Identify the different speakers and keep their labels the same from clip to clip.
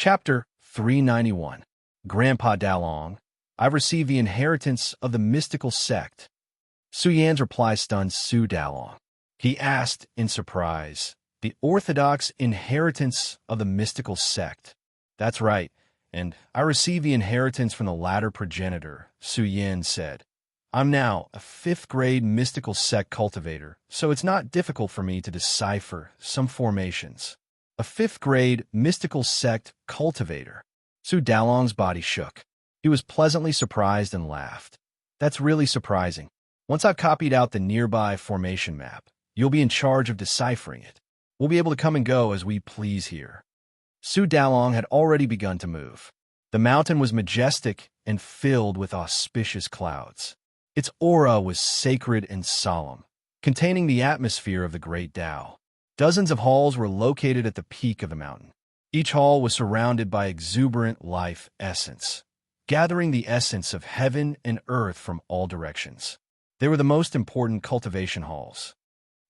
Speaker 1: Chapter 391. Grandpa Dalong, I've received the inheritance of the mystical sect. Su Yan's reply stunned Su Dalong. He asked in surprise, the orthodox inheritance of the mystical sect. That's right, and I received the inheritance from the latter progenitor, Su Yan said. I'm now a 5th grade mystical sect cultivator, so it's not difficult for me to decipher some formations. A 5th grade mystical sect cultivator. Su Dalong's body shook. He was pleasantly surprised and laughed. That's really surprising. Once I've copied out the nearby formation map, you'll be in charge of deciphering it. We'll be able to come and go as we please here. Su Dalong had already begun to move. The mountain was majestic and filled with auspicious clouds. Its aura was sacred and solemn, containing the atmosphere of the great Tao. Dozens of halls were located at the peak of the mountain. Each hall was surrounded by exuberant life essence, gathering the essence of heaven and earth from all directions. They were the most important cultivation halls.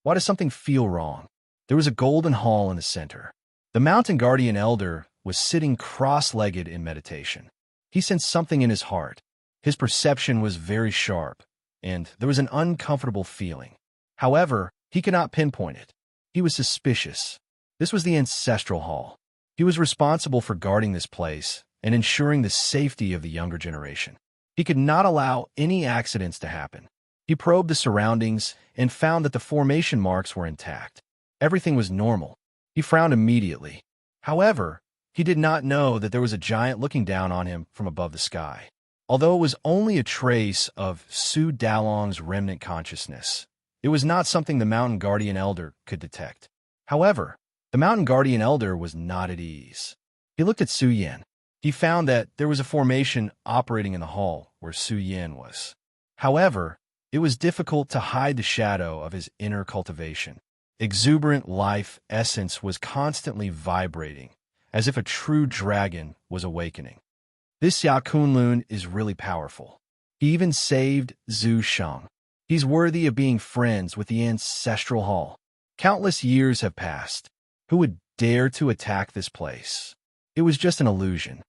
Speaker 1: Why does something feel wrong? There was a golden hall in the center. The mountain guardian elder was sitting cross-legged in meditation. He sensed something in his heart. His perception was very sharp, and there was an uncomfortable feeling. However, he could not pinpoint it. He was suspicious. This was the ancestral hall. He was responsible for guarding this place and ensuring the safety of the younger generation. He could not allow any accidents to happen. He probed the surroundings and found that the formation marks were intact. Everything was normal. He frowned immediately. However, he did not know that there was a giant looking down on him from above the sky. Although it was only a trace of Su Dalong's remnant consciousness, it was not something the Mountain Guardian Elder could detect. However, the Mountain Guardian Elder was not at ease. He looked at Su Yan. He found that there was a formation operating in the hall where Su Yan was. However, it was difficult to hide the shadow of his inner cultivation. Exuberant life essence was constantly vibrating, as if a true dragon was awakening. This Ya Kunlun is really powerful. He even saved Zhu Sheng. He's worthy of being friends with the ancestral hall. Countless years have passed. Who would dare to attack this place? It was just an illusion.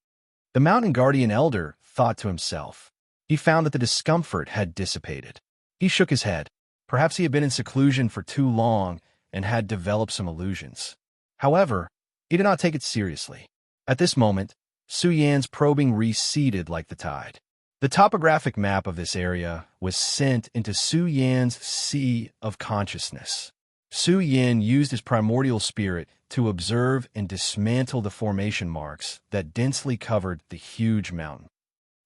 Speaker 1: The Mountain Guardian Elder thought to himself. He found that the discomfort had dissipated. He shook his head. Perhaps he had been in seclusion for too long and had developed some illusions. However, he did not take it seriously. At this moment, Su Yan's probing receded like the tide. The topographic map of this area was sent into Su Yan's sea of consciousness. Su Yan used his primordial spirit to observe and dismantle the formation marks that densely covered the huge mountain.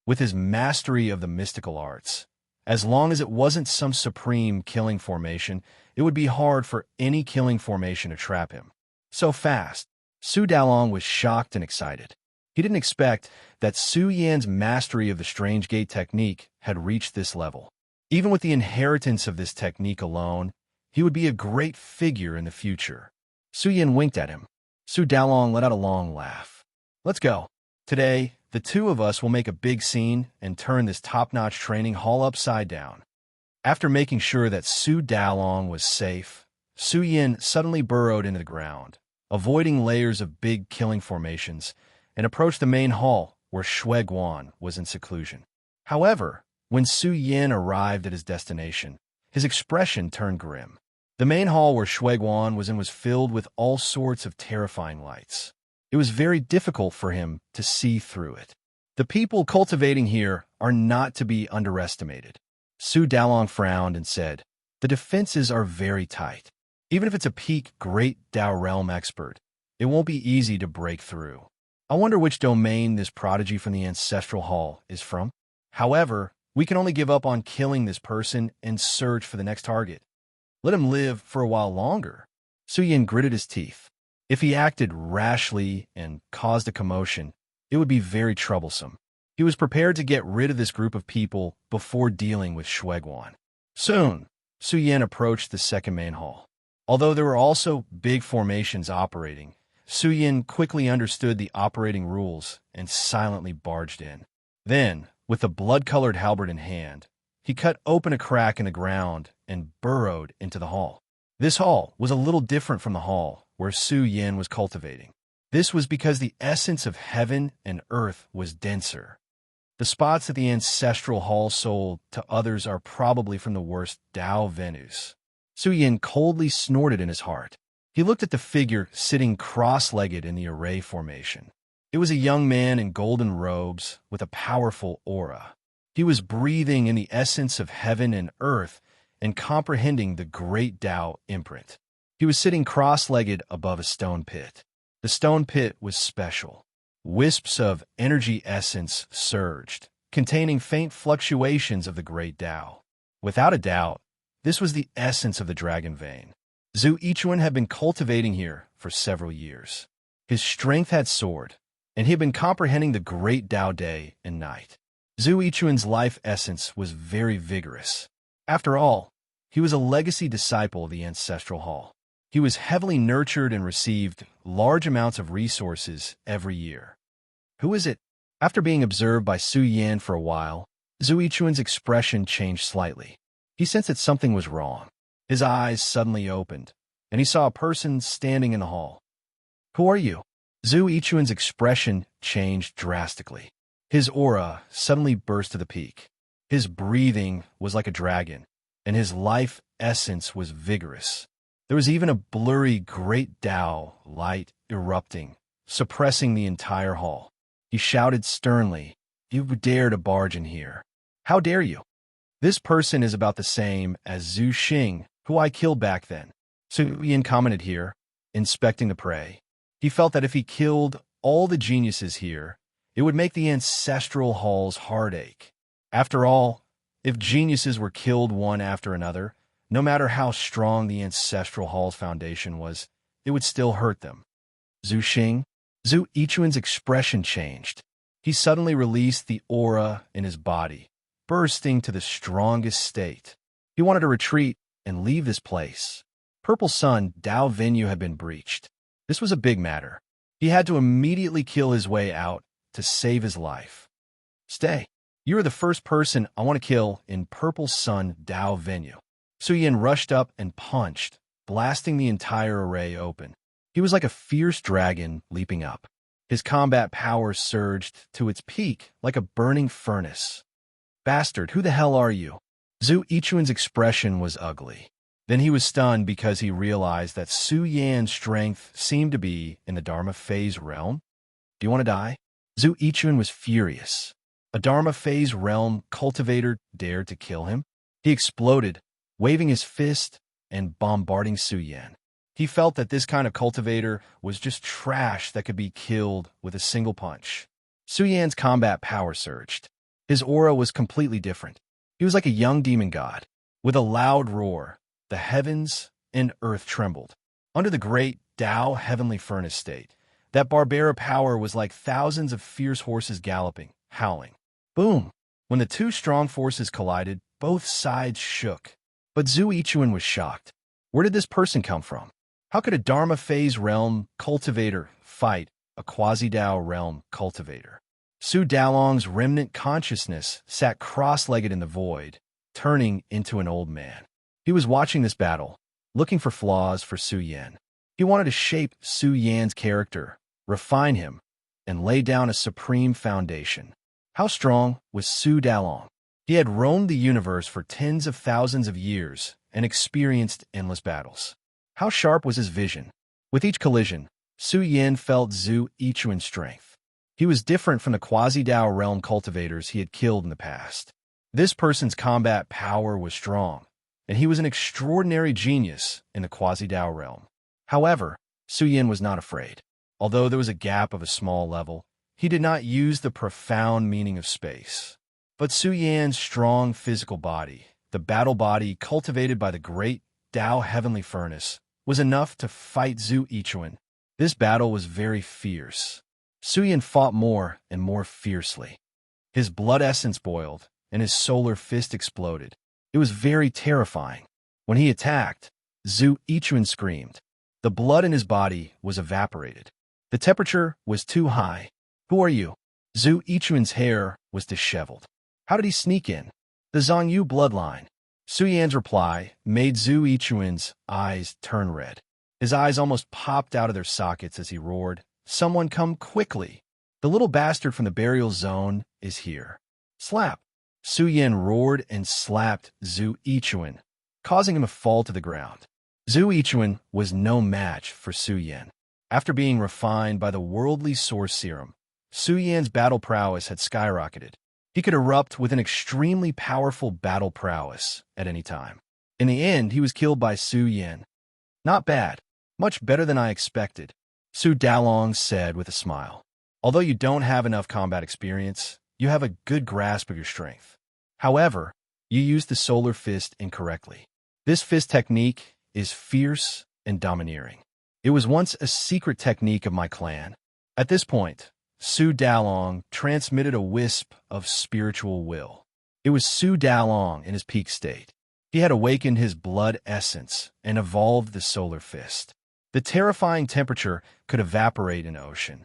Speaker 1: With his mastery of the mystical arts, as long as it wasn't some supreme killing formation, it would be hard for any killing formation to trap him. So fast, Su Dalong was shocked and excited. He didn't expect that Su Yan's mastery of the Strange Gate technique had reached this level. Even with the inheritance of this technique alone, he would be a great figure in the future. Su Yan winked at him. Su Dalong let out a long laugh. Let's go. Today, the two of us will make a big scene and turn this top-notch training hall upside down. After making sure that Su Dalong was safe, Su Yan suddenly burrowed into the ground, avoiding layers of big killing formations, and approached the main hall where Shui Guan was in seclusion. However, when Su Yan arrived at his destination, his expression turned grim. The main hall where Shui Guan was in was filled with all sorts of terrifying lights. It was very difficult for him to see through it. The people cultivating here are not to be underestimated. Su Dalong frowned and said, the defenses are very tight. Even if it's a peak Great Tao Realm expert, it won't be easy to break through. I wonder which domain this prodigy from the Ancestral Hall is from. However, we can only give up on killing this person and search for the next target. Let him live for a while longer. Su Yan gritted his teeth. If he acted rashly and caused a commotion, it would be very troublesome. He was prepared to get rid of this group of people before dealing with Shui Guan. Soon, Su Yan approached the second main hall. Although there were also big formations operating, Su Yan quickly understood the operating rules and silently barged in. Then, with a blood-colored halberd in hand, he cut open a crack in the ground and burrowed into the hall. This hall was a little different from the hall where Su Yan was cultivating. This was because the essence of heaven and earth was denser. The spots that the ancestral hall sold to others are probably from the worst Tao venues. Su Yin coldly snorted in his heart. He looked at the figure sitting cross-legged in the array formation. It was a young man in golden robes with a powerful aura. He was breathing in the essence of heaven and earth and comprehending the great Tao imprint. He was sitting cross-legged above a stone pit. The stone pit was special. Wisps of energy essence surged, containing faint fluctuations of the great Tao. Without a doubt, this was the essence of the dragon vein. Zhu Yichuan had been cultivating here for several years. His strength had soared, and he had been comprehending the great Tao day and night. Zhu Yichuan's life essence was very vigorous. After all, he was a legacy disciple of the ancestral hall. He was heavily nurtured and received large amounts of resources every year. Who is it? After being observed by Su Yan for a while, Zhu Yichuan's expression changed slightly. He sensed that something was wrong. His eyes suddenly opened, and he saw a person standing in the hall. Who are you? Zhu Yichuan's expression changed drastically. His aura suddenly burst to the peak. His breathing was like a dragon, and his life essence was vigorous. There was even a blurry great Tao light erupting, suppressing the entire hall. He shouted sternly, "You dare to barge in here. How dare you? This person is about the same as Zhu Xing, who I killed back then." Su Yin commented here, inspecting the prey. He felt that if he killed all the geniuses here, it would make the ancestral hall's heart ache. After all, if geniuses were killed one after another, no matter how strong the ancestral hall's foundation was, it would still hurt them. Zhu Xing? Zhu Yichuan's expression changed. He suddenly released the aura in his body, bursting to the strongest state. He wanted to retreat and leave this place. Purple Sun Tao venue had been breached. This was a big matter. He had to immediately kill his way out to save his life. Stay. You are the first person I want to kill in Purple Sun Tao venue. Su Yin rushed up and punched, blasting the entire array open. He was like a fierce dragon leaping up. His combat power surged to its peak like a burning furnace. Bastard, who the hell are you? Zhu Yichuan's expression was ugly. Then he was stunned because he realized that Su Yan's strength seemed to be in the Dharma phase realm. Do you want to die? Zhu Yichuan was furious. A Dharma phase realm cultivator dared to kill him? He exploded, waving his fist and bombarding Su Yan. He felt that this kind of cultivator was just trash that could be killed with a single punch. Su Yan's combat power surged. His aura was completely different. He was like a young demon god. With a loud roar, the heavens and earth trembled. Under the great Tao heavenly furnace state, that Barbara power was like thousands of fierce horses galloping, howling. Boom! When the two strong forces collided, both sides shook. But Zhu Yichuan was shocked. Where did this person come from? How could a Dharma phase realm cultivator fight a quasi-Tao realm cultivator? Su Dalong's remnant consciousness sat cross-legged in the void, turning into an old man. He was watching this battle, looking for flaws for Su Yan. He wanted to shape Su Yan's character, refine him, and lay down a supreme foundation. How strong was Su Dalong? He had roamed the universe for tens of thousands of years and experienced endless battles. How sharp was his vision? With each collision, Su Yan felt Zhu Yichuan's strength. He was different from the quasi-Tao realm cultivators he had killed in the past. This person's combat power was strong, and he was an extraordinary genius in the quasi-Tao realm. However, Su Yan was not afraid. Although there was a gap of a small level, he did not use the profound meaning of space. But Su Yan's strong physical body, the battle body cultivated by the great Tao heavenly furnace, was enough to fight Zhu Yichuan. This battle was very fierce. Su Yan fought more and more fiercely. His blood essence boiled, and his solar fist exploded. It was very terrifying. When he attacked, Zhu Yichuan screamed. The blood in his body was evaporated. The temperature was too high. Who are you? Zhu Yichuan's hair was disheveled. How did he sneak in? The Zhongyu bloodline. Su Yan's reply made Zhu Yichuan's eyes turn red. His eyes almost popped out of their sockets as he roared, Someone come quickly. The little bastard from the burial zone is here. Slap! Su Yan roared and slapped Zhu Yichuan, causing him to fall to the ground. Zhu Yichuan was no match for Su Yan. After being refined by the worldly source serum, Su Yan's battle prowess had skyrocketed. He could erupt with an extremely powerful battle prowess at any time. In the end, he was killed by Su Yan. Not bad. Much better than I expected, Su Dalong said with a smile. Although you don't have enough combat experience, you have a good grasp of your strength. However, you used the solar fist incorrectly. This fist technique is fierce and domineering. It was once a secret technique of my clan. At this point, Su Dalong transmitted a wisp of spiritual will. It was Su Dalong in his peak state. He had awakened his blood essence and evolved the solar fist. The terrifying temperature could evaporate an ocean.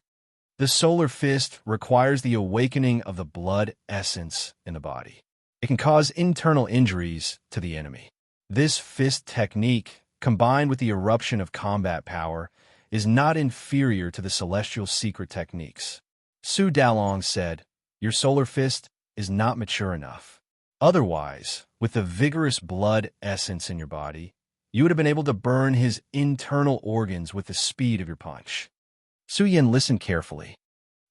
Speaker 1: The solar fist requires the awakening of the blood essence in the body. It can cause internal injuries to the enemy. This fist technique, combined with the eruption of combat power, is not inferior to the celestial secret techniques. Su Dalong said, "Your solar fist is not mature enough. Otherwise, with the vigorous blood essence in your body, you would have been able to burn his internal organs with the speed of your punch." Su Yan listened carefully.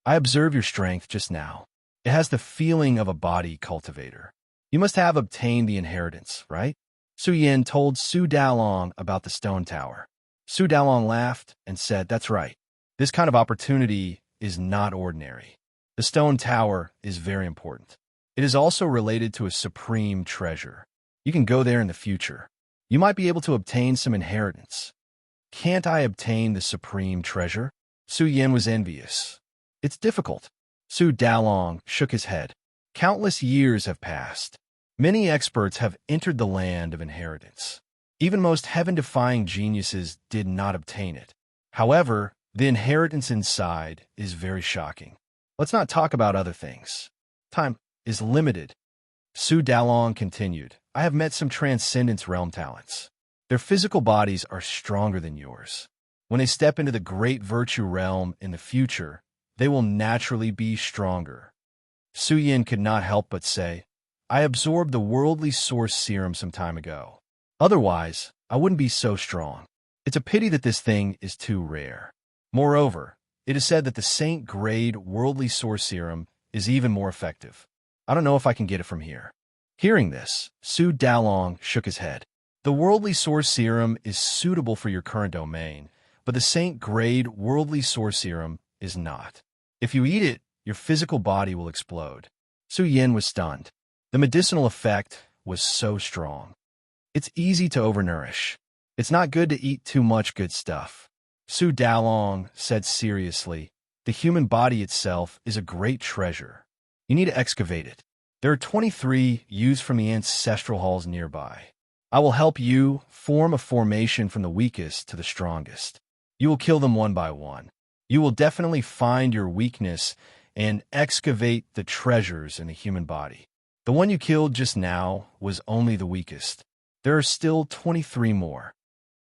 Speaker 1: "I observe your strength just now. It has the feeling of a body cultivator. You must have obtained the inheritance, right?" Su Yan told Su Dalong about the stone tower. Su Dalong laughed and said, "That's right. This kind of opportunity is not ordinary. The stone tower is very important. It is also related to a supreme treasure. You can go there in the future. You might be able to obtain some inheritance." "Can't I obtain the supreme treasure?" Su Yan was envious. "It's difficult." Su Dalong shook his head. "Countless years have passed. Many experts have entered the land of inheritance. Even most heaven-defying geniuses did not obtain it. However, the inheritance inside is very shocking. Let's not talk about other things. Time is limited." Su Dalong continued, "I have met some Transcendence Realm talents. Their physical bodies are stronger than yours. When they step into the Great Virtue Realm in the future, they will naturally be stronger." Su Yan could not help but say, "I absorbed the worldly source serum some time ago. Otherwise, I wouldn't be so strong. It's a pity that this thing is too rare. Moreover, it is said that the Saint-grade worldly source serum is even more effective. I don't know if I can get it from here." Hearing this, Su Dalong shook his head. "The worldly source serum is suitable for your current domain, but the Saint-grade worldly source serum is not. If you eat it, your physical body will explode." Su Yan was stunned. The medicinal effect was so strong. It's easy to overnourish. It's not good to eat too much good stuff. Su Dalong said seriously, "The human body itself is a great treasure. You need to excavate it. There are 23 youths from the ancestral halls nearby. I will help you form a formation from the weakest to the strongest. You will kill them one by one. You will definitely find your weakness and excavate the treasures in the human body. The one you killed just now was only the weakest. There are still 23 more."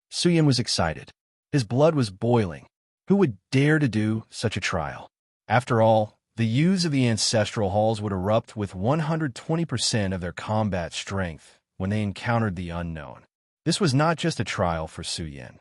Speaker 1: Su Yan was excited. His blood was boiling. Who would dare to do such a trial? After all, the youths of the ancestral halls would erupt with 120% of their combat strength when they encountered the unknown. This was not just a trial for Su Yan.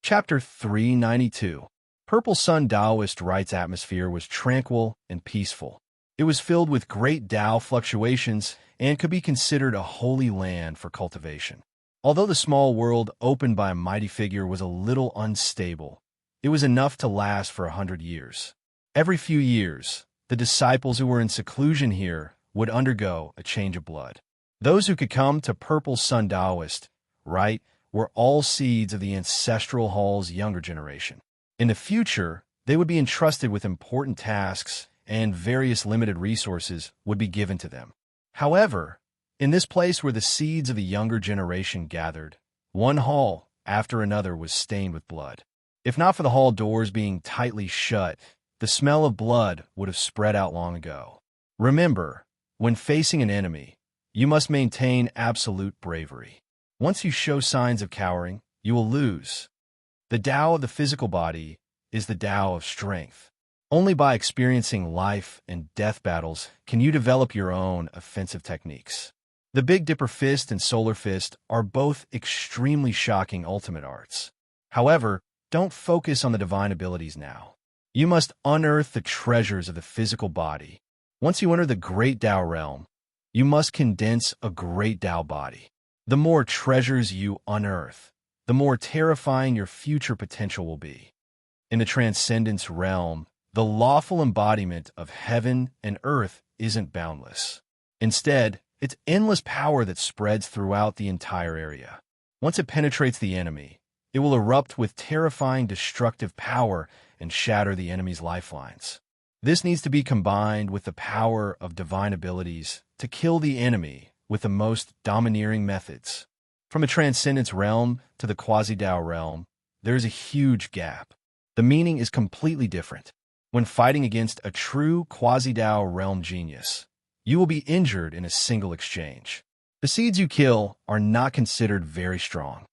Speaker 1: Chapter 392. Purple Sun Taoist Rites atmosphere was tranquil and peaceful. It was filled with great Tao fluctuations and could be considered a holy land for cultivation. Although the small world opened by a mighty figure was a little unstable, it was enough to last for 100 years. Every few years, the disciples who were in seclusion here would undergo a change of blood. Those who could come to Purple Sun Taoist Rite were all seeds of the ancestral hall's younger generation. In the future, they would be entrusted with important tasks and various limited resources would be given to them. However, in this place where the seeds of the younger generation gathered, one hall after another was stained with blood. If not for the hall doors being tightly shut, the smell of blood would have spread out long ago. Remember, when facing an enemy, you must maintain absolute bravery. Once you show signs of cowering, you will lose. The Tao of the physical body is the Tao of strength. Only by experiencing life and death battles can you develop your own offensive techniques. The Big Dipper Fist and Solar Fist are both extremely shocking ultimate arts. However, don't focus on the divine abilities now. You must unearth the treasures of the physical body. Once you enter the Great Tao realm, you must condense a Great Tao body. The more treasures you unearth, the more terrifying your future potential will be. In the Transcendence realm, the lawful embodiment of heaven and earth isn't boundless. Instead, it's endless power that spreads throughout the entire area. Once it penetrates the enemy, it will erupt with terrifying destructive power and shatter the enemy's lifelines. This needs to be combined with the power of divine abilities to kill the enemy with the most domineering methods. From the Transcendence realm to the Quasi-Tao realm, there is a huge gap. The meaning is completely different. When fighting against a true Quasi-Tao realm genius, you will be injured in a single exchange. The seeds you kill are not considered very strong.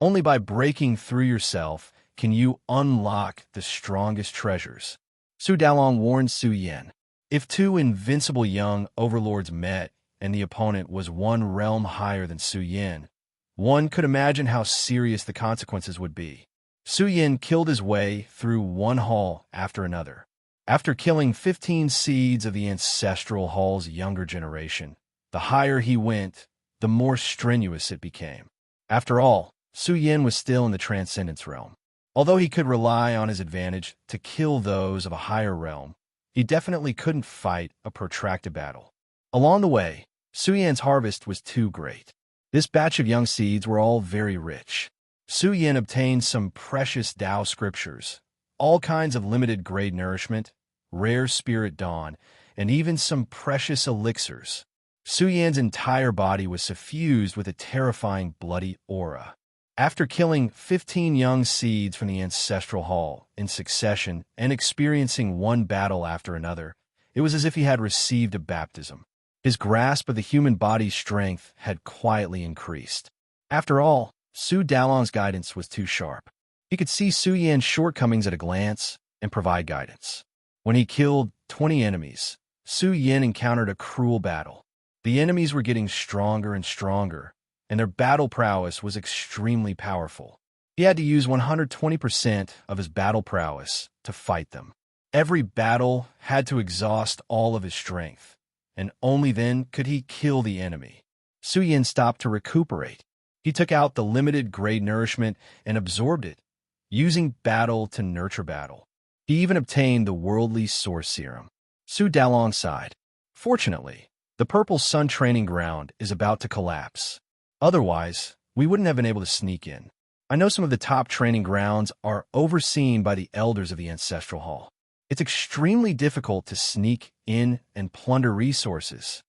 Speaker 1: Only by breaking through yourself can you unlock the strongest treasures. Su Dalong warned Su Yan. If two invincible young overlords met and the opponent was one realm higher than Su Yan, one could imagine how serious the consequences would be. Su Yan killed his way through one hall after another. After killing 15 seeds of the ancestral hall's younger generation, the higher he went, the more strenuous it became. After all, Su Yan was still in the Transcendence realm. Although he could rely on his advantage to kill those of a higher realm, he definitely couldn't fight a protracted battle. Along the way, Su Yan's harvest was too great. This batch of young seeds were all very rich. Su Yan obtained some precious Tao scriptures, all kinds of limited grade nourishment, rare spirit dawn, and even some precious elixirs. Su Yan's entire body was suffused with a terrifying bloody aura. After killing 15 young seeds from the ancestral hall in succession and experiencing one battle after another, it was as if he had received a baptism. His grasp of the human body's strength had quietly increased. After all, Su Dalong's guidance was too sharp. He could see Su Yan's shortcomings at a glance and provide guidance. When he killed 20 enemies, Su Yan encountered a cruel battle. The enemies were getting stronger and stronger, and their battle prowess was extremely powerful. He had to use 120% of his battle prowess to fight them. Every battle had to exhaust all of his strength, and only then could he kill the enemy. Su Yan stopped to recuperate. He took out the limited grade nourishment and absorbed it, using battle to nurture battle. He even obtained the worldly source serum. Su Dalong sighed. Fortunately, the Purple Sun training ground is about to collapse. Otherwise, we wouldn't have been able to sneak in. I know some of the top training grounds are overseen by the elders of the Ancestral Hall. It's extremely difficult to sneak in and plunder resources.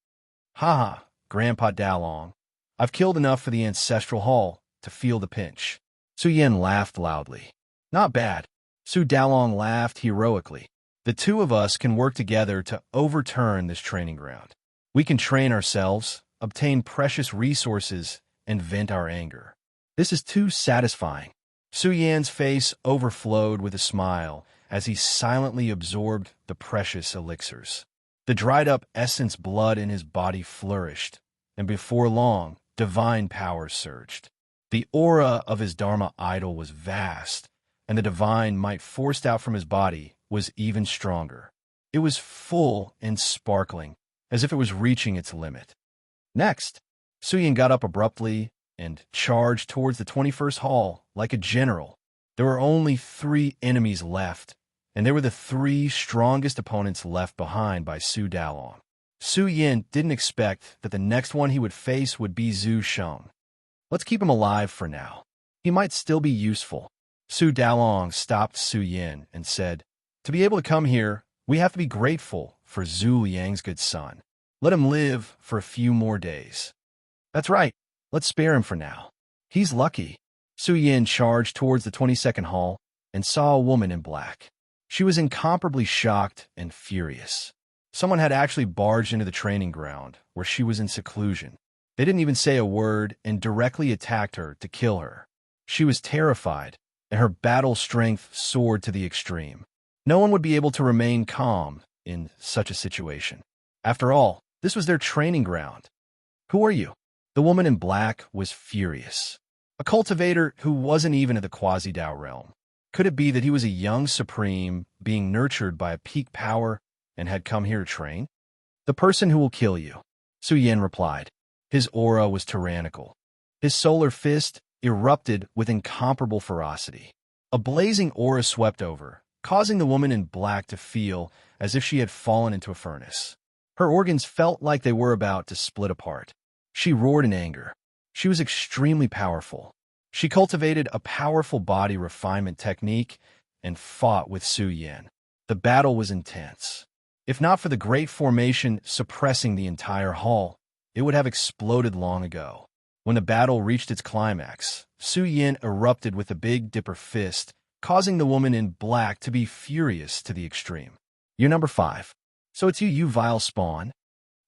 Speaker 1: Haha, Grandpa Dalong. I've killed enough for the Ancestral Hall to feel the pinch. Su Yan laughed loudly. Not bad. Su Dalong laughed heroically. The two of us can work together to overturn this training ground. We can train ourselves, obtain precious resources, and vent our anger. This is too satisfying. Su Yan's face overflowed with a smile as he silently absorbed the precious elixirs. The dried-up essence blood in his body flourished, and before long, divine power surged. The aura of his Dharma idol was vast, and the divine might forced out from his body was even stronger. It was full and sparkling, as if it was reaching its limit. Next, Su Yan got up abruptly and charged towards the 21st Hall like a general. There were only 3 enemies left, and they were the 3 strongest opponents left behind by Su Dalong. Su Yan didn't expect that the next one he would face would be Zhu Sheng. Let's keep him alive for now. He might still be useful. Su Dalong stopped Su Yan and said, "To be able to come here, we have to be grateful for Zhu Liang's good son. Let him live for a few more days." "That's right. Let's spare him for now. He's lucky." Su Yan charged towards the 22nd Hall and saw a woman in black. She was incomparably shocked and furious. Someone had actually barged into the training ground where she was in seclusion. They didn't even say a word and directly attacked her to kill her. She was terrified, and her battle strength soared to the extreme. No one would be able to remain calm in such a situation. After all, this was their training ground. Who are you? The woman in black was furious. A cultivator who wasn't even of the quasi-Dao realm. Could it be that he was a young supreme being nurtured by a peak power and had come here to train? The person who will kill you, Su Yan replied. His aura was tyrannical. His solar fist erupted with incomparable ferocity. A blazing aura swept over, causing the woman in black to feel as if she had fallen into a furnace. Her organs felt like they were about to split apart. She roared in anger. She was extremely powerful. She cultivated a powerful body refinement technique and fought with Su Yan. The battle was intense. If not for the great formation suppressing the entire hall, it would have exploded long ago. When the battle reached its climax, Su Yan erupted with a Big Dipper fist, causing the woman in black to be furious to the extreme. You're number 5. So it's you vile spawn?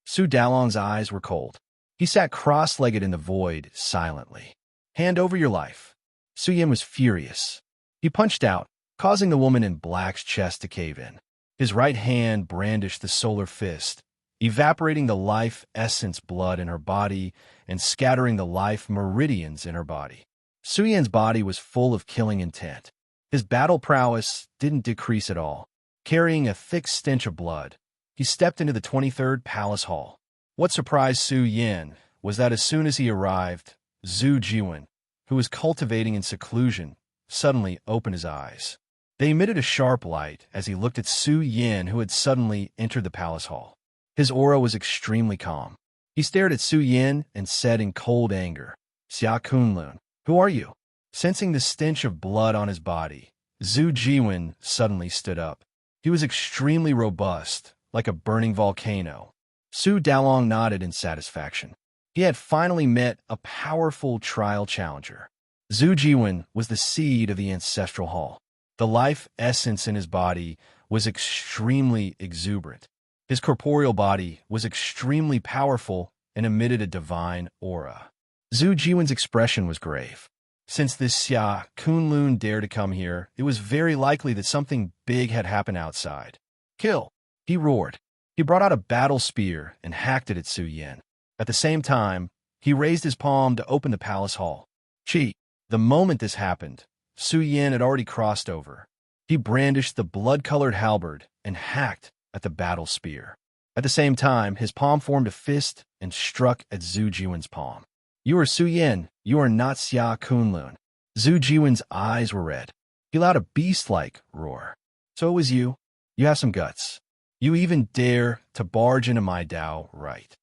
Speaker 1: Su Dalong's eyes were cold. He sat cross-legged in the void, silently. Hand over your life. Su Yan was furious. He punched out, causing the woman in black's chest to cave in. His right hand brandished the solar fist, evaporating the life essence blood in her body and scattering the life meridians in her body. Su Yan's body was full of killing intent. His battle prowess didn't decrease at all. Carrying a thick stench of blood, he stepped into the 23rd Palace Hall. What surprised Su Yan was that as soon as he arrived, Zhu Jiwen, who was cultivating in seclusion, suddenly opened his eyes. They emitted a sharp light as he looked at Su Yan, who had suddenly entered the palace hall. His aura was extremely calm. He stared at Su Yan and said in cold anger, Xia Kunlun, who are you? Sensing the stench of blood on his body, Zhu Jiwen suddenly stood up. He was extremely robust, like a burning volcano. Su Dalong nodded in satisfaction. He had finally met a powerful trial challenger. Zhu Jiwen was the seed of the ancestral hall. The life essence in his body was extremely exuberant. His corporeal body was extremely powerful and emitted a divine aura. Zhu Jiwen's expression was grave. Since this Xia Kunlun dared to come here, it was very likely that something big had happened outside. Kill! He roared. He brought out a battle spear and hacked it at Su Yan. At the same time, he raised his palm to open the palace hall. Chi! The moment this happened, Su Yan had already crossed over. He brandished the blood-colored halberd and hacked at the battle spear. At the same time, his palm formed a fist and struck at Zhu Jiwen's palm. You are Su Yan. You are not Xia Kunlun. Zhu Jiwen's eyes were red. He let out a beast-like roar. So it was you. You have some guts. You even dare to barge into my Dao, right?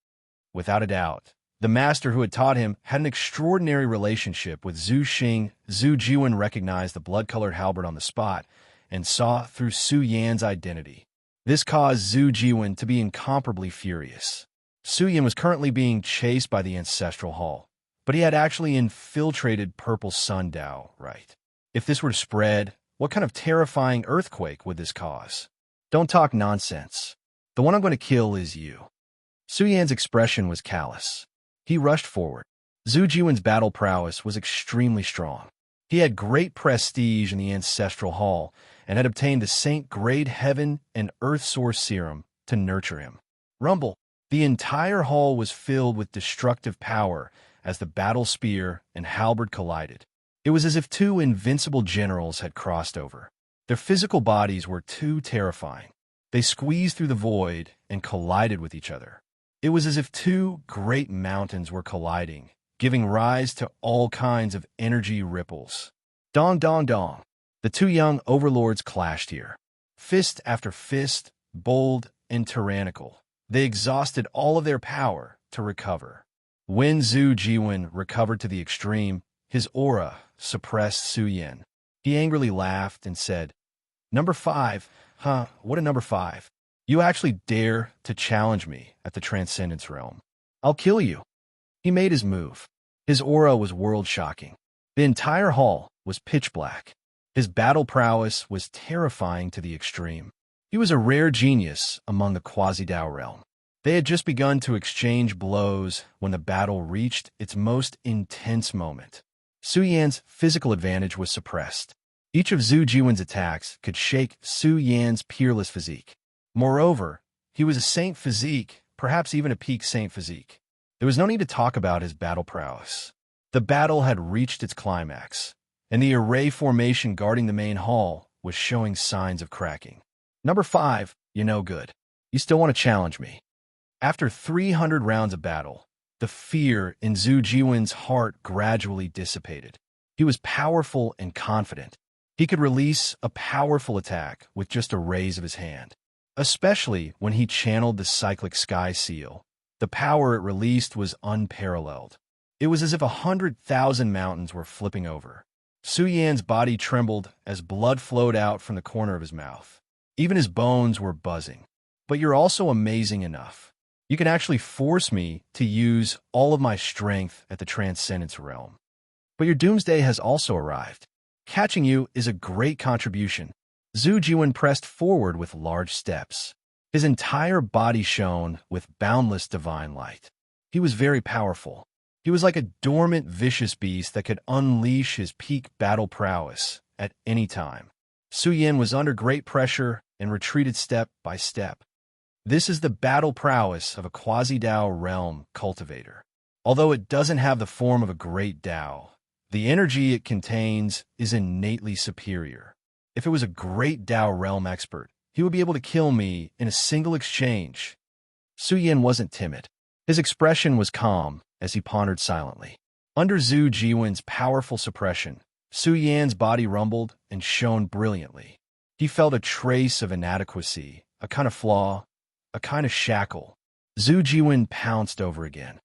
Speaker 1: Without a doubt, the master who had taught him had an extraordinary relationship with Zhu Xing. Zhu Jiwen recognized the blood-colored halberd on the spot and saw through Su Yan's identity. This caused Zhu Jiwen to be incomparably furious. Su Yan was currently being chased by the ancestral hall, but he had actually infiltrated Purple Sun Dao, right? If this were to spread, what kind of terrifying earthquake would this cause? Don't talk nonsense. The one I'm going to kill is you. Su Yan's expression was callous. He rushed forward. Zhu Jiwen's battle prowess was extremely strong. He had great prestige in the ancestral hall and had obtained the Saint Grade Heaven and Earth Source Serum to nurture him. Rumble! The entire hall was filled with destructive power as the battle spear and halberd collided. It was as if two invincible generals had crossed over. Their physical bodies were too terrifying. They squeezed through the void and collided with each other. It was as if two great mountains were colliding, giving rise to all kinds of energy ripples. Dong, dong, dong. The two young overlords clashed here. Fist after fist, bold and tyrannical. They exhausted all of their power to recover. When Zhu Jiwen recovered to the extreme, his aura suppressed Su Yan. He angrily laughed and said, Number 5, huh, what a number 5. You actually dare to challenge me at the Transcendence Realm. I'll kill you. He made his move. His aura was world-shocking. The entire hall was pitch black. His battle prowess was terrifying to the extreme. He was a rare genius among the quasi-Dao realm. They had just begun to exchange blows when the battle reached its most intense moment. Su Yan's physical advantage was suppressed. Each of Zhu Jiwen's attacks could shake Su Yan's peerless physique. Moreover, he was a saint physique, perhaps even a peak saint physique. There was no need to talk about his battle prowess. The battle had reached its climax, and the array formation guarding the main hall was showing signs of cracking. Number 5, you're no good. You still want to challenge me. After 300 rounds of battle, the fear in Zhu Jiwen's heart gradually dissipated. He was powerful and confident. He could release a powerful attack with just a raise of his hand. Especially when he channeled the cyclic sky seal, the power it released was unparalleled. It was as if 100,000 mountains were flipping over. Su Yan's body trembled as blood flowed out from the corner of his mouth. Even his bones were buzzing. But you're also amazing enough. You can actually force me to use all of my strength at the Transcendence realm. But your doomsday has also arrived. Catching you is a great contribution. Zhu Jiwen pressed forward with large steps. His entire body shone with boundless divine light. He was very powerful. He was like a dormant, vicious beast that could unleash his peak battle prowess at any time. Su Yan was under great pressure and retreated step by step. This is the battle prowess of a quasi-Dao realm cultivator. Although it doesn't have the form of a great Dao, the energy it contains is innately superior. If it was a great Dao realm expert, he would be able to kill me in a single exchange. Su Yan wasn't timid. His expression was calm as he pondered silently. Under Zhu Jiwen's powerful suppression, Su Yan's body rumbled and shone brilliantly. He felt a trace of inadequacy, a kind of flaw, a kind of shackle. Zhu Jiwen pounced over again.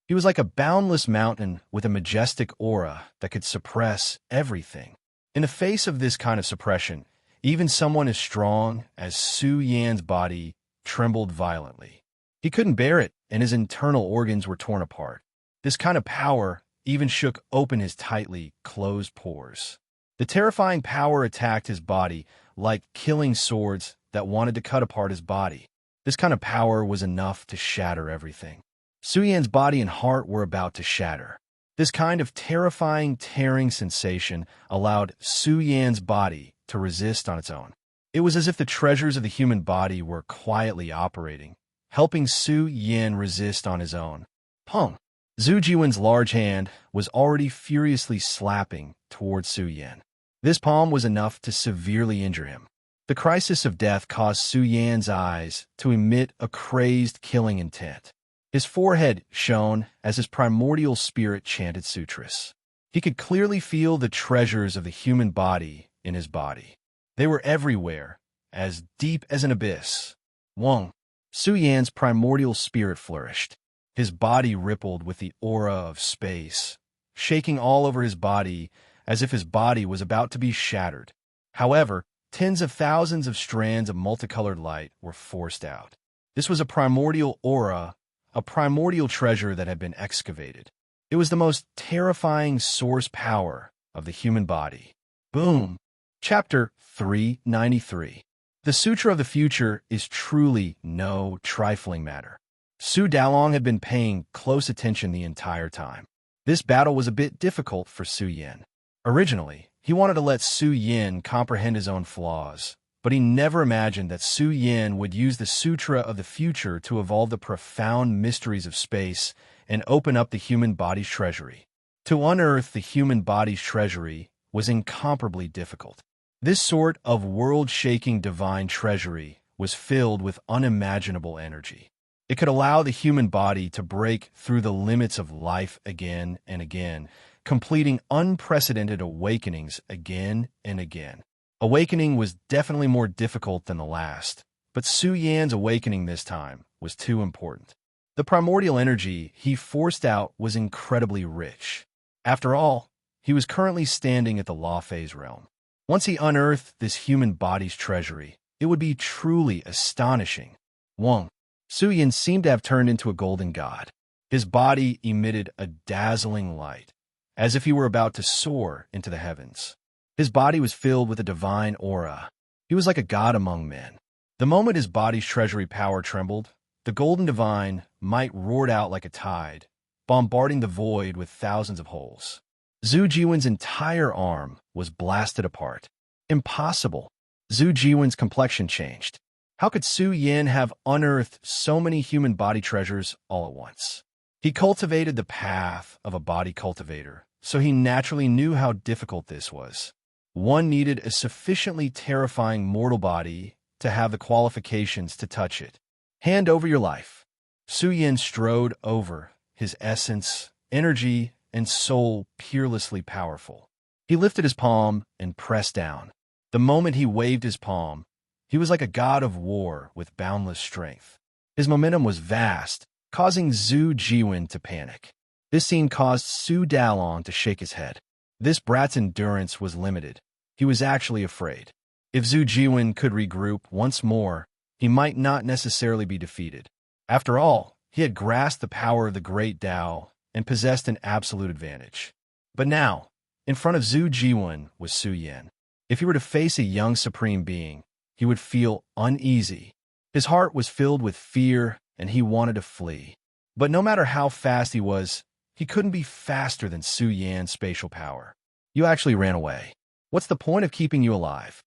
Speaker 1: He was like a boundless mountain with a majestic aura that could suppress everything. In the face of this kind of suppression, even someone as strong as Su Yan's body trembled violently. He couldn't bear it, and his internal organs were torn apart. This kind of power even shook open his tightly closed pores. The terrifying power attacked his body like killing swords that wanted to cut apart his body. This kind of power was enough to shatter everything. Su Yan's body and heart were about to shatter. This kind of terrifying, tearing sensation allowed Su Yan's body to resist on its own. It was as if the treasures of the human body were quietly operating, helping Su Yan resist on his own. Pong! Zhu Jiwen's large hand was already furiously slapping towards Su Yan. This palm was enough to severely injure him. The crisis of death caused Su Yan's eyes to emit a crazed, killing intent. His forehead shone as his primordial spirit chanted sutras. He could clearly feel the treasures of the human body in his body. They were everywhere, as deep as an abyss. Wong. Su Yan's primordial spirit flourished. His body rippled with the aura of space, shaking all over his body as if his body was about to be shattered. However, tens of thousands of strands of multicolored light were forced out. This was a primordial aura, a primordial treasure that had been excavated. It was the most terrifying source power of the human body. Boom! Chapter 393. The Sutra of the Future is truly no trifling matter. Su Dalong had been paying close attention the entire time. This battle was a bit difficult for Su Yan. Originally, he wanted to let Su Yan comprehend his own flaws, but he never imagined that Su Yan would use the Sutra of the Future to evolve the profound mysteries of space and open up the human body's treasury. To unearth the human body's treasury was incomparably difficult. This sort of world-shaking divine treasury was filled with unimaginable energy. It could allow the human body to break through the limits of life again and again, completing unprecedented awakenings again and again. Awakening was definitely more difficult than the last, but Su Yan's awakening this time was too important. The primordial energy he forced out was incredibly rich. After all, he was currently standing at the law phase realm. Once he unearthed this human body's treasury, it would be truly astonishing. Wong. Su Yan seemed to have turned into a golden god. His body emitted a dazzling light, as if he were about to soar into the heavens. His body was filled with a divine aura. He was like a god among men. The moment his body's treasury power trembled, the golden divine might roared out like a tide, bombarding the void with thousands of holes. Zhu Jiwen's entire arm was blasted apart. Impossible. Zhu Jiwen's complexion changed. How could Su Yan have unearthed so many human body treasures all at once? He cultivated the path of a body cultivator, so he naturally knew how difficult this was. One needed a sufficiently terrifying mortal body to have the qualifications to touch it. Hand over your life. Su Yan strode over, his essence, energy, and soul peerlessly powerful. He lifted his palm and pressed down. The moment he waved his palm, he was like a god of war with boundless strength. His momentum was vast, causing Zhu Jiwen to panic. This scene caused Su Dalong to shake his head. This brat's endurance was limited. He was actually afraid. If Zhu Jiwen could regroup once more, he might not necessarily be defeated. After all, he had grasped the power of the great Tao and possessed an absolute advantage. But now, in front of Zhu Jiwen was Su Yan. If he were to face a young supreme being, he would feel uneasy. His heart was filled with fear, and he wanted to flee. But no matter how fast he was, he couldn't be faster than Su Yan's spatial power. You actually ran away. What's the point of keeping you alive?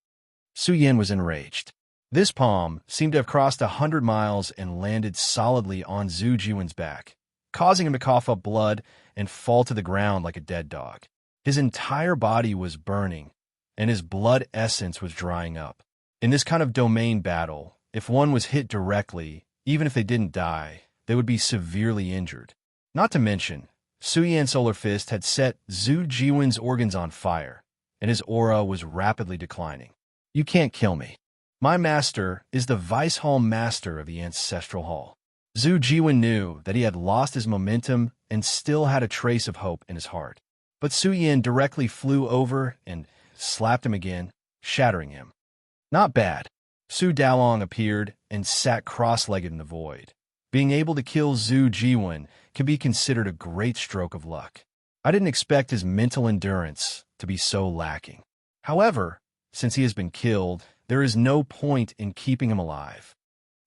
Speaker 1: Su Yan was enraged. This palm seemed to have crossed 100 miles and landed solidly on Zhu Jiwen's back, causing him to cough up blood and fall to the ground like a dead dog. His entire body was burning, and his blood essence was drying up. In this kind of domain battle, if one was hit directly, even if they didn't die, they would be severely injured. Not to mention, Su Yan's solar fist had set Zhu Jiwen's organs on fire, and his aura was rapidly declining. You can't kill me. My master is the Vice Hall Master of the Ancestral Hall. Zhu Jiwen knew that he had lost his momentum and still had a trace of hope in his heart. But Su Yan directly flew over and slapped him again, shattering him. Not bad. Su Dalong appeared and sat cross-legged in the void. Being able to kill Zhu Jiwen can be considered a great stroke of luck. I didn't expect his mental endurance to be so lacking. However, since he has been killed, there is no point in keeping him alive.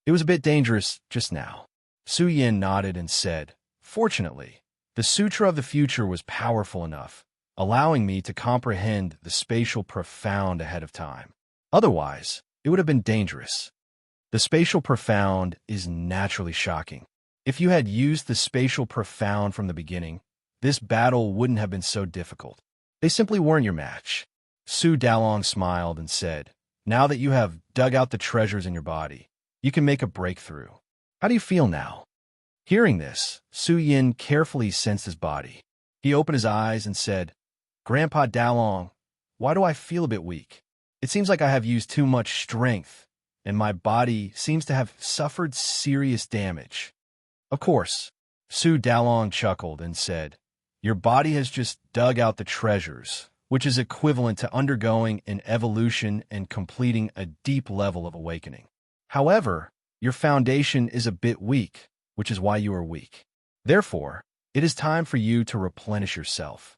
Speaker 1: It was a bit dangerous just now. Su Yan nodded and said, Fortunately, the Sutra of the Future was powerful enough, allowing me to comprehend the spatial profound ahead of time. Otherwise, it would have been dangerous. The spatial profound is naturally shocking. If you had used the spatial profound from the beginning, this battle wouldn't have been so difficult. They simply weren't your match. Su Dalong smiled and said, Now that you have dug out the treasures in your body, you can make a breakthrough. How do you feel now? Hearing this, Su Yan carefully sensed his body. He opened his eyes and said, Grandpa Dalong, why do I feel a bit weak? It seems like I have used too much strength, and my body seems to have suffered serious damage. Of course, Su Dalong chuckled and said, Your body has just dug out the treasures, which is equivalent to undergoing an evolution and completing a deep level of awakening. However, your foundation is a bit weak, which is why you are weak. Therefore, it is time for you to replenish yourself.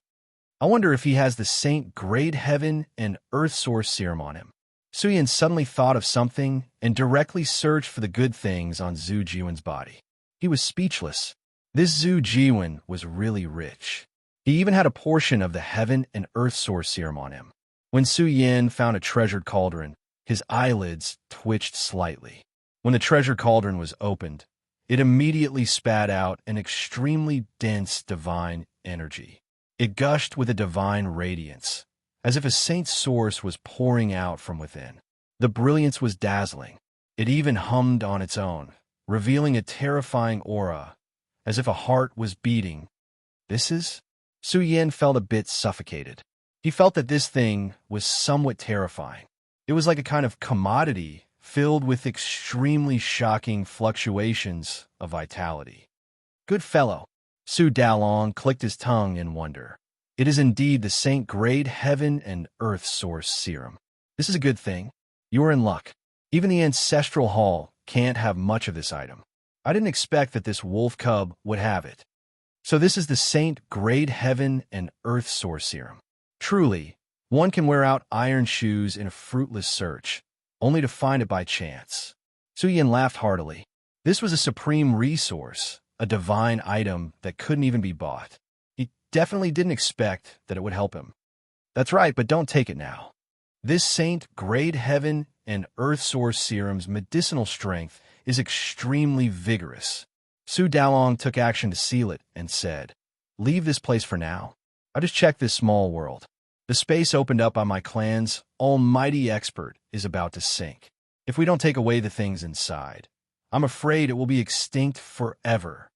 Speaker 1: I wonder if he has the Saint Grade Heaven and Earth Source serum on him. Su Yan suddenly thought of something and directly searched for the good things on Zhu Jiwen's body. He was speechless. This Zhu Jiwen was really rich. He even had a portion of the Heaven and Earth Source serum on him. When Su Yan found a treasured cauldron, his eyelids twitched slightly. When the treasured cauldron was opened, it immediately spat out an extremely dense divine energy. It gushed with a divine radiance, as if a saint's source was pouring out from within. The brilliance was dazzling. It even hummed on its own, revealing a terrifying aura, as if a heart was beating. This is? Su Yan felt a bit suffocated. He felt that this thing was somewhat terrifying. It was like a kind of commodity filled with extremely shocking fluctuations of vitality. Good fellow. Su Dalong clicked his tongue in wonder. It is indeed the Saint Grade Heaven and Earth Source serum. This is a good thing. You are in luck. Even the Ancestral Hall can't have much of this item. I didn't expect that this wolf cub would have it. So this is the Saint Grade Heaven and Earth Source serum. Truly, one can wear out iron shoes in a fruitless search, only to find it by chance. Su Yan laughed heartily. This was a supreme resource, a divine item that couldn't even be bought. He definitely didn't expect that it would help him. That's right, but don't take it now. This saint grade heaven and earth source serum's medicinal strength is extremely vigorous. Su Dalong took action to seal it and said, "Leave this place for now. I just checked this small world. The space opened up by my clan's almighty expert is about to sink. If we don't take away the things inside, I'm afraid it will be extinct forever."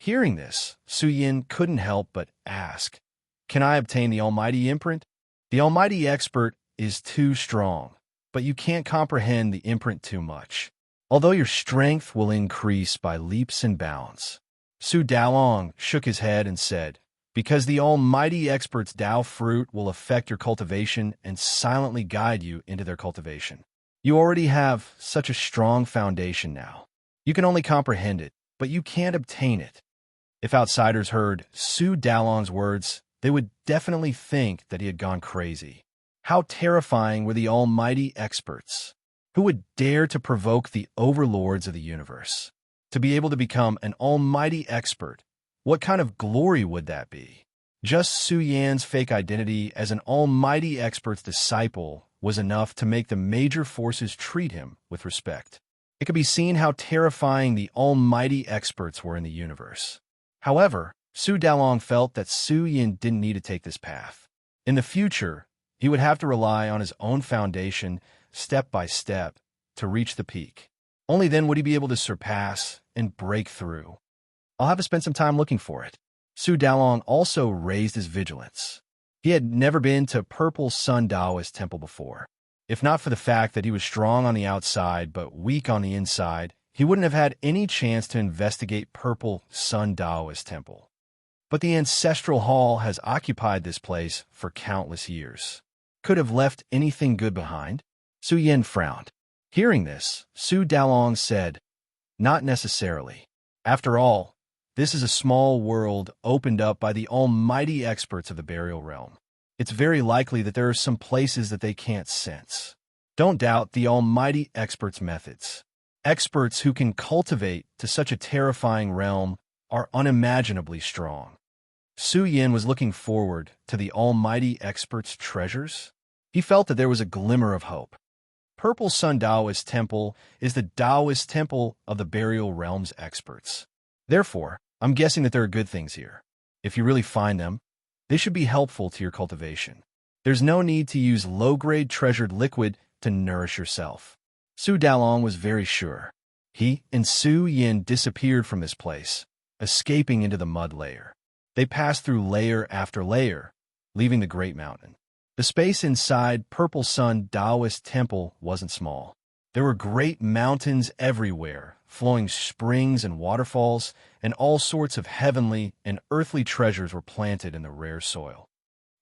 Speaker 1: Hearing this, Su Yin couldn't help but ask, "Can I obtain the almighty imprint?" The almighty expert is too strong, but you can't comprehend the imprint too much. Although your strength will increase by leaps and bounds. Su Dalong shook his head and said, "Because the almighty expert's Dao fruit will affect your cultivation and silently guide you into their cultivation. You already have such a strong foundation now. You can only comprehend it, but you can't obtain it." If outsiders heard Su Dalong's words, they would definitely think that he had gone crazy. How terrifying were the almighty experts? Who would dare to provoke the overlords of the universe? To be able to become an almighty expert, what kind of glory would that be? Just Su Yan's fake identity as an almighty expert's disciple was enough to make the major forces treat him with respect. It could be seen how terrifying the almighty experts were in the universe. However, Su Dalong felt that Su Yin didn't need to take this path. In the future, he would have to rely on his own foundation, step by step, to reach the peak. Only then would he be able to surpass and break through. I'll have to spend some time looking for it. Su Dalong also raised his vigilance. He had never been to Purple Sun Taoist Temple before. If not for the fact that he was strong on the outside but weak on the inside, he wouldn't have had any chance to investigate Purple Sun Taoist Temple. But the ancestral hall has occupied this place for countless years. Could have left anything good behind? Su Yin frowned. Hearing this, Su Dalong said, "Not necessarily. After all, this is a small world opened up by the almighty experts of the burial realm. It's very likely that there are some places that they can't sense. Don't doubt the almighty experts' methods. Experts who can cultivate to such a terrifying realm are unimaginably strong." Su Yin was looking forward to the almighty expert's treasures. He felt that there was a glimmer of hope. Purple Sun Taoist Temple is the Taoist temple of the burial realm's experts. Therefore, I'm guessing that there are good things here. If you really find them, they should be helpful to your cultivation. There's no need to use low-grade treasured liquid to nourish yourself. Su Dalong was very sure. He and Su Yin disappeared from this place, escaping into the mud layer. They passed through layer after layer, leaving the Great Mountain. The space inside Purple Sun Taoist Temple wasn't small. There were great mountains everywhere, flowing springs and waterfalls, and all sorts of heavenly and earthly treasures were planted in the rare soil.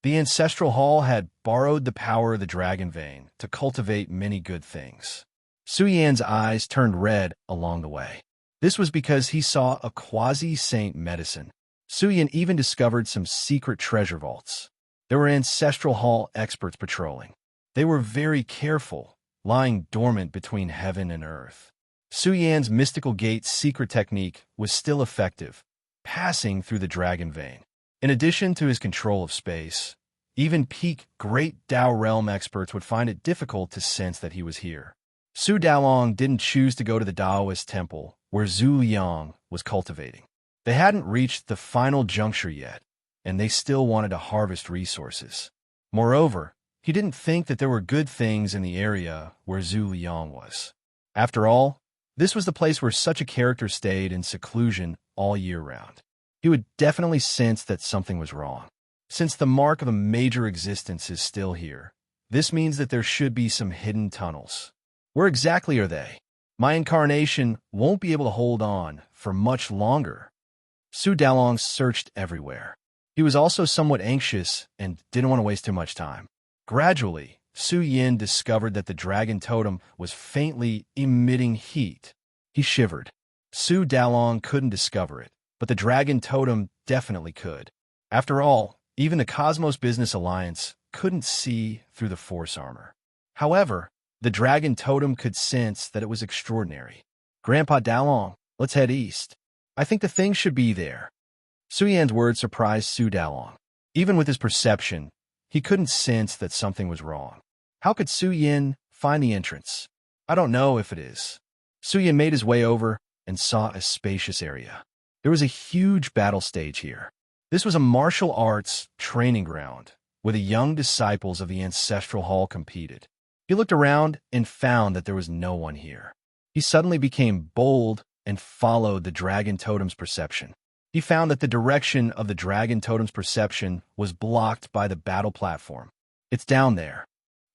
Speaker 1: The ancestral hall had borrowed the power of the dragon vein to cultivate many good things. Su Yan's eyes turned red along the way. This was because he saw a quasi-saint medicine. Su Yan even discovered some secret treasure vaults. There were ancestral hall experts patrolling. They were very careful, lying dormant between heaven and earth. Su Yan's mystical gate secret technique was still effective, passing through the dragon vein. In addition to his control of space, even peak Great Dao Realm experts would find it difficult to sense that he was here. Su Dalong didn't choose to go to the Taoist temple where Zhu Liang was cultivating. They hadn't reached the final juncture yet, and they still wanted to harvest resources. Moreover, he didn't think that there were good things in the area where Zhu Liang was. After all, this was the place where such a character stayed in seclusion all year round. He would definitely sense that something was wrong. Since the mark of a major existence is still here, this means that there should be some hidden tunnels. Where exactly are they? My incarnation won't be able to hold on for much longer. Su Dalong searched everywhere. He was also somewhat anxious and didn't want to waste too much time. Gradually, Su Yin discovered that the dragon totem was faintly emitting heat. He shivered. Su Dalong couldn't discover it, but the dragon totem definitely could. After all, even the Cosmos Business Alliance couldn't see through the force armor. However, the dragon totem could sense that it was extraordinary. "Grandpa Dalong, let's head east. I think the thing should be there." Su Yan's words surprised Su Dalong. Even with his perception, he couldn't sense that something was wrong. How could Su Yin find the entrance? I don't know if it is. Su Yin made his way over and saw a spacious area. There was a huge battle stage here. This was a martial arts training ground where the young disciples of the ancestral hall competed. He looked around and found that there was no one here. He suddenly became bold and followed the dragon totem's perception. He found that the direction of the dragon totem's perception was blocked by the battle platform. It's down there.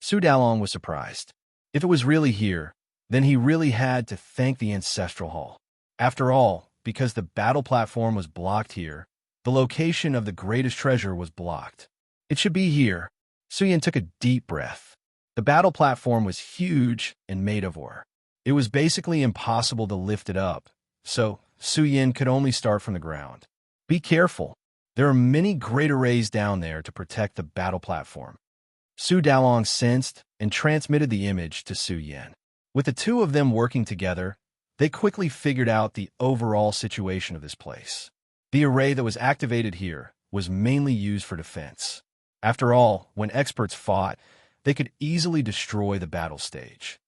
Speaker 1: Su Dalong was surprised. If it was really here, then he really had to thank the ancestral hall. After all, because the battle platform was blocked here, the location of the greatest treasure was blocked. It should be here. Su Yin took a deep breath. The battle platform was huge and made of ore. It was basically impossible to lift it up, so Su Yin could only start from the ground. Be careful. There are many great arrays down there to protect the battle platform. Su Dalong sensed and transmitted the image to Su Yin. With the two of them working together, they quickly figured out the overall situation of this place. The array that was activated here was mainly used for defense. After all, when experts fought, they could easily destroy the battle stage.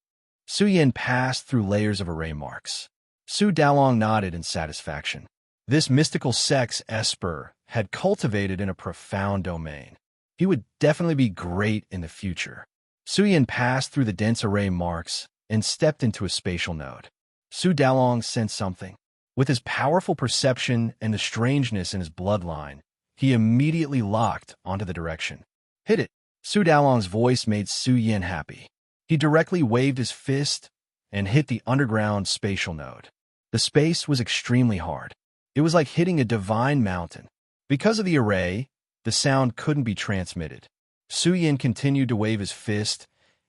Speaker 1: Su Yin passed through layers of array marks. Su Dalong nodded in satisfaction. This mystical sex Esper had cultivated in a profound domain. He would definitely be great in the future. Su Yin passed through the dense array marks and stepped into a spatial node. Su Dalong sensed something. With his powerful perception and the strangeness in his bloodline, he immediately locked onto the direction. Hit it! Su Dalong's voice made Su Yin happy. He directly waved his fist and hit the underground spatial node. The space was extremely hard. It was like hitting a divine mountain. Because of the array, the sound couldn't be transmitted. Su Yin continued to wave his fist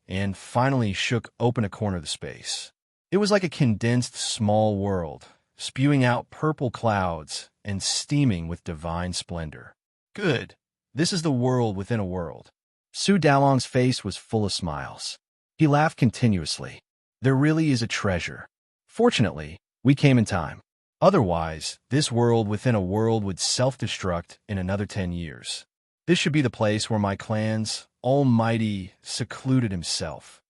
Speaker 1: and finally shook open a corner of the space. It was like a condensed small world, spewing out purple clouds and steaming with divine splendor. Good. This is the world within a world. Su Dalong's face was full of smiles. He laughed continuously. There really is a treasure. Fortunately, we came in time. Otherwise, this world within a world would self-destruct in another 10 years. This should be the place where my clan's almighty secluded himself.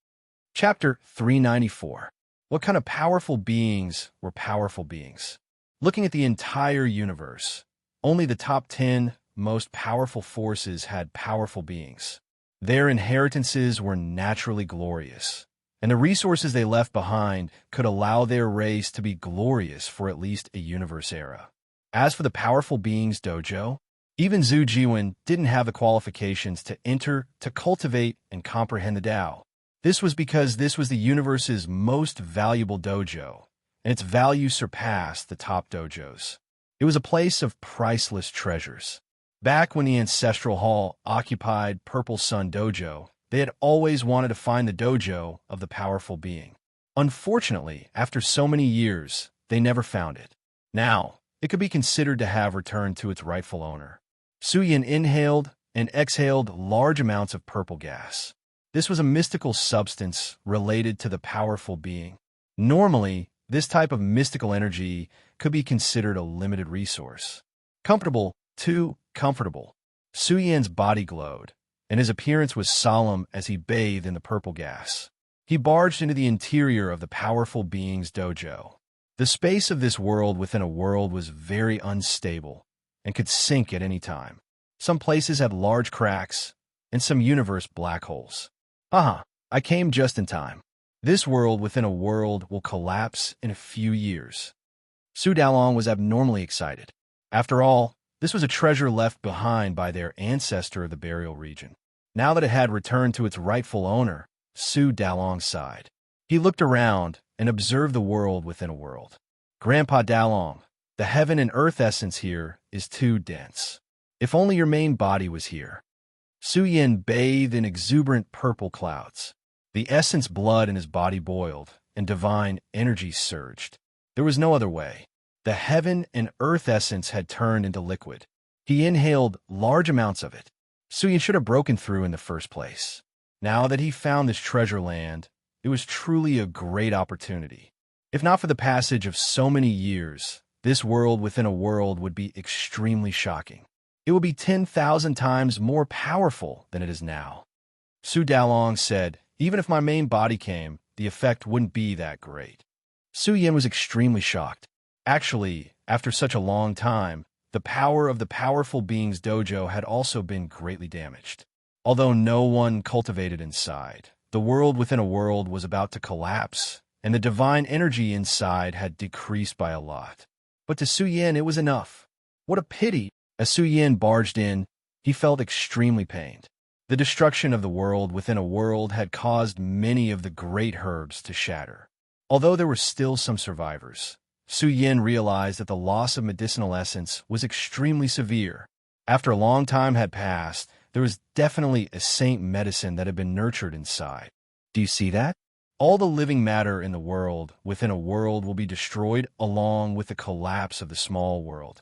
Speaker 1: Chapter 394. What kind of powerful beings were powerful beings? Looking at the entire universe, only the top 10 most powerful forces had powerful beings. Their inheritances were naturally glorious, and the resources they left behind could allow their race to be glorious for at least a universe era. As for the powerful beings dojo, even Zhu Jiwen didn't have the qualifications to enter, to cultivate, and comprehend the Tao. This was because this was the universe's most valuable dojo, and its value surpassed the top dojos. It was a place of priceless treasures. Back when the Ancestral Hall occupied Purple Sun Dojo, they had always wanted to find the dojo of the powerful being. Unfortunately, after so many years, they never found it. Now, it could be considered to have returned to its rightful owner. Su Yin inhaled and exhaled large amounts of purple gas. This was a mystical substance related to the powerful being. Normally, this type of mystical energy could be considered a limited resource. Comfortable, too comfortable. Su Yin's body glowed, and his appearance was solemn as he bathed in the purple gas. He barged into the interior of the powerful being's dojo. The space of this world within a world was very unstable and could sink at any time. Some places had large cracks, and some universe black holes. I came just in time. This world within a world will collapse in a few years. Su Dalong was abnormally excited. After all, this was a treasure left behind by their ancestor of the burial region. Now that it had returned to its rightful owner, Su Dalong sighed. He looked around and observed the world within a world. Grandpa Dalong, the heaven and earth essence here is too dense. If only your main body was here. Su Yin bathed in exuberant purple clouds. The essence blood in his body boiled, and divine energy surged. There was no other way. The heaven and earth essence had turned into liquid. He inhaled large amounts of it. Su Yin should have broken through in the first place. Now that he found this treasure land, it was truly a great opportunity. If not for the passage of so many years, this world within a world would be extremely shocking. It would be 10,000 times more powerful than it is now. Su Dalong said, even if my main body came, the effect wouldn't be that great. Su Yin was extremely shocked. Actually, after such a long time, the power of the powerful being's dojo had also been greatly damaged. Although no one cultivated inside, the world within a world was about to collapse, and the divine energy inside had decreased by a lot. But to Su Yin, it was enough. What a pity! As Su Yin barged in, he felt extremely pained. The destruction of the world within a world had caused many of the great herbs to shatter. Although there were still some survivors, Su Yin realized that the loss of medicinal essence was extremely severe. After a long time had passed, there was definitely a saint medicine that had been nurtured inside. Do you see that? All the living matter in the world within a world will be destroyed along with the collapse of the small world.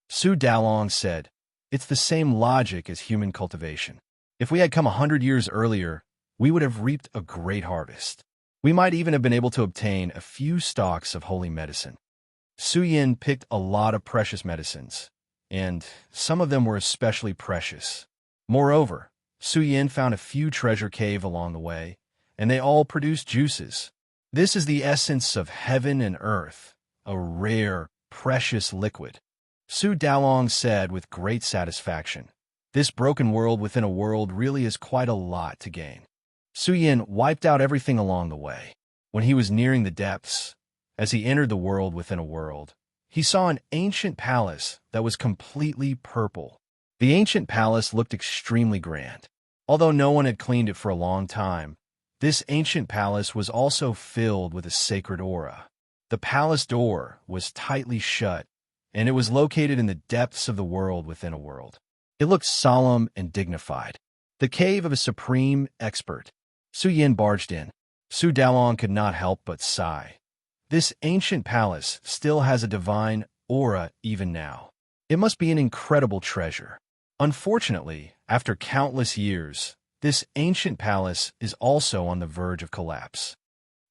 Speaker 1: Su Dalong said, it's the same logic as human cultivation. If we had come 100 years earlier, we would have reaped a great harvest. We might even have been able to obtain a few stalks of holy medicine. Su Yin picked a lot of precious medicines, and some of them were especially precious. Moreover, Su Yin found a few treasure caves along the way, and they all produced juices. This is the essence of heaven and earth, a rare, precious liquid. Su Dalong said with great satisfaction, this broken world within a world really is quite a lot to gain. Su Yin wiped out everything along the way. When he was nearing the depths, as he entered the world within a world, he saw an ancient palace that was completely purple. The ancient palace looked extremely grand. Although no one had cleaned it for a long time, this ancient palace was also filled with a sacred aura. The palace door was tightly shut, and it was located in the depths of the world within a world. It looked solemn and dignified. The cave of a supreme expert. Su Yin barged in. Su Dalong could not help but sigh. This ancient palace still has a divine aura even now. It must be an incredible treasure. Unfortunately, after countless years, this ancient palace is also on the verge of collapse.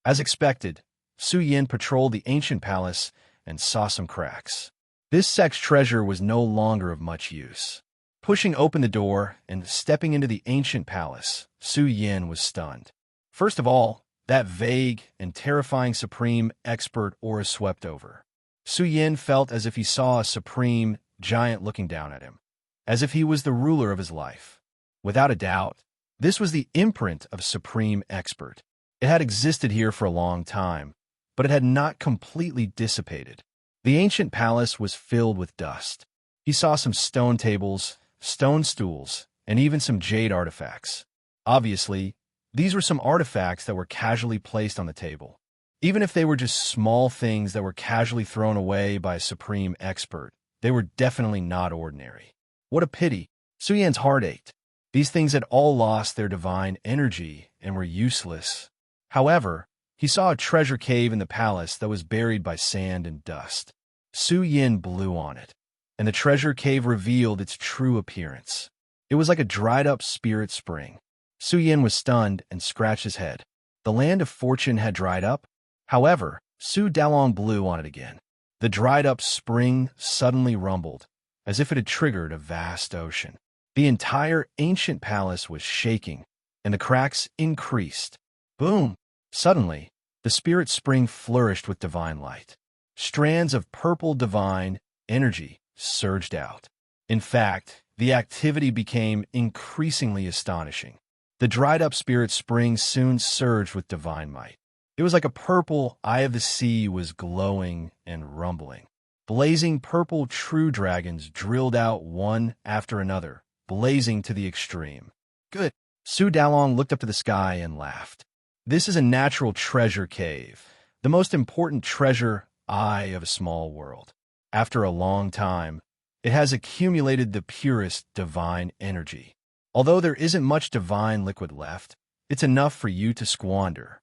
Speaker 1: As expected, Su Yin patrolled the ancient palace and saw some cracks. This sex treasure was no longer of much use. Pushing open the door and stepping into the ancient palace, Su Yin was stunned. First of all, that vague and terrifying supreme expert aura swept over. Su Yin felt as if he saw a supreme giant looking down at him, as if he was the ruler of his life. Without a doubt, this was the imprint of supreme expert. It had existed here for a long time, but it had not completely dissipated. The ancient palace was filled with dust. He saw some stone tables, stone stools, and even some jade artifacts. Obviously, these were some artifacts that were casually placed on the table. Even if they were just small things that were casually thrown away by a supreme expert, they were definitely not ordinary. What a pity. Su Yin's heart ached. These things had all lost their divine energy and were useless. However, he saw a treasure cave in the palace that was buried by sand and dust. Su Yin blew on it, and the treasure cave revealed its true appearance. It was like a dried-up spirit spring. Su Yin was stunned and scratched his head. The land of fortune had dried up. However, Su Dalong blew on it again. The dried-up spring suddenly rumbled, as if it had triggered a vast ocean. The entire ancient palace was shaking, and the cracks increased. Boom! Suddenly, the spirit spring flourished with divine light. Strands of purple divine energy surged out. In fact, the activity became increasingly astonishing. The dried-up spirit spring soon surged with divine might. It was like a purple eye of the sea was glowing and rumbling. Blazing purple true dragons drilled out one after another, blazing to the extreme. Good. Su Dalong looked up to the sky and laughed. This is a natural treasure cave, the most important treasure eye of a small world. After a long time, it has accumulated the purest divine energy. Although there isn't much divine liquid left, it's enough for you to squander.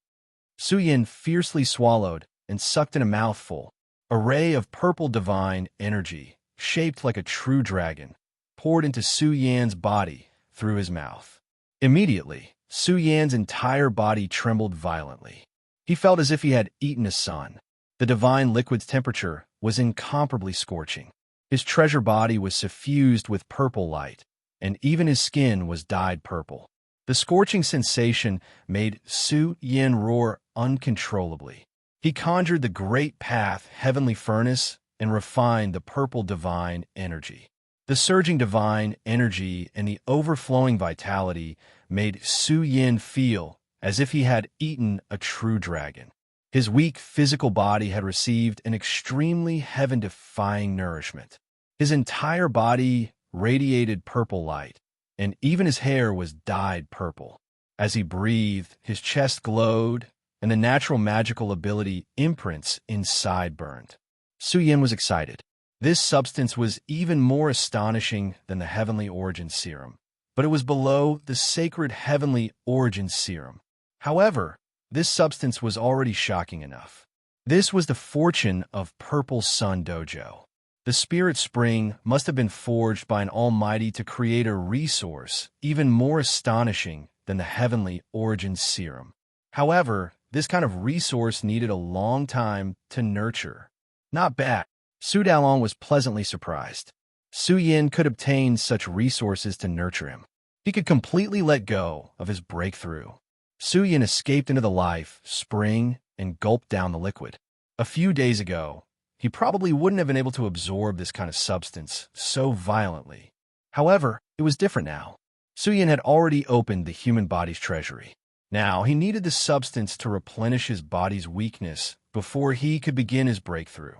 Speaker 1: Su Yin fiercely swallowed and sucked in a mouthful. A ray of purple divine energy, shaped like a true dragon, poured into Su Yan's body through his mouth. Immediately, Su Yan's entire body trembled violently. He felt as if he had eaten a sun. The divine liquid's temperature was incomparably scorching. His treasure body was suffused with purple light, and even his skin was dyed purple. The scorching sensation made Su Yin roar uncontrollably. He conjured the great path, heavenly furnace, and refined the purple divine energy. The surging divine energy and the overflowing vitality made Su Yin feel as if he had eaten a true dragon. His weak physical body had received an extremely heaven-defying nourishment. His entire body radiated purple light, and even his hair was dyed purple. As he breathed, his chest glowed, and the natural magical ability imprints inside burned. Su Yin was excited. This substance was even more astonishing than the heavenly origin serum, but it was below the sacred heavenly origin serum. However, this substance was already shocking enough. This was the fortune of Purple Sun Dojo. The spirit spring must have been forged by an almighty to create a resource even more astonishing than the heavenly origin serum. However, this kind of resource needed a long time to nurture. Not bad. Su Dalong was pleasantly surprised. Su Yin could obtain such resources to nurture him. He could completely let go of his breakthrough. Su Yin escaped into the life spring and gulped down the liquid. A few days ago, he probably wouldn't have been able to absorb this kind of substance so violently. However, it was different now. Su Yin had already opened the human body's treasury. Now, he needed the substance to replenish his body's weakness before he could begin his breakthrough.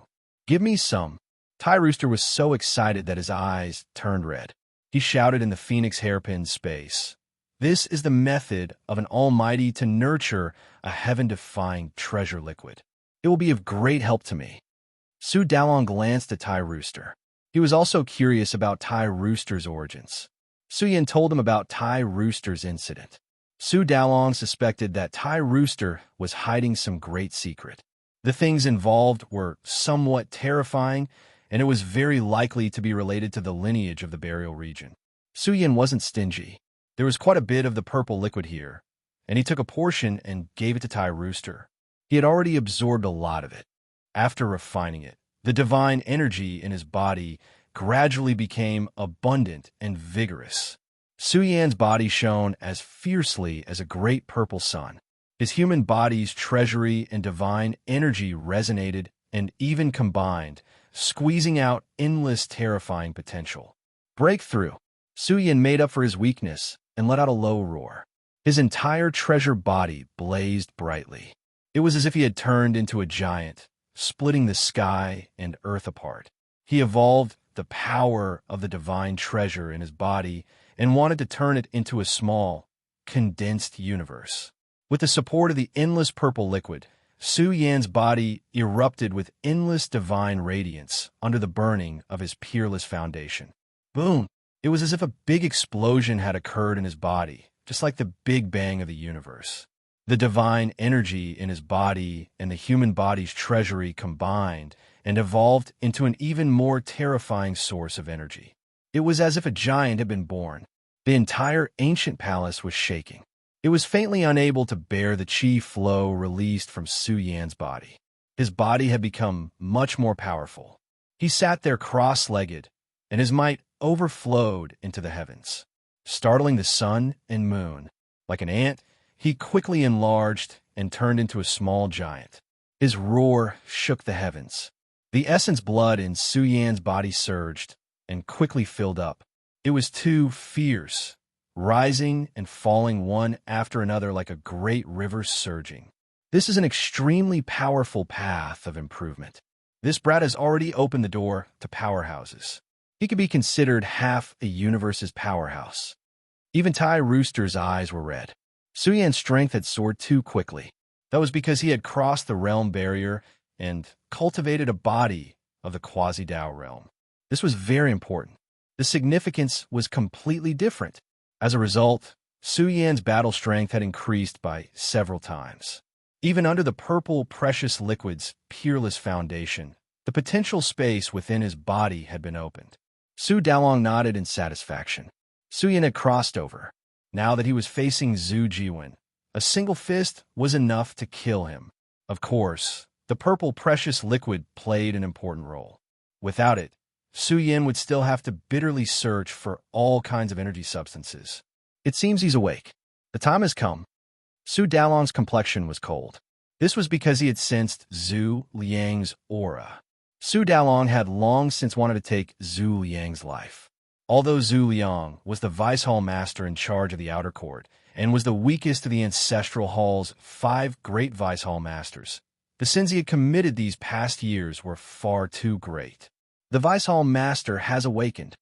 Speaker 1: "Give me some." Tai Rooster was so excited that his eyes turned red. He shouted in the Phoenix hairpin space, "This is the method of an almighty to nurture a heaven-defying treasure liquid. It will be of great help to me." Su Dalong glanced at Tai Rooster. He was also curious about Tai Rooster's origins. Su Yin told him about Tai Rooster's incident. Su Dalong suspected that Tai Rooster was hiding some great secret. The things involved were somewhat terrifying, and it was very likely to be related to the lineage of the burial region. Su Yin wasn't stingy. There was quite a bit of the purple liquid here, and he took a portion and gave it to Tai Rooster. He had already absorbed a lot of it. After refining it, the divine energy in his body gradually became abundant and vigorous. Su Yan's body shone as fiercely as a great purple sun. His human body's treasury and divine energy resonated and even combined, squeezing out endless terrifying potential. Breakthrough! Su Yan made up for his weakness and let out a low roar. His entire treasure body blazed brightly. It was as if he had turned into a giant, splitting the sky and earth apart. He evolved the power of the divine treasure in his body and wanted to turn it into a small, condensed universe. With the support of the endless purple liquid, Su Yan's body erupted with endless divine radiance under the burning of his peerless foundation. Boom! It was as if a big explosion had occurred in his body, just like the Big Bang of the universe. The divine energy in his body and the human body's treasury combined and evolved into an even more terrifying source of energy. It was as if a giant had been born. The entire ancient palace was shaking. It was faintly unable to bear the chi flow released from Su Yan's body. His body had become much more powerful. He sat there cross-legged, and his might overflowed into the heavens. Startling the sun and moon, like an ant, he quickly enlarged and turned into a small giant. His roar shook the heavens. The essence blood in Su Yan's body surged and quickly filled up. It was too fierce, rising and falling one after another like a great river surging. This is an extremely powerful path of improvement. This brat has already opened the door to powerhouses. He could be considered half a universe's powerhouse. Even Tai Rooster's eyes were red. Su Yan's strength had soared too quickly. That was because he had crossed the realm barrier and cultivated a body of the quasi-Dao realm. This was very important. The significance was completely different. As a result, Su Yan's battle strength had increased by several times. Even under the purple precious liquid's peerless foundation, the potential space within his body had been opened. Su Dalong nodded in satisfaction. Su Yan had crossed over. Now that he was facing Zhu Jiwen, a single fist was enough to kill him. Of course, the purple precious liquid played an important role. Without it, Su Yan would still have to bitterly search for all kinds of energy substances. It seems he's awake. The time has come. Su Dalong's complexion was cold. This was because he had sensed Zhu Liang's aura. Su Dalong had long since wanted to take Zhu Liang's life. Although Zhu Liang was the Vice Hall Master in charge of the Outer Court and was the weakest of the Ancestral Hall's 5 great Vice Hall Masters, the sins he had committed these past years were far too great. The Vice Hall Master has awakened.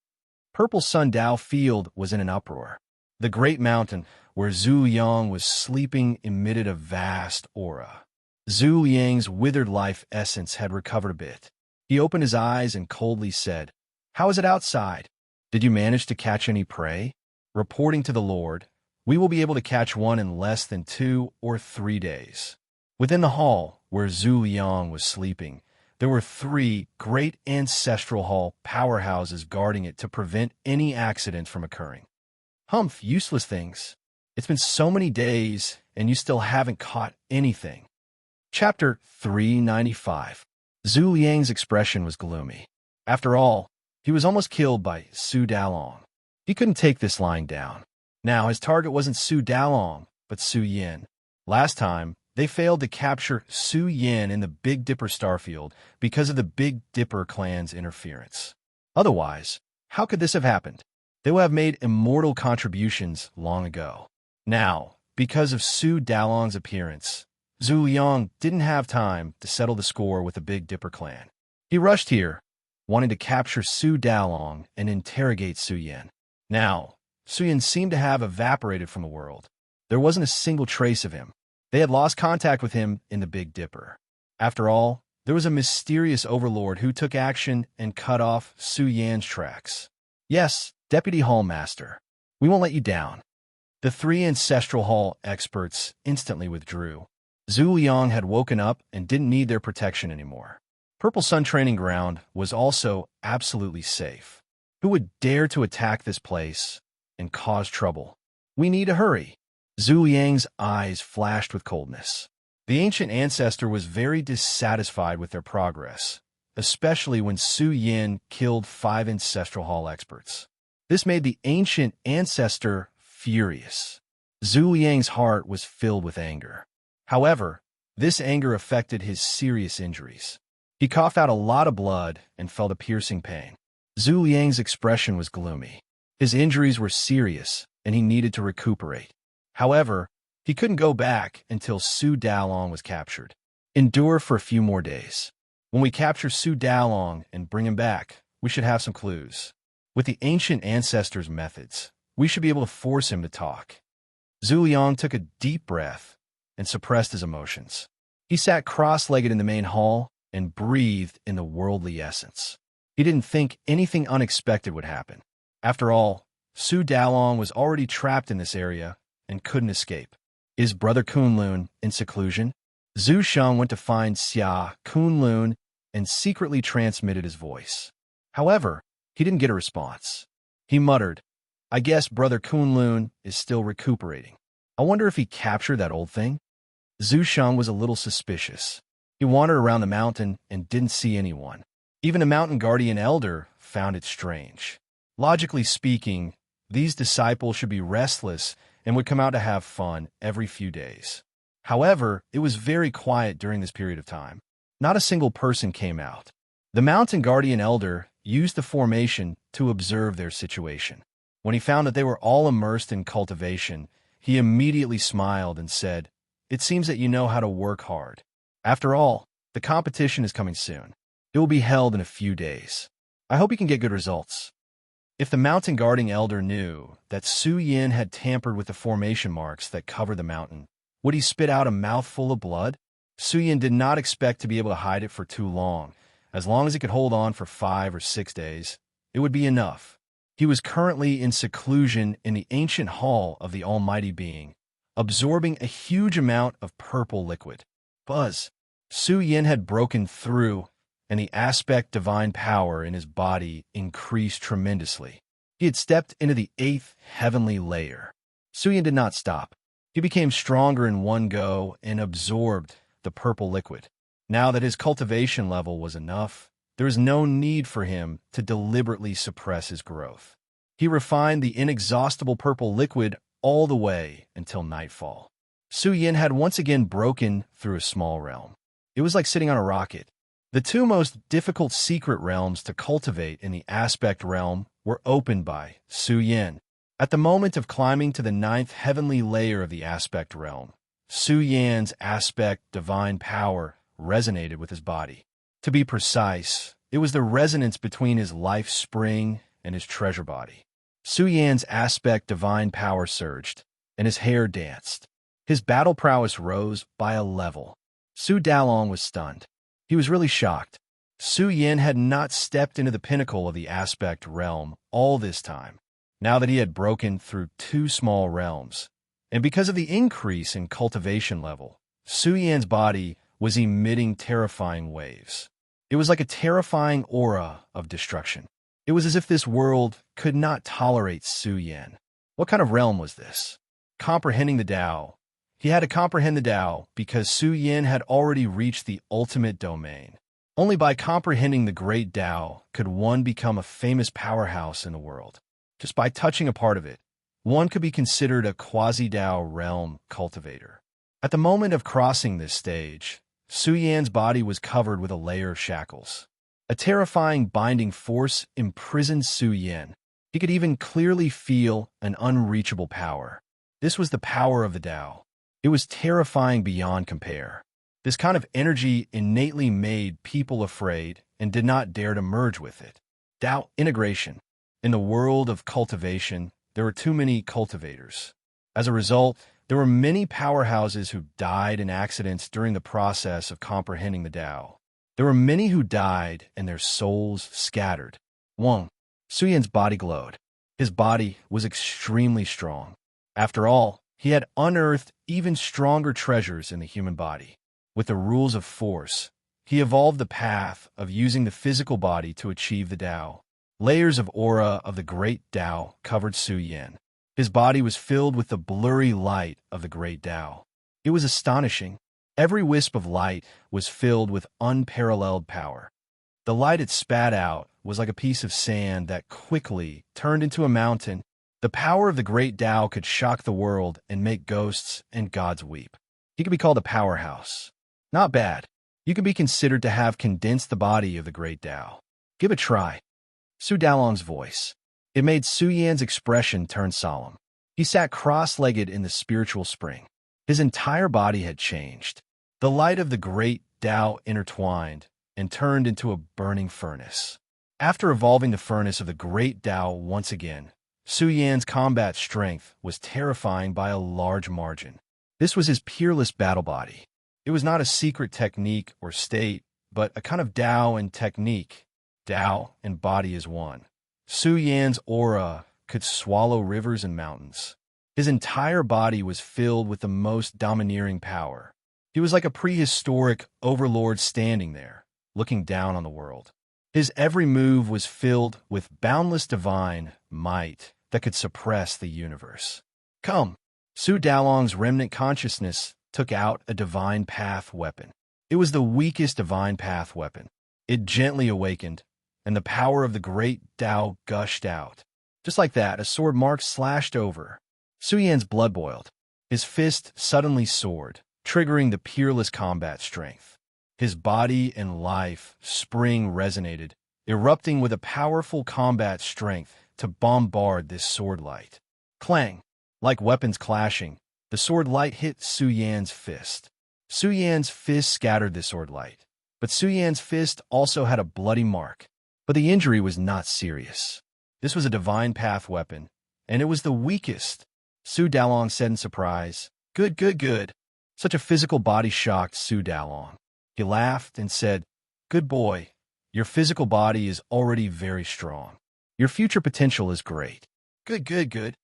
Speaker 1: Purple Sundao Field was in an uproar. The great mountain where Zhu Liang was sleeping emitted a vast aura. Zhu Liang's withered life essence had recovered a bit. He opened his eyes and coldly said, "How is it outside? Did you manage to catch any prey?" Reporting to the Lord, we will be able to catch one in less than 2 or 3 days. Within the hall, where Zhu Liang was sleeping, there were 3 great Ancestral Hall powerhouses guarding it to prevent any accidents from occurring. Humph, useless things. It's been so many days, and you still haven't caught anything. Chapter 395. Zhu Liang's expression was gloomy. After all, he was almost killed by Su Dalong. He couldn't take this lying down. Now, his target wasn't Su Dalong, but Su Yin. Last time, they failed to capture Su Yin in the Big Dipper starfield because of the Big Dipper clan's interference. Otherwise, how could this have happened? They would have made immortal contributions long ago. Now, because of Su Dalong's appearance, Zhu Liang didn't have time to settle the score with the Big Dipper clan. He rushed here, wanting to capture Su Dalong and interrogate Su Yin. Now, Su Yin seemed to have evaporated from the world. There wasn't a single trace of him. They had lost contact with him in the Big Dipper. After all, there was a mysterious overlord who took action and cut off Su Yan's tracks. Yes, Deputy Hall Master, we won't let you down. The 3 Ancestral Hall experts instantly withdrew. Zhu Liang had woken up and didn't need their protection anymore. Purple Sun Training Ground was also absolutely safe. Who would dare to attack this place and cause trouble? We need to hurry. Zhu Liang's eyes flashed with coldness. The ancient ancestor was very dissatisfied with their progress, especially when Su Yin killed 5 Ancestral Hall experts. This made the ancient ancestor furious. Zhu Liang's heart was filled with anger. However, this anger affected his serious injuries. He coughed out a lot of blood and felt a piercing pain. Zhu Liang's expression was gloomy. His injuries were serious, and he needed to recuperate. However, he couldn't go back until Su Dalong was captured. Endure for a few more days. When we capture Su Dalong and bring him back, we should have some clues. With the ancient ancestors' methods, we should be able to force him to talk. Zhu Liang took a deep breath and suppressed his emotions. He sat cross-legged in the main hall and breathed in the worldly essence. He didn't think anything unexpected would happen. After all, Su Dalong was already trapped in this area and couldn't escape. Is Brother Kunlun in seclusion? Zhu Sheng went to find Xia Kunlun and secretly transmitted his voice. However, he didn't get a response. He muttered, "I guess Brother Kunlun is still recuperating. I wonder if he captured that old thing?" Zhu Sheng was a little suspicious. He wandered around the mountain and didn't see anyone. Even a mountain guardian elder found it strange. Logically speaking, these disciples should be restless and would come out to have fun every few days. However, it was very quiet during this period of time. Not a single person came out. The mountain guardian elder used the formation to observe their situation. When he found that they were all immersed in cultivation, he immediately smiled and said, "It seems that you know how to work hard. After all, the competition is coming soon. It will be held in a few days. I hope you can get good results." If the mountain guarding elder knew that Su Yin had tampered with the formation marks that covered the mountain, would he spit out a mouthful of blood? Su Yin did not expect to be able to hide it for too long. As long as he could hold on for 5 or 6 days, it would be enough. He was currently in seclusion in the ancient hall of the Almighty Being, absorbing a huge amount of purple liquid. Buzz! Su Yin had broken through, and the aspect divine power in his body increased tremendously. He had stepped into the 8th heavenly layer. Su Yin did not stop. He became stronger in one go and absorbed the purple liquid. Now that his cultivation level was enough, there was no need for him to deliberately suppress his growth. He refined the inexhaustible purple liquid all the way until nightfall. Su Yin had once again broken through a small realm. It was like sitting on a rocket. The two most difficult secret realms to cultivate in the aspect realm were opened by Su Yin. At the moment of climbing to the 9th heavenly layer of the aspect realm, Su Yan's aspect divine power resonated with his body. To be precise, it was the resonance between his life spring and his treasure body. Su Yan's aspect divine power surged, and his hair danced. His battle prowess rose by a level. Su Dalong was stunned. He was really shocked. Su Yin had not stepped into the pinnacle of the aspect realm all this time, now that he had broken through 2 small realms. And because of the increase in cultivation level, Su Yan's body was emitting terrifying waves. It was like a terrifying aura of destruction. It was as if this world could not tolerate Su Yin. What kind of realm was this? Comprehending the Tao. He had to comprehend the Tao because Su Yin had already reached the ultimate domain. Only by comprehending the great Tao could one become a famous powerhouse in the world. Just by touching a part of it, one could be considered a quasi-Tao realm cultivator. At the moment of crossing this stage, Su Yan's body was covered with a layer of shackles. A terrifying binding force imprisoned Su Yin. He could even clearly feel an unreachable power. This was the power of the Tao. It was terrifying beyond compare. This kind of energy innately made people afraid and did not dare to merge with it. Tao integration. In the world of cultivation, there were too many cultivators. As a result, there were many powerhouses who died in accidents during the process of comprehending the Tao. There were many who died and their souls scattered. 1. Su Yan's body glowed. His body was extremely strong. After all, he had unearthed even stronger treasures in the human body. With the rules of force, he evolved the path of using the physical body to achieve the Tao. Layers of aura of the great Tao covered Su Yin. His body was filled with the blurry light of the great Tao. It was astonishing. Every wisp of light was filled with unparalleled power. The light it spat out was like a piece of sand that quickly turned into a mountain. The power of the great Tao could shock the world and make ghosts and gods weep. He could be called a powerhouse. Not bad. You could be considered to have condensed the body of the great Tao. Give it a try. Su Dalong's voice. It made Su Yan's expression turn solemn. He sat cross-legged in the spiritual spring. His entire body had changed. The light of the great Tao intertwined and turned into a burning furnace. After evolving the furnace of the great Tao once again, Su Yan's combat strength was terrifying by a large margin. This was his peerless battle body. It was not a secret technique or state, but a kind of Tao and technique. Tao and body is one. Su Yan's aura could swallow rivers and mountains. His entire body was filled with the most domineering power. He was like a prehistoric overlord standing there, looking down on the world. His every move was filled with boundless divine might that could suppress the universe. Come! Su Dalong's remnant consciousness took out a divine path weapon. It was the weakest divine path weapon. It gently awakened, and the power of the great Tao gushed out. Just like that, a sword mark slashed over. Su Yan's blood boiled. His fist suddenly soared, triggering the peerless combat strength. His body and life spring resonated, erupting with a powerful combat strength to bombard this sword light. Clang! Like weapons clashing, the sword light hit Su Yan's fist. Su Yan's fist scattered the sword light, but Su Yan's fist also had a bloody mark. But the injury was not serious. This was a divine path weapon, and it was the weakest. Su Dalong said in surprise, "Good, good, good." Such a physical body shocked Su Dalong. He laughed and said, "Good boy, your physical body is already very strong. Your future potential is great. Good, good, good."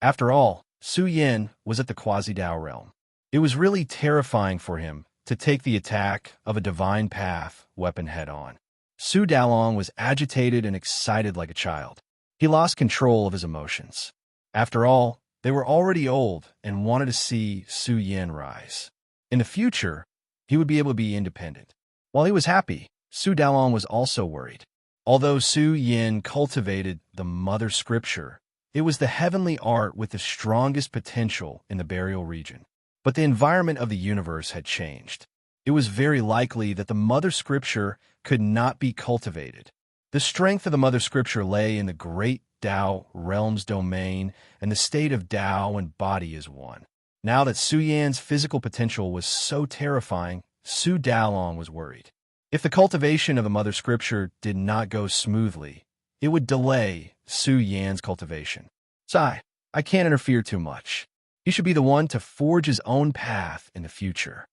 Speaker 1: After all, Su Yin was at the quasi-Tao realm. It was really terrifying for him to take the attack of a divine path weapon head-on. Su Dalong was agitated and excited like a child. He lost control of his emotions. After all, they were already old and wanted to see Su Yin rise. In the future, he would be able to be independent. While he was happy, Su Dalong was also worried. Although Su Yin cultivated the mother scripture, It was the heavenly art with the strongest potential in the burial region. But the environment of the universe had changed. It was very likely that the Mother Scripture could not be cultivated. The strength of the Mother Scripture lay in the great Tao realm's domain, and the state of Tao and body is one. Now that Su Yan's physical potential was so terrifying, Su Dalong was worried. If the cultivation of the Mother Scripture did not go smoothly, it would delay Su Yan's cultivation. Sai, I can't interfere too much. He should be the one to forge his own path in the future.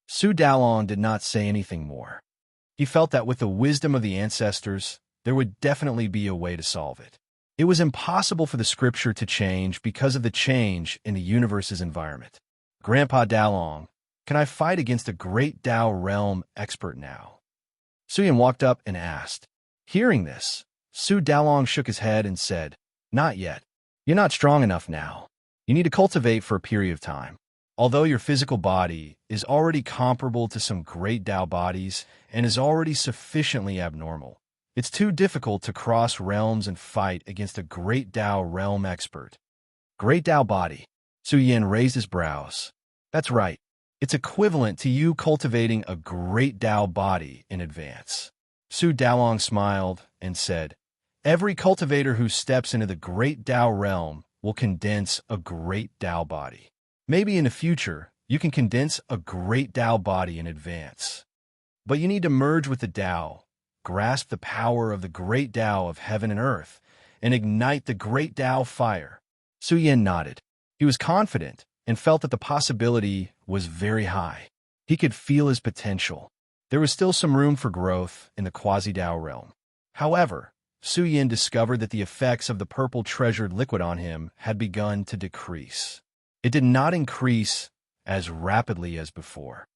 Speaker 1: Su Dalong did not say anything more. He felt that with the wisdom of the ancestors, there would definitely be a way to solve it. It was impossible for the scripture to change because of the change in the universe's environment. Grandpa Dalong, can I fight against a great Tao realm expert now? Su Yan walked up and asked. Hearing this, Su Dalong shook his head and said, Not yet. You're not strong enough now. You need to cultivate for a period of time. Although your physical body is already comparable to some great Tao bodies and is already sufficiently abnormal, it's too difficult to cross realms and fight against a great Tao realm expert. Great Tao body. Su Yan raised his brows. That's right. It's equivalent to you cultivating a great Tao body in advance. Su Dalong smiled and said, Every cultivator who steps into the great Tao realm will condense a great Tao body. Maybe in the future, you can condense a great Tao body in advance. But you need to merge with the Tao, grasp the power of the great Tao of heaven and earth, and ignite the great Tao fire. Su Yan nodded. He was confident and felt that the possibility was very high. He could feel his potential. There was still some room for growth in the quasi-Tao realm. However, Su Yan discovered that the effects of the purple treasured liquid on him had begun to decrease. It did not increase as rapidly as before.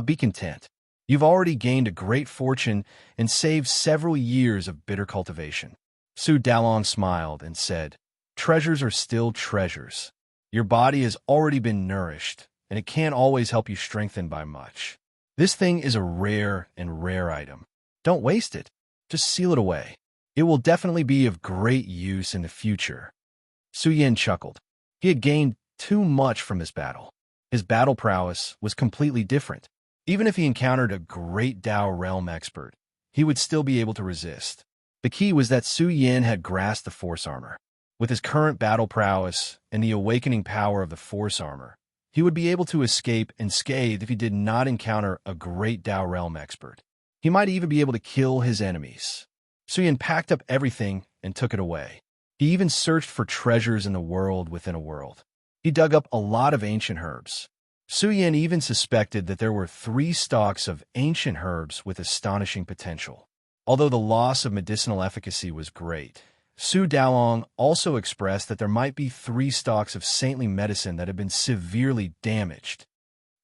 Speaker 1: Be content. You've already gained a great fortune and saved several years of bitter cultivation. Su Dalong smiled and said, Treasures are still treasures. Your body has already been nourished, and it can't always help you strengthen by much. This thing is a rare item. Don't waste it. Just seal it away. It will definitely be of great use in the future. Su Yan chuckled. He had gained too much from this battle. His battle prowess was completely different. Even if he encountered a great Tao realm expert, he would still be able to resist. The key was that Su Yan had grasped the force armor. With his current battle prowess and the awakening power of the force armor, he would be able to escape unscathed if he did not encounter a great Tao realm expert. He might even be able to kill his enemies. Su Yan packed up everything and took it away. He even searched for treasures in the world within a world. He dug up a lot of ancient herbs. Su Yan even suspected that there were 3 stalks of ancient herbs with astonishing potential. Although the loss of medicinal efficacy was great, Su Dalong also expressed that there might be 3 stalks of saintly medicine that had been severely damaged.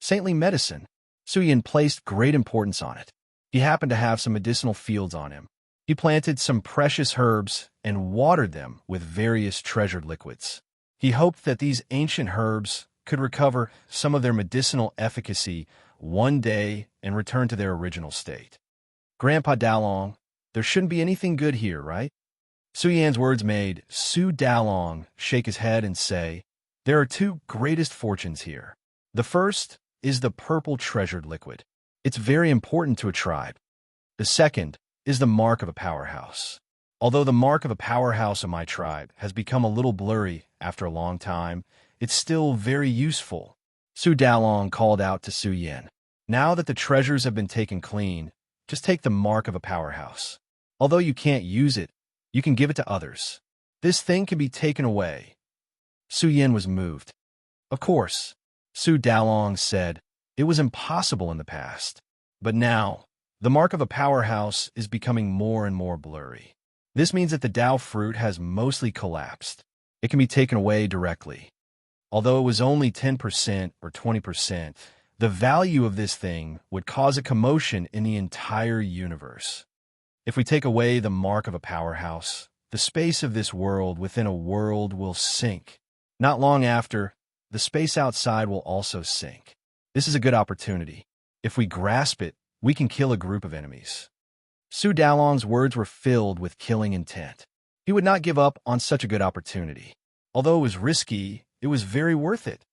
Speaker 1: Saintly medicine. Su Yan placed great importance on it. He happened to have some medicinal fields on him. He planted some precious herbs and watered them with various treasured liquids. He hoped that these ancient herbs could recover some of their medicinal efficacy one day and return to their original state. Grandpa Dalong, there shouldn't be anything good here, right? Su Yan's words made Su Dalong shake his head and say, There are 2 greatest fortunes here. The first is the purple treasured liquid. It's very important to a tribe. The second is the mark of a powerhouse. Although the mark of a powerhouse of my tribe has become a little blurry after a long time, it's still very useful. Su Dalong called out to Su Yan. Now that the treasures have been taken clean, just take the mark of a powerhouse. Although you can't use it, you can give it to others. This thing can be taken away. Su Yan was moved. Of course, Su Dalong said, it was impossible in the past. But now, the mark of a powerhouse is becoming more and more blurry. This means that the Tao fruit has mostly collapsed. It can be taken away directly. Although it was only 10% or 20%, the value of this thing would cause a commotion in the entire universe. If we take away the mark of a powerhouse, the space of this world within a world will sink. Not long after, the space outside will also sink. This is a good opportunity. If we grasp it, we can kill a group of enemies. Su Dalong's words were filled with killing intent. He would not give up on such a good opportunity. Although it was risky, it was very worth it.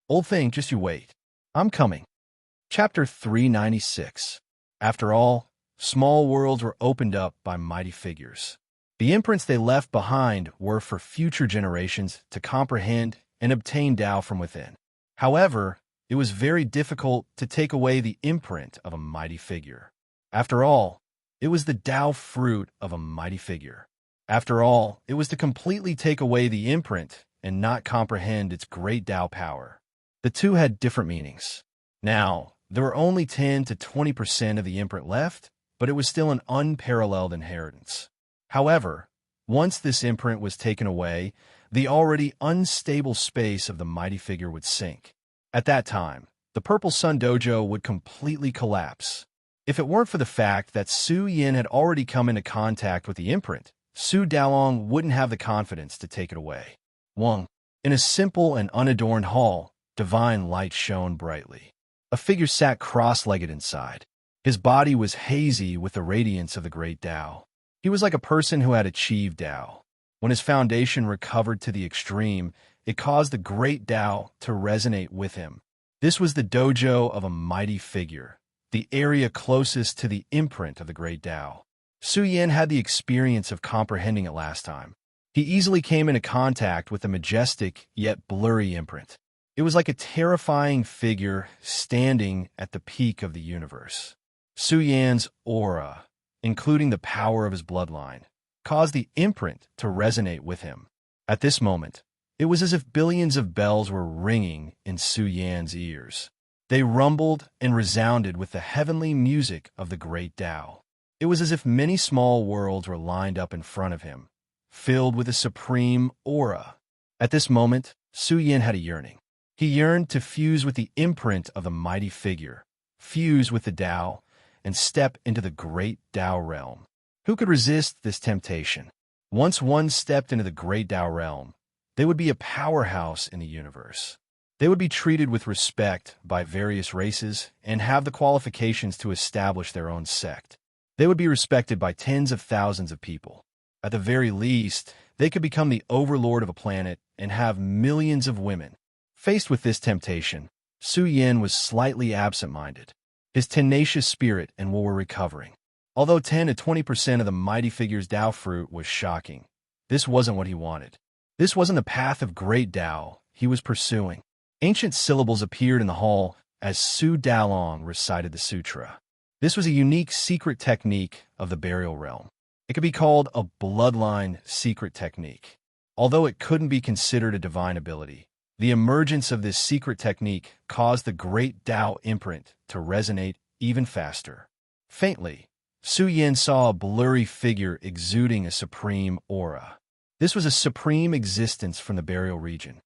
Speaker 1: Old thing, just you wait. I'm coming. Chapter 396. After all, small worlds were opened up by mighty figures. The imprints they left behind were for future generations to comprehend and obtain Tao from within. However, it was very difficult to take away the imprint of a mighty figure. After all, it was the Tao fruit of a mighty figure. After all, it was to completely take away the imprint and not comprehend its great Tao power. The two had different meanings. Now, there were only 10 to 20% of the imprint left, but it was still an unparalleled inheritance. However, once this imprint was taken away, the already unstable space of the mighty figure would sink. At that time, the Purple Sun Dojo would completely collapse. If it weren't for the fact that Su Yin had already come into contact with the imprint, Su Dalong wouldn't have the confidence to take it away. 1. In a simple and unadorned hall, divine light shone brightly. A figure sat cross-legged inside. His body was hazy with the radiance of the great Tao. He was like a person who had achieved Tao. When his foundation recovered to the extreme, it caused the great Tao to resonate with him. This was the dojo of a mighty figure, the area closest to the imprint of the great Tao. Su Yin had the experience of comprehending it last time. He easily came into contact with the majestic yet blurry imprint. It was like a terrifying figure standing at the peak of the universe. Su Yan's aura, including the power of his bloodline, caused the imprint to resonate with him. At this moment, it was as if billions of bells were ringing in Su Yan's ears. They rumbled and resounded with the heavenly music of the great Tao. It was as if many small worlds were lined up in front of him, filled with a supreme aura. At this moment, Su Yin had a yearning. He yearned to fuse with the imprint of the mighty figure, fuse with the Tao, and step into the great Tao realm. Who could resist this temptation? Once one stepped into the great Tao realm, they would be a powerhouse in the universe. They would be treated with respect by various races and have the qualifications to establish their own sect. They would be respected by tens of thousands of people. At the very least, they could become the overlord of a planet and have millions of women. Faced with this temptation, Su Yin was slightly absent-minded. His tenacious spirit and will were recovering. Although 10 to 20% of the mighty figure's Tao fruit was shocking, this wasn't what he wanted. This wasn't the path of great Tao he was pursuing. Ancient syllables appeared in the hall as Su Dalong recited the sutra. This was a unique secret technique of the burial realm. It could be called a bloodline secret technique. Although it couldn't be considered a divine ability, the emergence of this secret technique caused the great Tao imprint to resonate even faster. Faintly, Su Yin saw a blurry figure exuding a supreme aura. This was a supreme existence from the burial region.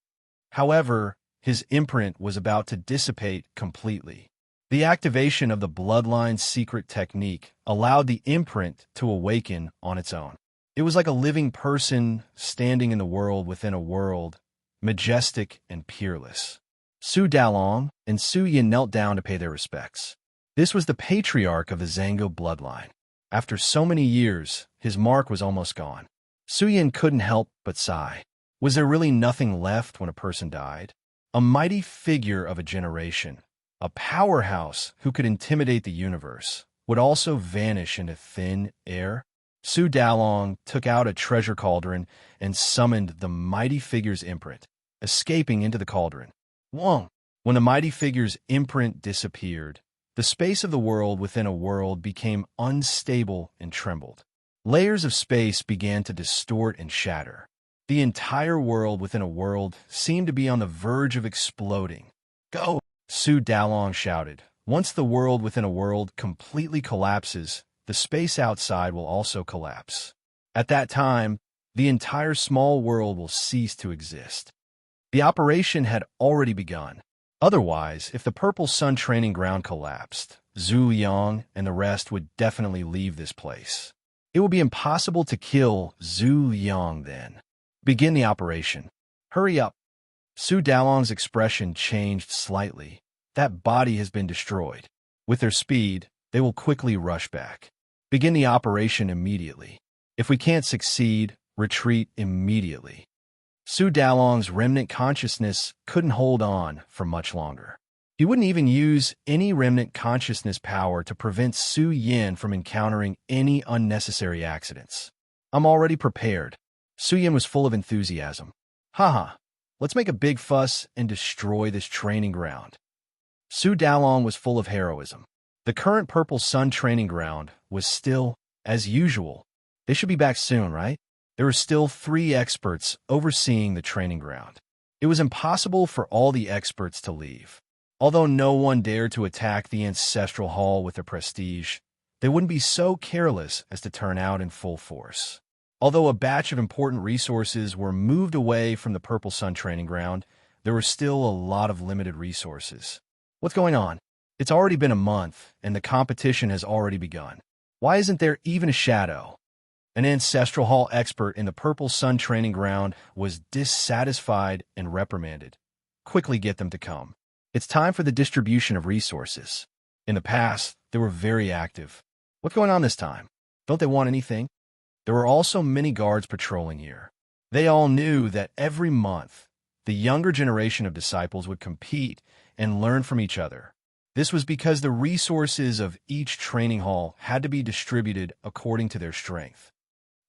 Speaker 1: However, his imprint was about to dissipate completely. The activation of the bloodline secret technique allowed the imprint to awaken on its own. It was like a living person standing in the world within a world, majestic and peerless. Su Dalong and Su Yin knelt down to pay their respects. This was the patriarch of the Zhango bloodline. After so many years, his mark was almost gone. Su Yin couldn't help but sigh. Was there really nothing left when a person died? A mighty figure of a generation, a powerhouse who could intimidate the universe, would also vanish into thin air? Su Dalong took out a treasure cauldron and summoned the mighty figure's imprint, escaping into the cauldron. Wong! When the mighty figure's imprint disappeared, the space of the world within a world became unstable and trembled. Layers of space began to distort and shatter. The entire world within a world seemed to be on the verge of exploding. Go! Su Dalong shouted. Once the world within a world completely collapses, the space outside will also collapse. At that time, the entire small world will cease to exist. The operation had already begun. Otherwise, if the Purple Sun training ground collapsed, Zhu Yang and the rest would definitely leave this place. It would be impossible to kill Zhu Yang then. Begin the operation. Hurry up. Su Dalong's expression changed slightly. That body has been destroyed. With their speed, they will quickly rush back. Begin the operation immediately. If we can't succeed, retreat immediately. Su Dalong's remnant consciousness couldn't hold on for much longer. He wouldn't even use any remnant consciousness power to prevent Su Yin from encountering any unnecessary accidents. I'm already prepared. Su Yin was full of enthusiasm. Haha, let's make a big fuss and destroy this training ground. Su Dalong was full of heroism. The current Purple Sun training ground was still, as usual. They should be back soon, right? There were still 3 experts overseeing the training ground. It was impossible for all the experts to leave. Although no one dared to attack the ancestral hall with their prestige, they wouldn't be so careless as to turn out in full force. Although a batch of important resources were moved away from the Purple Sun training ground, there were still a lot of limited resources. What's going on? It's already been a month, and the competition has already begun. Why isn't there even a shadow? An ancestral hall expert in the Purple Sun training ground was dissatisfied and reprimanded. Quickly get them to come. It's time for the distribution of resources. In the past, they were very active. What's going on this time? Don't they want anything? There were also many guards patrolling here. They all knew that every month, the younger generation of disciples would compete and learn from each other. This was because the resources of each training hall had to be distributed according to their strength.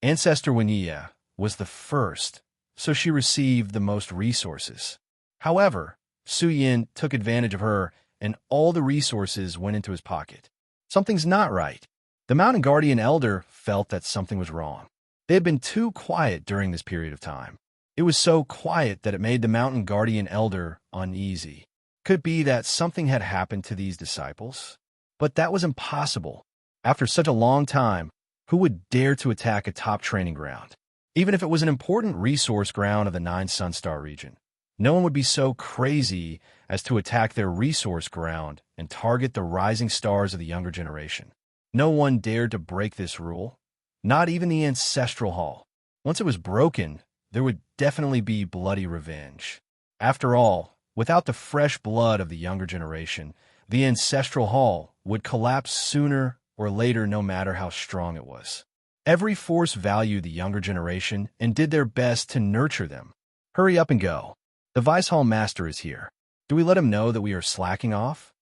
Speaker 1: Ancestor Winia was the first, so she received the most resources. However, Su Yin took advantage of her, and all the resources went into his pocket. Something's not right. The Mountain Guardian Elder felt that something was wrong. They had been too quiet during this period of time. It was so quiet that it made the Mountain Guardian Elder uneasy. Could be that something had happened to these disciples? But that was impossible. After such a long time, who would dare to attack a top training ground? Even if it was an important resource ground of the 9 Sunstar region, no one would be so crazy as to attack their resource ground and target the rising stars of the younger generation. No one dared to break this rule, not even the Ancestral Hall. Once it was broken, there would definitely be bloody revenge. After all, without the fresh blood of the younger generation, the Ancestral Hall would collapse sooner or later, no matter how strong it was. Every force valued the younger generation and did their best to nurture them. Hurry up and go. The Vice Hall Master is here. Do we let him know that we are slacking off?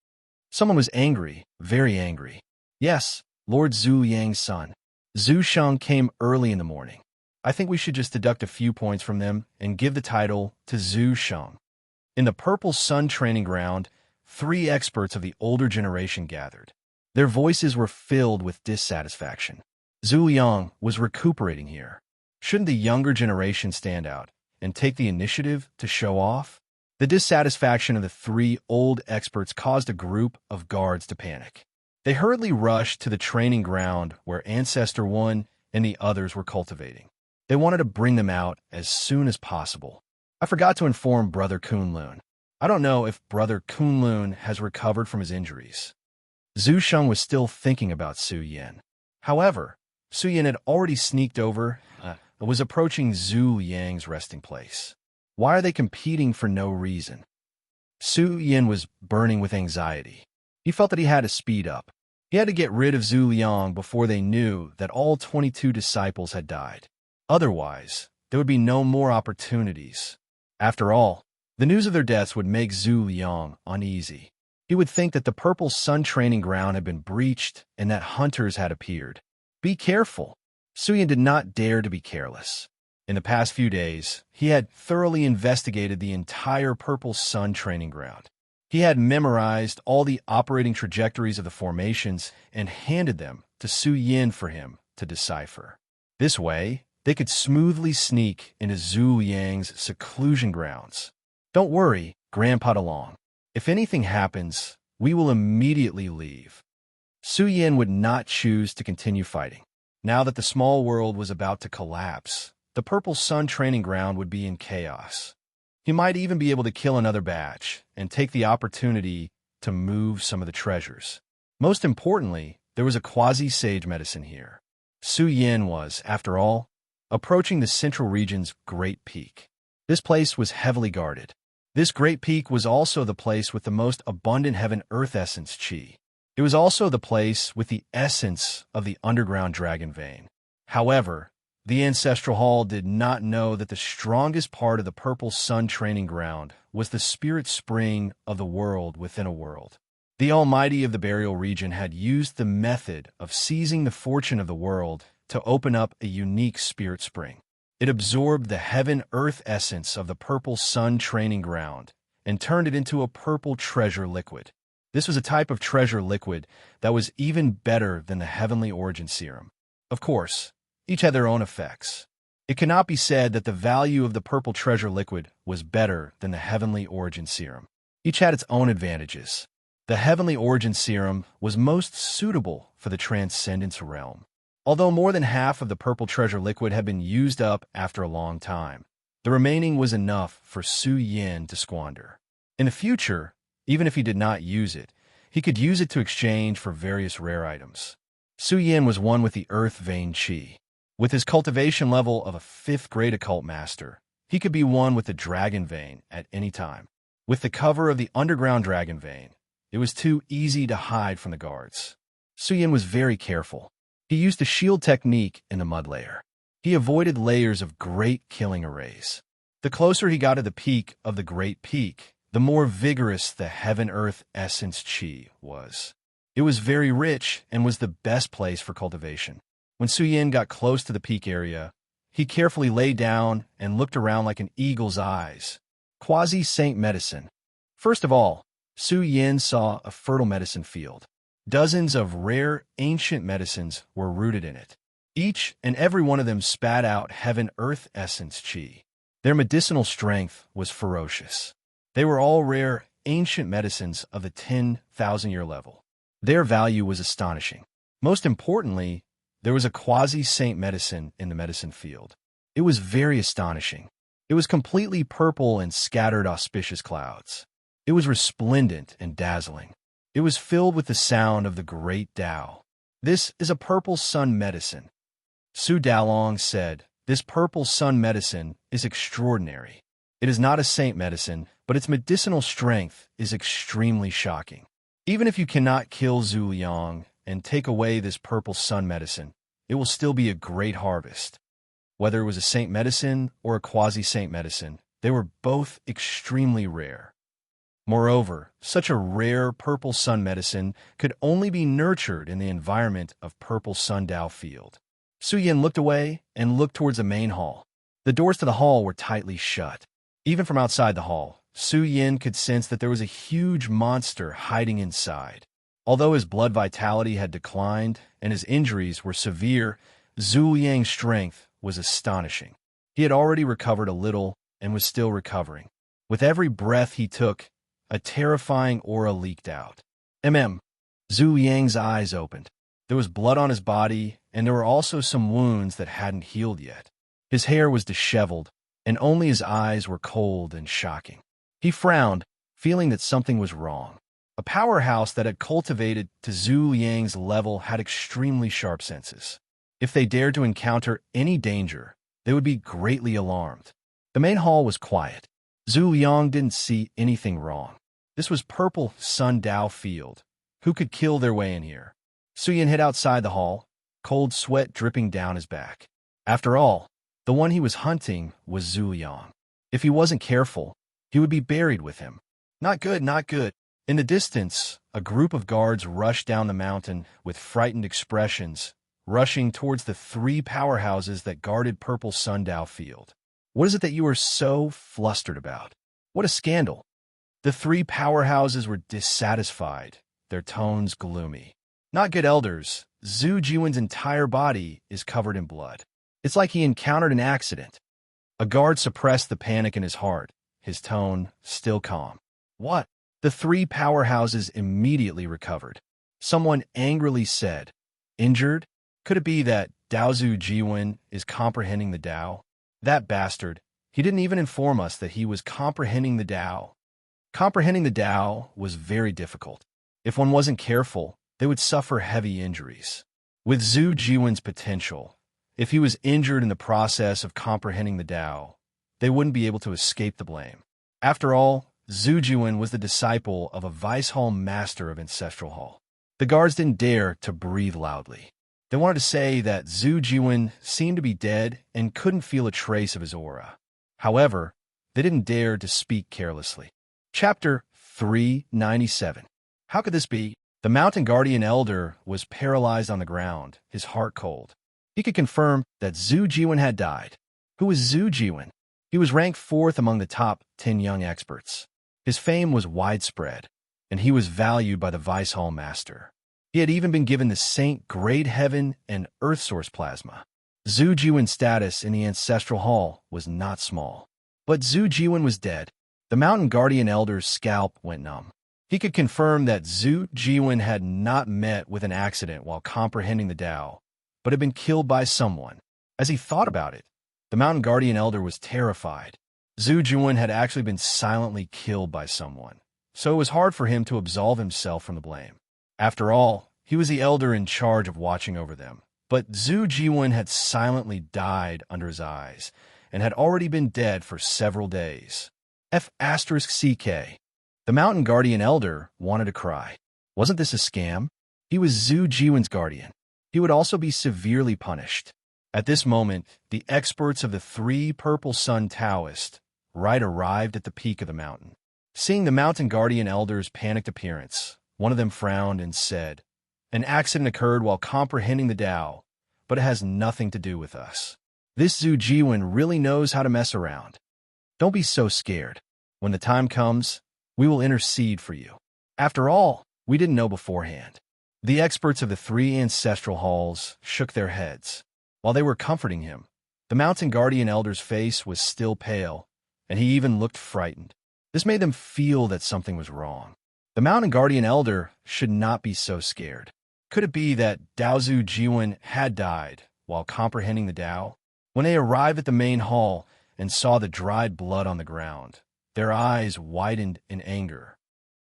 Speaker 1: Someone was angry, very angry. Yes, Lord Zhu Yang's son. Zhu Sheng came early in the morning. I think we should just deduct a few points from them and give the title to Zhu Sheng. In the Purple Sun training ground, 3 experts of the older generation gathered. Their voices were filled with dissatisfaction. Zhu Yang was recuperating here. Shouldn't the younger generation stand out and take the initiative to show off? The dissatisfaction of the 3 old experts caused a group of guards to panic. They hurriedly rushed to the training ground where Ancestor 1 and the others were cultivating. They wanted to bring them out as soon as possible. I forgot to inform Brother Kunlun. I don't know if Brother Kunlun has recovered from his injuries. Zhu Sheng was still thinking about Su Yin. However, Su Yin had already sneaked over and was approaching Zhu Yang's resting place. Why are they competing for no reason? Su Yin was burning with anxiety. He felt that he had to speed up. He had to get rid of Zhu Yang before they knew that all 22 disciples had died. Otherwise, there would be no more opportunities. After all, the news of their deaths would make Zhu Yang uneasy. He would think that the Purple Sun training ground had been breached and that hunters had appeared. Be careful. Su Yin did not dare to be careless. In the past few days, he had thoroughly investigated the entire Purple Sun training ground. He had memorized all the operating trajectories of the formations and handed them to Su Yin for him to decipher. This way, they could smoothly sneak into Zhu Yang's seclusion grounds. Don't worry, Grandpa DeLong. If anything happens, we will immediately leave. Su Yin would not choose to continue fighting. Now that the small world was about to collapse, the Purple Sun training ground would be in chaos. He might even be able to kill another batch and take the opportunity to move some of the treasures. Most importantly, there was a quasi-sage medicine here. Su Yin was, after all, approaching the central region's Great Peak. This place was heavily guarded. This Great Peak was also the place with the most abundant heaven-earth essence chi. It was also the place with the essence of the underground dragon vein. However, The Ancestral Hall did not know that the strongest part of the Purple Sun training ground was the spirit spring of the world within a world. The Almighty of the burial region had used the method of seizing the fortune of the world to open up a unique spirit spring. It absorbed the heaven-earth essence of the Purple Sun training ground and turned it into a purple treasure liquid. This was a type of treasure liquid that was even better than the Heavenly Origin Serum. Of course, each had their own effects. It cannot be said that the value of the purple treasure liquid was better than the Heavenly Origin Serum. Each had its own advantages. The Heavenly Origin Serum was most suitable for the Transcendence realm. Although more than half of the purple treasure liquid had been used up after a long time, the remaining was enough for Su Yin to squander. In the future, even if he did not use it, he could use it to exchange for various rare items. Su Yin was one with the Earth Vein Qi. With his cultivation level of a 5th grade occult master, he could be one with the Dragon Vein at any time. With the cover of the Underground Dragon Vein, it was too easy to hide from the guards. Su Yin was very careful. He used the shield technique in the mud layer. He avoided layers of great killing arrays. The closer he got to the peak of the Great Peak, the more vigorous the Heaven-Earth Essence Qi was. It was very rich and was the best place for cultivation. When Su Yin got close to the peak area, he carefully lay down and looked around like an eagle's eyes. Quasi-Saint Medicine. First of all, Su Yin saw a fertile medicine field. Dozens of rare ancient medicines were rooted in it. Each and every one of them spat out Heaven-Earth Essence Qi. Their medicinal strength was ferocious. They were all rare ancient medicines of the 10,000-year level. Their value was astonishing. Most importantly, there was a quasi-saint medicine in the medicine field. It was very astonishing. It was completely purple and scattered auspicious clouds. It was resplendent and dazzling. It was filled with the sound of the great Tao. This is a purple sun medicine. Su Dalong said, "This purple sun medicine is extraordinary. It is not a saint medicine, but its medicinal strength is extremely shocking. Even if you cannot kill Zhu Liang and take away this purple sun medicine, it will still be a great harvest." Whether it was a saint medicine or a quasi-saint medicine, they were both extremely rare. Moreover, such a rare purple sun medicine could only be nurtured in the environment of purple sun Tao field. Su Yin looked away and looked towards the main hall. The doors to the hall were tightly shut. Even from outside the hall, Su Yin could sense that there was a huge monster hiding inside. Although his blood vitality had declined and his injuries were severe, Zhu Yang's strength was astonishing. He had already recovered a little and was still recovering. With every breath he took, a terrifying aura leaked out. Zhu Yang's eyes opened. There was blood on his body, and there were also some wounds that hadn't healed yet. His hair was disheveled, and only his eyes were cold and shocking. He frowned, feeling that something was wrong. A powerhouse that had cultivated to Zhu Yang's level had extremely sharp senses. If they dared to encounter any danger, they would be greatly alarmed. The main hall was quiet. Zhu Liang didn't see anything wrong. This was purple sun Tao field. Who could kill their way in here? Su Yin hid outside the hall, cold sweat dripping down his back. After all, the one he was hunting was Zhu Liang. If he wasn't careful, he would be buried with him. Not good, not good. In the distance, a group of guards rushed down the mountain with frightened expressions, rushing towards the 3 powerhouses that guarded purple sun Tao field. What is it that you are so flustered about? What a scandal! The 3 powerhouses were dissatisfied, their tones gloomy. Not good, elders. Zhu Jiwen's entire body is covered in blood. It's like he encountered an accident. A guard suppressed the panic in his heart, his tone still calm. What? The 3 powerhouses immediately recovered. Someone angrily said, "Injured? Could it be that Daozu Jiwen is comprehending the Tao? That bastard, he didn't even inform us that he was comprehending the Tao." Comprehending the Tao was very difficult. If one wasn't careful, they would suffer heavy injuries. With Zhu Jiwen's potential, if he was injured in the process of comprehending the Tao, they wouldn't be able to escape the blame. After all, Zhu Jiwen was the disciple of a Vice Hall master of Ancestral Hall. The guards didn't dare to breathe loudly. They wanted to say that Zhu Jiwen seemed to be dead and couldn't feel a trace of his aura. However, they didn't dare to speak carelessly. Chapter 397. How could this be? The mountain guardian elder was paralyzed on the ground, his heart cold. He could confirm that Zhu Jiwen had died. Who was Zhu Jiwen? He was ranked 4th among the top 10 young experts. His fame was widespread, and he was valued by the Vice Hall Master. He had even been given the Saint Grade Heaven and Earth Source Plasma. Zhu Jiwen's status in the Ancestral Hall was not small. But Zhu Jiwen was dead. The Mountain Guardian Elder's scalp went numb. He could confirm that Zhu Jiwen had not met with an accident while comprehending the Tao, but had been killed by someone. As he thought about it, the Mountain Guardian Elder was terrified. Zhu Jiwen had actually been silently killed by someone, so it was hard for him to absolve himself from the blame. After all, he was the elder in charge of watching over them. But Zhu Jiwen had silently died under his eyes and had already been dead for several days. F***CK. The Mountain Guardian Elder wanted to cry. Wasn't this a scam? He was Zhu Jiwen's guardian. He would also be severely punished. At this moment, the experts of the 3 Purple Sun Taoists arrived at the peak of the mountain. Seeing the Mountain Guardian Elder's panicked appearance, one of them frowned and said, "An accident occurred while comprehending the Tao, but it has nothing to do with us. This Zhu Jiwen really knows how to mess around. Don't be so scared. When the time comes, we will intercede for you. After all, we didn't know beforehand." The experts of the 3 ancestral halls shook their heads. While they were comforting him, the Mountain Guardian Elder's face was still pale, and he even looked frightened. This made them feel that something was wrong. The Mountain Guardian Elder should not be so scared. Could it be that Zhu Jiwen had died while comprehending the Tao? When they arrived at the main hall and saw the dried blood on the ground, their eyes widened in anger.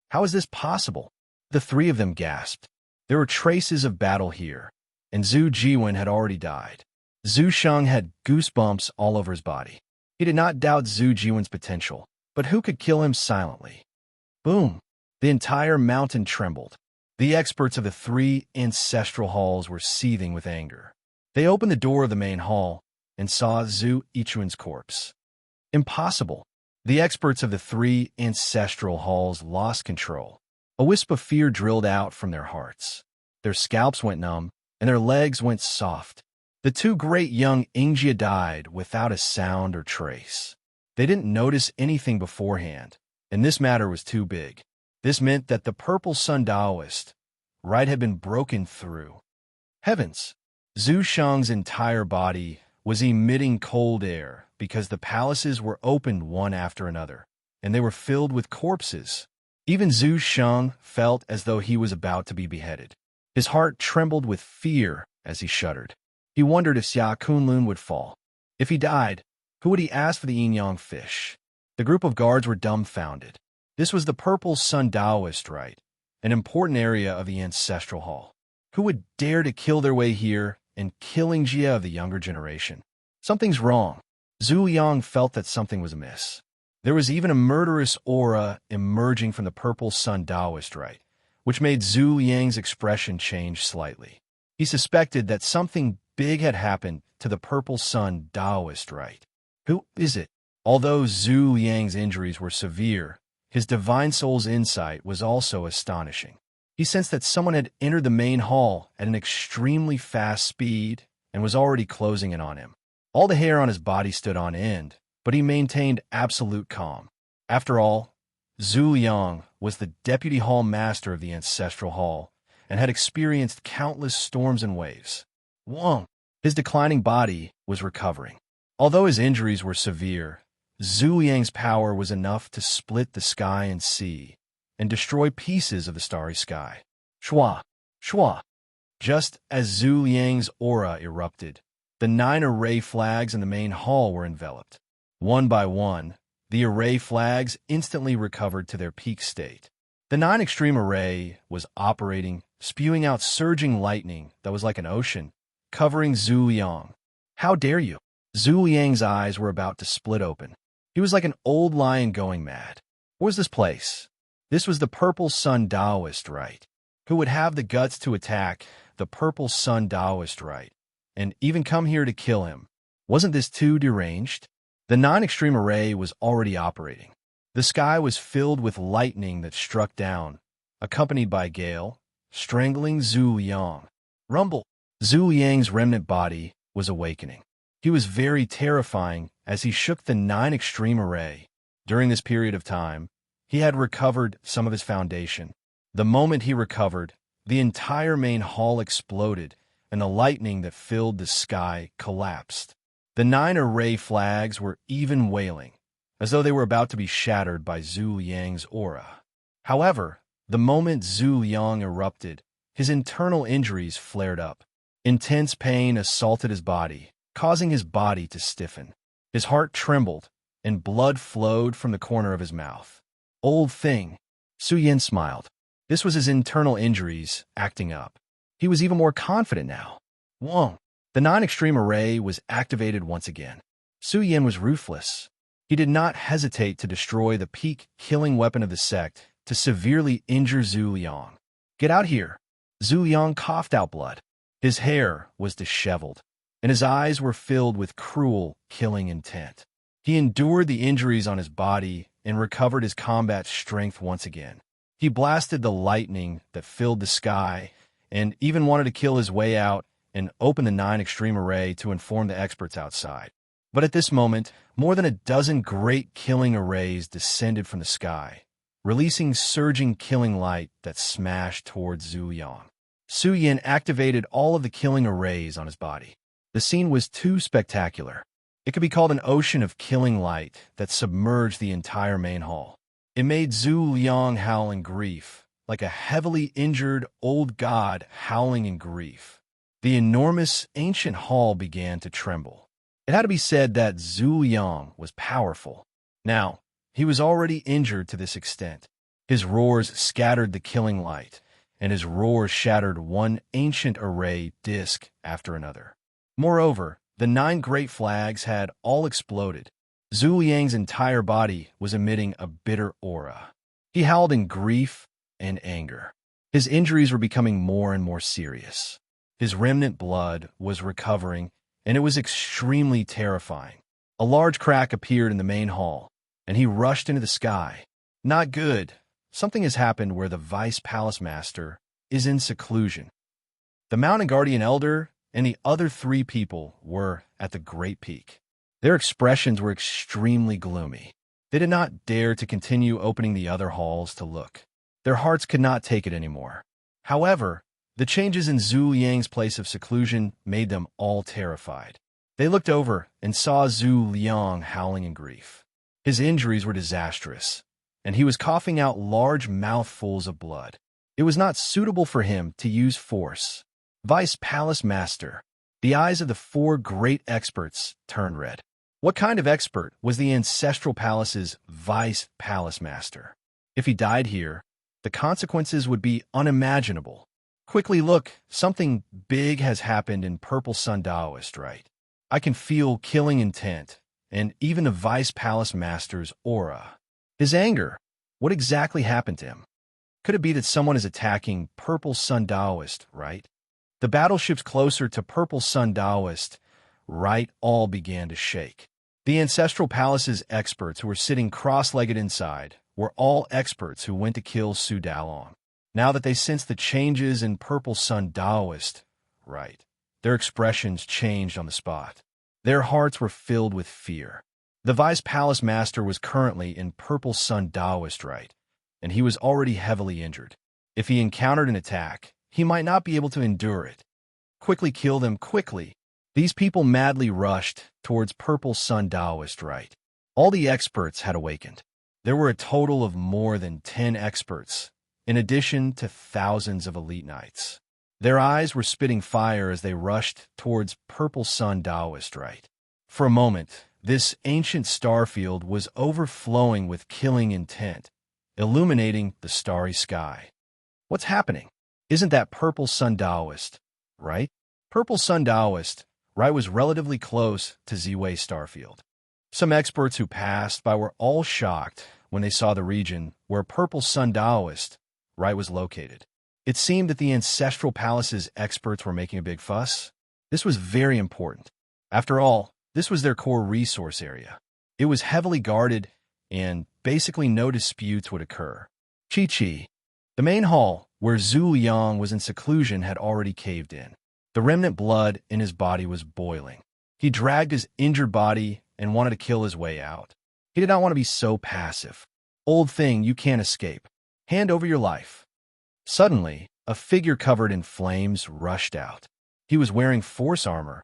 Speaker 1: How is this possible? The 3 of them gasped. There were traces of battle here, and Zhu Jiwen had already died. Zhu Sheng had goosebumps all over his body. He did not doubt Zhu Jiwen's potential, but who could kill him silently? Boom! The entire mountain trembled. The experts of the 3 ancestral halls were seething with anger. They opened the door of the main hall and saw Zhu Jiwen's corpse. Impossible! The experts of the 3 ancestral halls lost control. A wisp of fear drilled out from their hearts. Their scalps went numb, and their legs went soft. The 2 great young Ingjia died without a sound or trace. They didn't notice anything beforehand, and this matter was too big. This meant that the Purple Sun Taoist had been broken through. Heavens! Zhu Sheng's entire body was emitting cold air because the palaces were opened one after another, and they were filled with corpses. Even Zhu Sheng felt as though he was about to be beheaded. His heart trembled with fear as he shuddered. He wondered if Xia Kunlun would fall. If he died, who would he ask for the yin-yang fish? The group of guards were dumbfounded. This was the Purple Sun Taoist rite, an important area of the Ancestral Hall. Who would dare to kill their way here and killing Jia of the younger generation? Something's wrong. Zhu Yang felt that something was amiss. There was even a murderous aura emerging from the Purple Sun Taoist rite, which made Zhu Yang's expression change slightly. He suspected that something big had happened to the Purple Sun Taoist rite. Who is it? Although Zhu Yang's injuries were severe, his divine soul's insight was also astonishing. He sensed that someone had entered the main hall at an extremely fast speed and was already closing in on him. All the hair on his body stood on end, but he maintained absolute calm. After all, Zhu Yang was the deputy hall master of the Ancestral Hall and had experienced countless storms and waves. Wong! His declining body was recovering. Although his injuries were severe, Zhu Yang's power was enough to split the sky and sea and destroy pieces of the starry sky. Shua! Shua! Just as Zhu Yang's aura erupted, the 9 array flags in the main hall were enveloped. One by one, the array flags instantly recovered to their peak state. The 9 extreme array was operating, spewing out surging lightning that was like an ocean, covering Zhu Yang. How dare you? Zhu Yang's eyes were about to split open. He was like an old lion going mad. What was this place? This was the Purple Sun Taoist rite. Who would have the guts to attack the purple sun Taoist right, and even come here to kill him. Wasn't this too deranged? The 9 extreme array was already operating. The sky was filled with lightning that struck down, accompanied by gale, strangling Zhu Liang. Rumble! Zhu Liang's remnant body was awakening. He was very terrifying as he shook the 9 extreme array. During this period of time, he had recovered some of his foundation. The moment he recovered, the entire main hall exploded, and the lightning that filled the sky collapsed. The 9 array flags were even wailing, as though they were about to be shattered by Zhu Liang's aura. However, the moment Zhu Liang erupted, his internal injuries flared up. Intense pain assaulted his body, causing his body to stiffen. His heart trembled, and blood flowed from the corner of his mouth. Old thing. Su Yan smiled. This was his internal injuries acting up. He was even more confident now. Whoa! The 9 extreme array was activated once again. Su Yan was ruthless. He did not hesitate to destroy the peak killing weapon of the sect to severely injure Zhu Liang. Get out here! Zhu Liang coughed out blood. His hair was disheveled, and his eyes were filled with cruel, killing intent. He endured the injuries on his body and recovered his combat strength once again. He blasted the lightning that filled the sky and even wanted to kill his way out and open the 9 extreme array to inform the experts outside. But at this moment, more than a dozen great killing arrays descended from the sky, releasing surging killing light that smashed towards Zhu Liang. Su Yan activated all of the killing arrays on his body. The scene was too spectacular. It could be called an ocean of killing light that submerged the entire main hall. It made Zhu Liang howl in grief, like a heavily injured old god howling in grief. The enormous ancient hall began to tremble. It had to be said that Zhu Liang was powerful. Now, he was already injured to this extent. His roars scattered the killing light, and his roars shattered one ancient array disc after another. Moreover, the 9 great flags had all exploded. Zhu Liang's entire body was emitting a bitter aura. He howled in grief and anger. His injuries were becoming more and more serious. His remnant blood was recovering, and it was extremely terrifying. A large crack appeared in the main hall, and he rushed into the sky. Not good. Something has happened where the Vice Palace Master is in seclusion. The Mountain Guardian Elder and the other 3 people were at the Great Peak. Their expressions were extremely gloomy. They did not dare to continue opening the other halls to look. Their hearts could not take it anymore. However, the changes in Zhu Liang's place of seclusion made them all terrified. They looked over and saw Zhu Liang howling in grief. His injuries were disastrous, and he was coughing out large mouthfuls of blood. It was not suitable for him to use force. Vice Palace Master. The eyes of the 4 great experts turned red. What kind of expert was the Ancestral Palace's Vice Palace Master? If he died here, the consequences would be unimaginable. Quickly look, something big has happened in Purple Sun Taoist, right? I can feel killing intent, and even the Vice Palace Master's aura. His anger. What exactly happened to him? Could it be that someone is attacking Purple Sun Taoist, right? The battleships closer to Purple Sun Taoist, right, all began to shake. The Ancestral Palace's experts who were sitting cross-legged inside were all experts who went to kill Su Dalong. Now that they sensed the changes in Purple Sun Taoist, right, their expressions changed on the spot. Their hearts were filled with fear. The Vice Palace Master was currently in Purple Sun Taoist, right, and he was already heavily injured. If he encountered an attack, he might not be able to endure it. Quickly kill them, quickly. These people madly rushed towards Purple Sun Taoist, right. All the experts had awakened. There were a total of more than 10 experts, in addition to thousands of elite knights. Their eyes were spitting fire as they rushed towards Purple Sun Taoist, right. For a moment, this ancient starfield was overflowing with killing intent, illuminating the starry sky. What's happening? Isn't that Purple Sun Taoist, right? Purple Sun Taoist, right, was relatively close to Ziwei Starfield. Some experts who passed by were all shocked when they saw the region where Purple Sun Taoist, right, was located. It seemed that the Ancestral Palace's experts were making a big fuss. This was very important. After all, this was their core resource area. It was heavily guarded, and basically no disputes would occur. Chi-Chi. The main hall, where Zhu Liang was in seclusion, had already caved in. The remnant blood in his body was boiling. He dragged his injured body and wanted to kill his way out. He did not want to be so passive. Old thing, you can't escape. Hand over your life. Suddenly, a figure covered in flames rushed out. He was wearing force armor,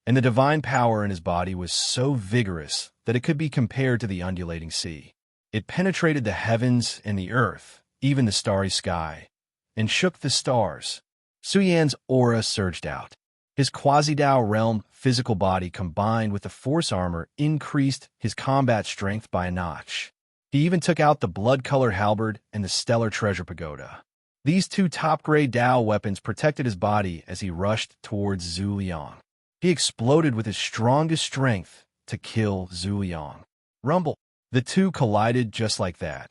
Speaker 1: and the divine power in his body was so vigorous that it could be compared to the undulating sea. It penetrated the heavens and the earth, even the starry sky, and shook the stars. Su Yan's aura surged out. His quasi-Dao realm physical body combined with the force armor increased his combat strength by a notch. He even took out the blood-colored halberd and the stellar treasure pagoda. These two top-grade Dao weapons protected his body as he rushed towards Zhu Liang. He exploded with his strongest strength to kill Zhu Liang. Rumble. The two collided just like that,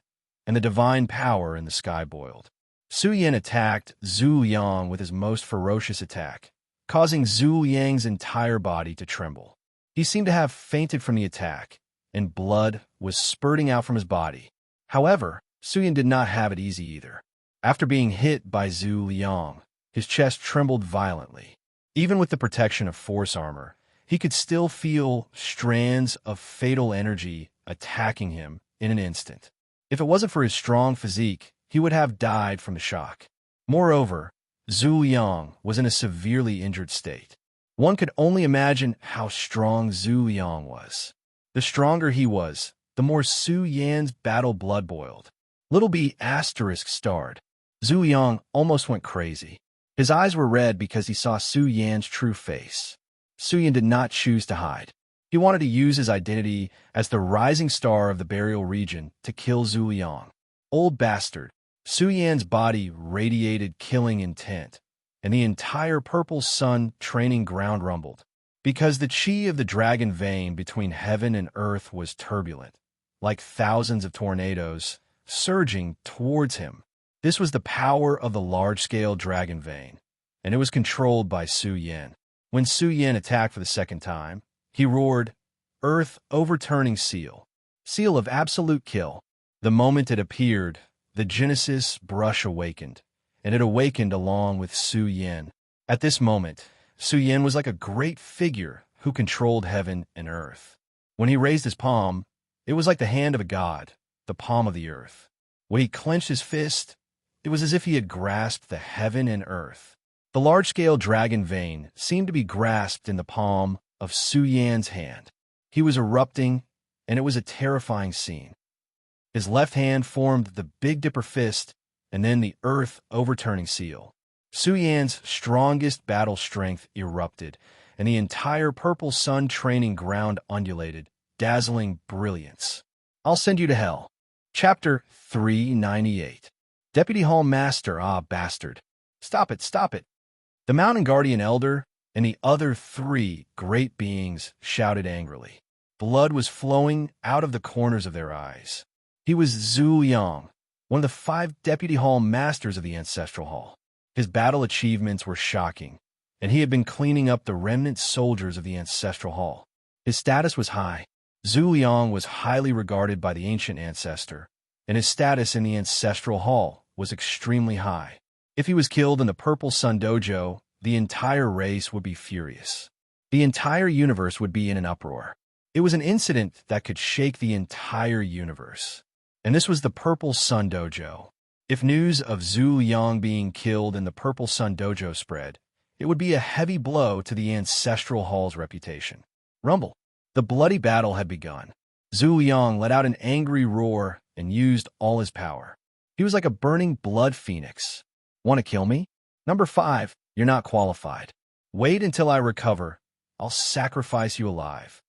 Speaker 1: and the divine power in the sky boiled. Su Yan attacked Zhu Liang with his most ferocious attack, causing Zhu Liang's entire body to tremble. He seemed to have fainted from the attack, and blood was spurting out from his body. However, Su Yan did not have it easy either. After being hit by Zhu Liang, his chest trembled violently. Even with the protection of force armor, he could still feel strands of fatal energy attacking him in an instant. If it wasn't for his strong physique, he would have died from the shock. Moreover, Zhu Liang was in a severely injured state. One could only imagine how strong Zhu Liang was. The stronger he was, the more Su Yan's battle blood boiled. Little b*** starred. Zhu Liang almost went crazy. His eyes were red because he saw Su Yan's true face. Su Yan did not choose to hide. He wanted to use his identity as the rising star of the burial region to kill Zhu Liang. Old bastard. Su Yan's body radiated killing intent, and the entire purple sun training ground rumbled. Because the chi of the dragon vein between heaven and earth was turbulent, like thousands of tornadoes surging towards him. This was the power of the large-scale dragon vein, and it was controlled by Su Yan. When Su Yan attacked for the second time, he roared, "Earth overturning seal. Seal of absolute kill." The moment it appeared, the Genesis brush awakened, and it awakened along with Su Yan. At this moment, Su Yan was like a great figure who controlled heaven and earth. When he raised his palm, it was like the hand of a god, the palm of the earth. When he clenched his fist, it was as if he had grasped the heaven and earth. The large-scale dragon vein seemed to be grasped in the palm of Su Yan's hand. He was erupting, and it was a terrifying scene. His left hand formed the Big Dipper fist, and then the earth overturning seal. Su Yan's strongest battle strength erupted, and the entire purple sun training ground undulated, dazzling brilliance. I'll send you to hell. Chapter 398. Deputy Hall Master, ah, bastard. Stop it, stop it. The Mountain Guardian Elder and the other three great beings shouted angrily. Blood was flowing out of the corners of their eyes. He was Zhu Liang, one of the 5 Deputy Hall Masters of the Ancestral Hall. His battle achievements were shocking, and he had been cleaning up the remnant soldiers of the Ancestral Hall. His status was high. Zhu Liang was highly regarded by the ancient ancestor, and his status in the Ancestral Hall was extremely high. If he was killed in the Purple Sun Dojo, the entire race would be furious. The entire universe would be in an uproar. It was an incident that could shake the entire universe. And this was the Purple Sun Dojo. If news of Zhu Liang being killed in the Purple Sun Dojo spread, it would be a heavy blow to the Ancestral Hall's reputation. Rumble. The bloody battle had begun. Zhu Liang let out an angry roar and used all his power. He was like a burning blood phoenix. Want to kill me? Number 5, you're not qualified. Wait until I recover. I'll sacrifice you alive.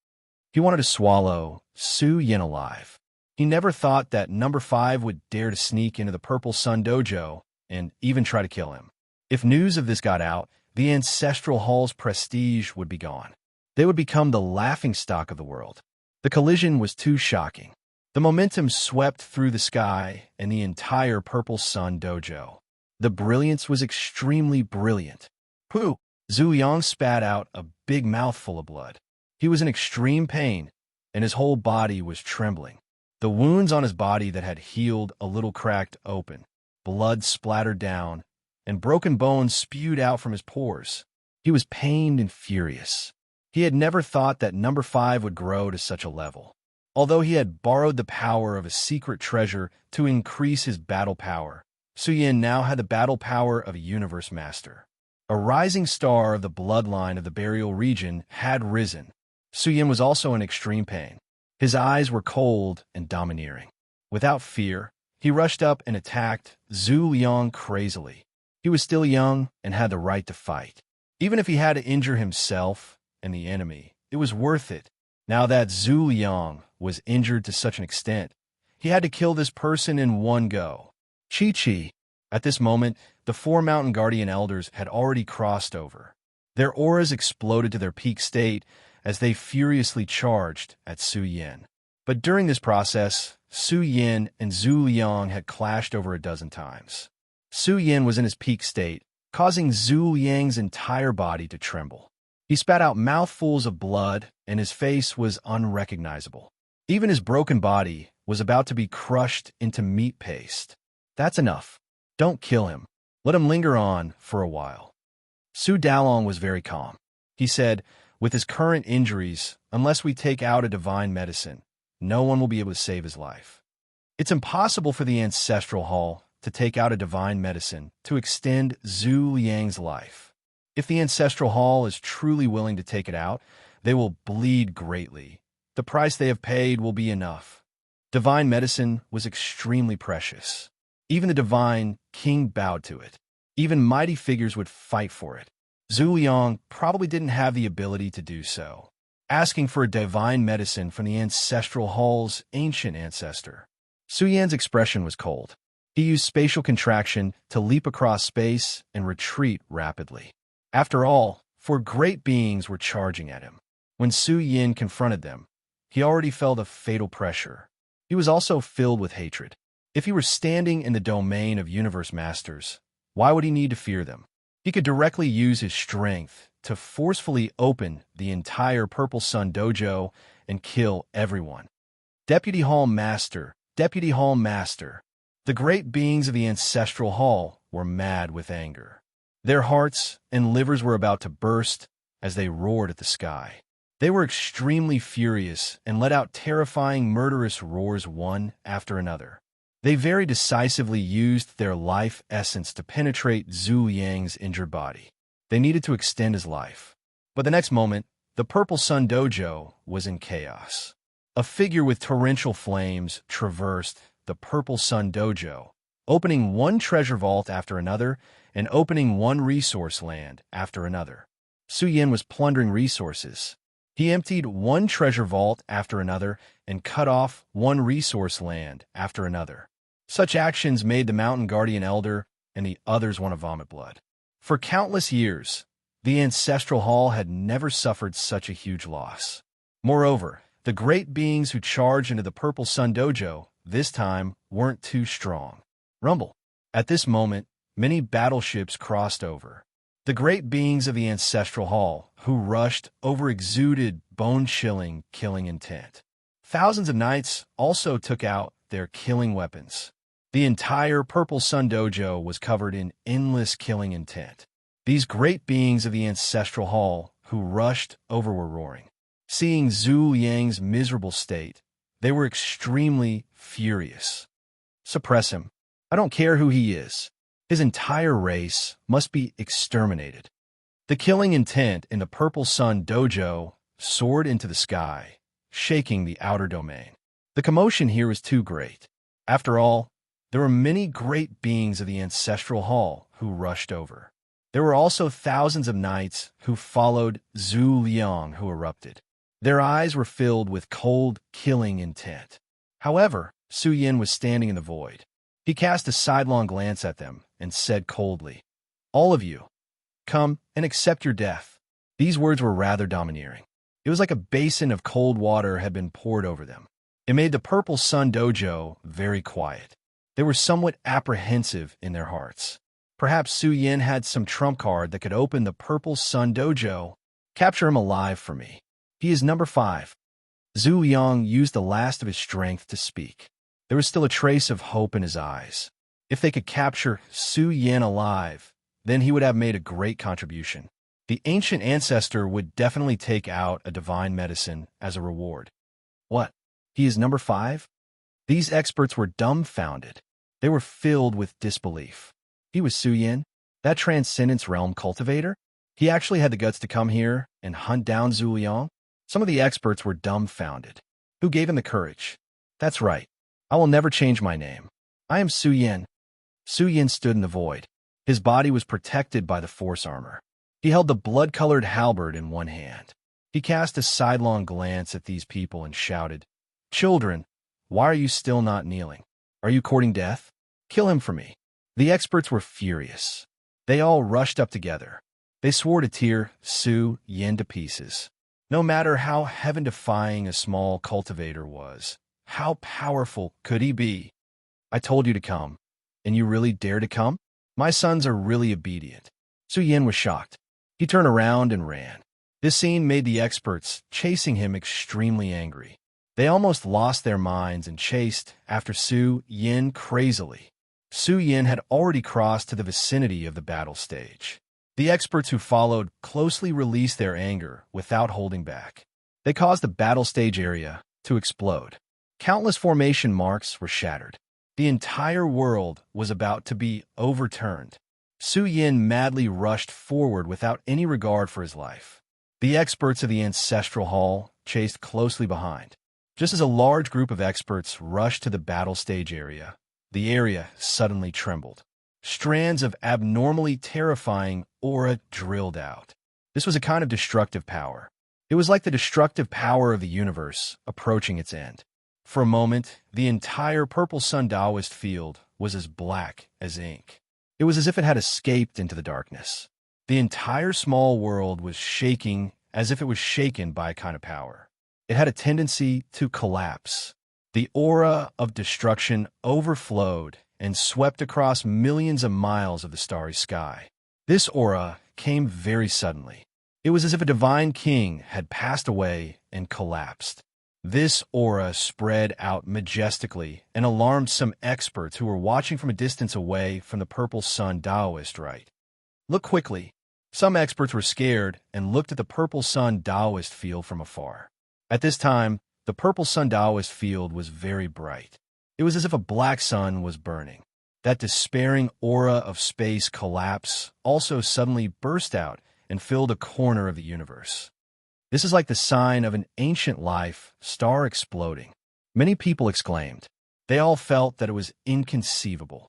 Speaker 1: He wanted to swallow Su Yan alive. He never thought that number 5 would dare to sneak into the Purple Sun Dojo and even try to kill him. If news of this got out, the Ancestral Hall's prestige would be gone. They would become the laughingstock of the world. The collision was too shocking. The momentum swept through the sky and the entire Purple Sun Dojo. The brilliance was extremely brilliant. Pooh! Zhu Yang spat out a big mouthful of blood. He was in extreme pain, and his whole body was trembling. The wounds on his body that had healed a little cracked open. Blood splattered down, and broken bones spewed out from his pores. He was pained and furious. He had never thought that number 5 would grow to such a level. Although he had borrowed the power of a secret treasure to increase his battle power, Su Yin now had the battle power of a universe master. A rising star of the bloodline of the burial region had risen. Su Yin was also in extreme pain. His eyes were cold and domineering. Without fear, he rushed up and attacked Zhu Liang crazily. He was still young and had the right to fight. Even if he had to injure himself and the enemy, it was worth it. Now that Zhu Liang was injured to such an extent, he had to kill this person in one go. Chi-Chi. At this moment, the 4 mountain guardian elders had already crossed over. Their auras exploded to their peak state as they furiously charged at Su Yin. But during this process, Su Yin and Zhu Liang had clashed over a dozen times. Su Yin was in his peak state, causing Zhu Liang's entire body to tremble. He spat out mouthfuls of blood, and his face was unrecognizable. Even his broken body was about to be crushed into meat paste. That's enough. Don't kill him. Let him linger on for a while. Su Dalong was very calm. He said, with his current injuries, unless we take out a divine medicine, no one will be able to save his life. It's impossible for the Ancestral Hall to take out a divine medicine to extend Zhu Liang's life. If the Ancestral Hall is truly willing to take it out, they will bleed greatly. The price they have paid will be enough. Divine medicine was extremely precious. Even the divine king bowed to it. Even mighty figures would fight for it. Zhu Liang probably didn't have the ability to do so. Asking for a divine medicine from the Ancestral Hall's ancient ancestor. Su Yan's expression was cold. He used spatial contraction to leap across space and retreat rapidly. After all, 4 great beings were charging at him. When Su Yin confronted them, he already felt a fatal pressure. He was also filled with hatred. If he were standing in the domain of universe masters, why would he need to fear them? He could directly use his strength to forcefully open the entire Purple Sun Dojo and kill everyone. Deputy Hall Master, Deputy Hall Master. The great beings of the Ancestral Hall were mad with anger. Their hearts and livers were about to burst as they roared at the sky. They were extremely furious and let out terrifying murderous roars one after another. They very decisively used their life essence to penetrate Zhu Liang's injured body. They needed to extend his life. But the next moment, the Purple Sun Dojo was in chaos. A figure with torrential flames traversed the Purple Sun Dojo, opening one treasure vault after another and opening one resource land after another. Su Yin was plundering resources. He emptied one treasure vault after another and cut off one resource land after another. Such actions made the Mountain Guardian Elder and the others want to vomit blood. For countless years, the Ancestral Hall had never suffered such a huge loss. Moreover, the great beings who charged into the Purple Sun Dojo this time weren't too strong. Rumble. At this moment, many battleships crossed over. The great beings of the Ancestral Hall, who rushed over, exuded bone-chilling killing intent. Thousands of knights also took out their killing weapons. The entire Purple Sun Dojo was covered in endless killing intent. These great beings of the Ancestral Hall, who rushed over, were roaring. Seeing Zhu Liang's miserable state, they were extremely furious. Suppress him. I don't care who he is. His entire race must be exterminated. The killing intent in the Purple Sun Dojo soared into the sky, shaking the outer domain. The commotion here was too great. After all, there were many great beings of the Ancestral Hall who rushed over. There were also thousands of knights who followed Zhu Liang, who erupted. Their eyes were filled with cold, killing intent. However, Su Yin was standing in the void. He cast a sidelong glance at them and said coldly, "All of you, come and accept your death." These words were rather domineering. It was like a basin of cold water had been poured over them. It made the Purple Sun Dojo very quiet. They were somewhat apprehensive in their hearts. Perhaps Su Yin had some trump card that could open the Purple Sun Dojo. Capture him alive for me. He is number 5. Zhu Yang used the last of his strength to speak. There was still a trace of hope in his eyes. If they could capture Su Yin alive, then he would have made a great contribution. The ancient ancestor would definitely take out a divine medicine as a reward. What? He is number 5? These experts were dumbfounded. They were filled with disbelief. He was Su Yin, that transcendence realm cultivator? He actually had the guts to come here and hunt down Zhu Yang? Some of the experts were dumbfounded. Who gave him the courage? That's right. I will never change my name. I am Su Yin. Su Yin stood in the void. His body was protected by the force armor. He held the blood-colored halberd in one hand. He cast a sidelong glance at these people and shouted, "Children, why are you still not kneeling? Are you courting death? Kill him for me." The experts were furious. They all rushed up together. They swore to tear Su Yin to pieces. No matter how heaven-defying a small cultivator was, how powerful could he be? I told you to come, and you really dare to come? My sons are really obedient. Su Yin was shocked. He turned around and ran. This scene made the experts chasing him extremely angry. They almost lost their minds and chased after Su Yin crazily. Su Yin had already crossed to the vicinity of the battle stage. The experts who followed closely released their anger without holding back. They caused the battle stage area to explode. Countless formation marks were shattered. The entire world was about to be overturned. Su Yin madly rushed forward without any regard for his life. The experts of the Ancestral Hall chased closely behind. Just as a large group of experts rushed to the battle stage area, the area suddenly trembled. Strands of abnormally terrifying aura drilled out. This was a kind of destructive power. It was like the destructive power of the universe approaching its end. For a moment, the entire Purple Sun Taoist field was as black as ink. It was as if it had escaped into the darkness. The entire small world was shaking as if it was shaken by a kind of power. It had a tendency to collapse. The aura of destruction overflowed and swept across millions of miles of the starry sky. This aura came very suddenly. It was as if a divine king had passed away and collapsed. This aura spread out majestically and alarmed some experts who were watching from a distance away from the Purple Sun Taoist rite. Look quickly. Some experts were scared and looked at the Purple Sun Taoist field from afar. At this time, the Purple Sun Taoist field was very bright. It was as if a black sun was burning. That despairing aura of space collapse also suddenly burst out and filled a corner of the universe. This is like the sign of an ancient life star exploding. Many people exclaimed. They all felt that it was inconceivable.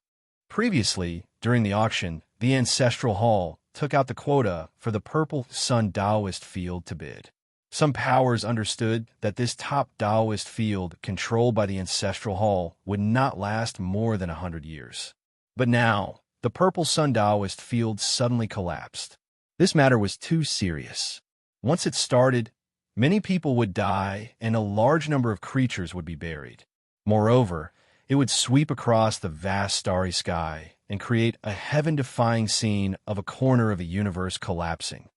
Speaker 1: Previously, during the auction, the Ancestral Hall took out the quota for the Purple Sun Taoist field to bid. Some powers understood that this top Taoist field controlled by the Ancestral Hall would not last more than 100 years. But now, the Purple Sun Taoist field suddenly collapsed. This matter was too serious. Once it started, many people would die and a large number of creatures would be buried. Moreover, it would sweep across the vast starry sky and create a heaven-defying scene of a corner of the universe collapsing.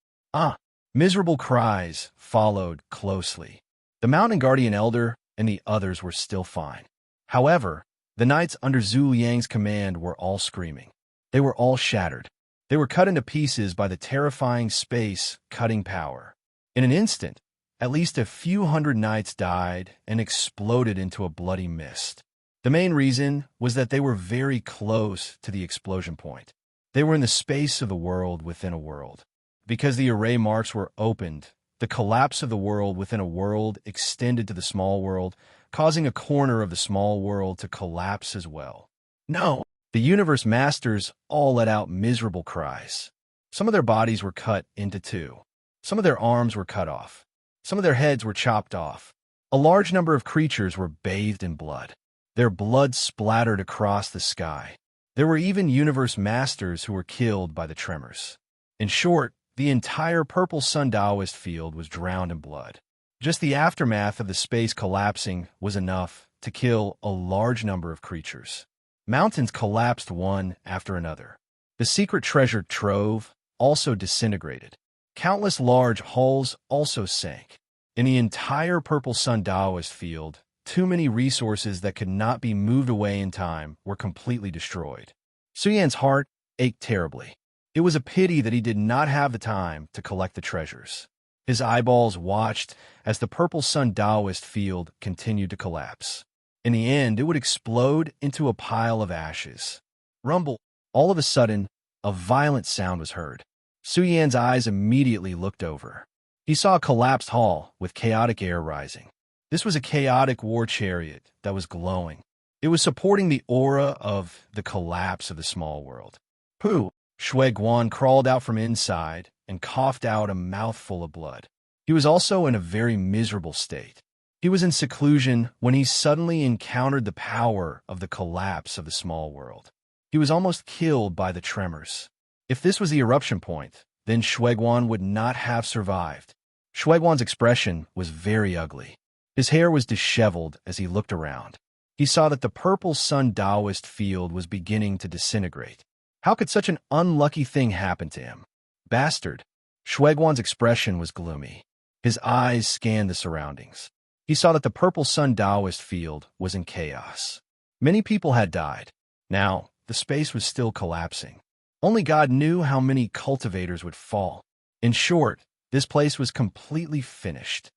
Speaker 1: Miserable cries followed closely. The Mountain Guardian Elder and the others were still fine. However, the knights under Zhu Yang's command were all screaming. They were all shattered. They were cut into pieces by the terrifying space-cutting power. In an instant, at least a few hundred knights died and exploded into a bloody mist. The main reason was that they were very close to the explosion point. They were in the space of the world within a world. Because the array marks were opened, the collapse of the world within a world extended to the small world, causing a corner of the small world to collapse as well. No! The universe masters all let out miserable cries. Some of their bodies were cut into two. Some of their arms were cut off. Some of their heads were chopped off. A large number of creatures were bathed in blood. Their blood splattered across the sky. There were even universe masters who were killed by the tremors. In short, the entire Purple Sun Taoist field was drowned in blood. Just the aftermath of the space collapsing was enough to kill a large number of creatures. Mountains collapsed one after another. The secret treasure trove also disintegrated. Countless large hulls also sank. In the entire Purple Sun Taoist field, too many resources that could not be moved away in time were completely destroyed. Suyan's heart ached terribly. It was a pity that he did not have the time to collect the treasures. His eyeballs watched as the Purple Sun Taoist field continued to collapse. In the end, it would explode into a pile of ashes. Rumble. All of a sudden, a violent sound was heard. Suyan's eyes immediately looked over. He saw a collapsed hall with chaotic air rising. This was a chaotic war chariot that was glowing. It was supporting the aura of the collapse of the small world. Pooh! Shui Guan crawled out from inside and coughed out a mouthful of blood. He was also in a very miserable state. He was in seclusion when he suddenly encountered the power of the collapse of the small world. He was almost killed by the tremors. If this was the eruption point, then Shui Guan would not have survived. Shui Guan's expression was very ugly. His hair was disheveled as he looked around. He saw that the Purple Sun Taoist field was beginning to disintegrate. How could such an unlucky thing happen to him? Bastard! Shui Guan's expression was gloomy. His eyes scanned the surroundings. He saw that the Purple Sun Taoist field was in chaos. Many people had died. Now, the space was still collapsing. Only God knew how many cultivators would fall. In short, this place was completely finished.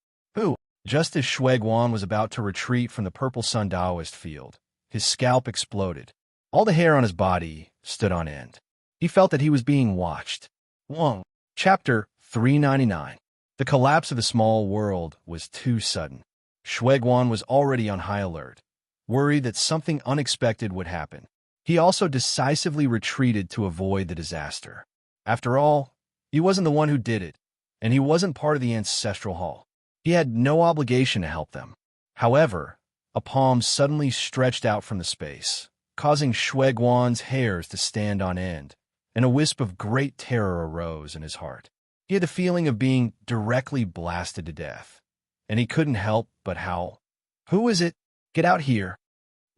Speaker 1: Just as Shui Guan was about to retreat from the Purple Sun Taoist field, his scalp exploded. All the hair on his body stood on end. He felt that he was being watched. Chapter 399. The collapse of the small world was too sudden. Shui Guan was already on high alert, worried that something unexpected would happen. He also decisively retreated to avoid the disaster. After all, he wasn't the one who did it, and he wasn't part of the ancestral hall. He had no obligation to help them. However, a palm suddenly stretched out from the space, causing Shui Guan's hairs to stand on end, and a wisp of great terror arose in his heart. He had the feeling of being directly blasted to death, and he couldn't help but howl. "Who is it? Get out here!"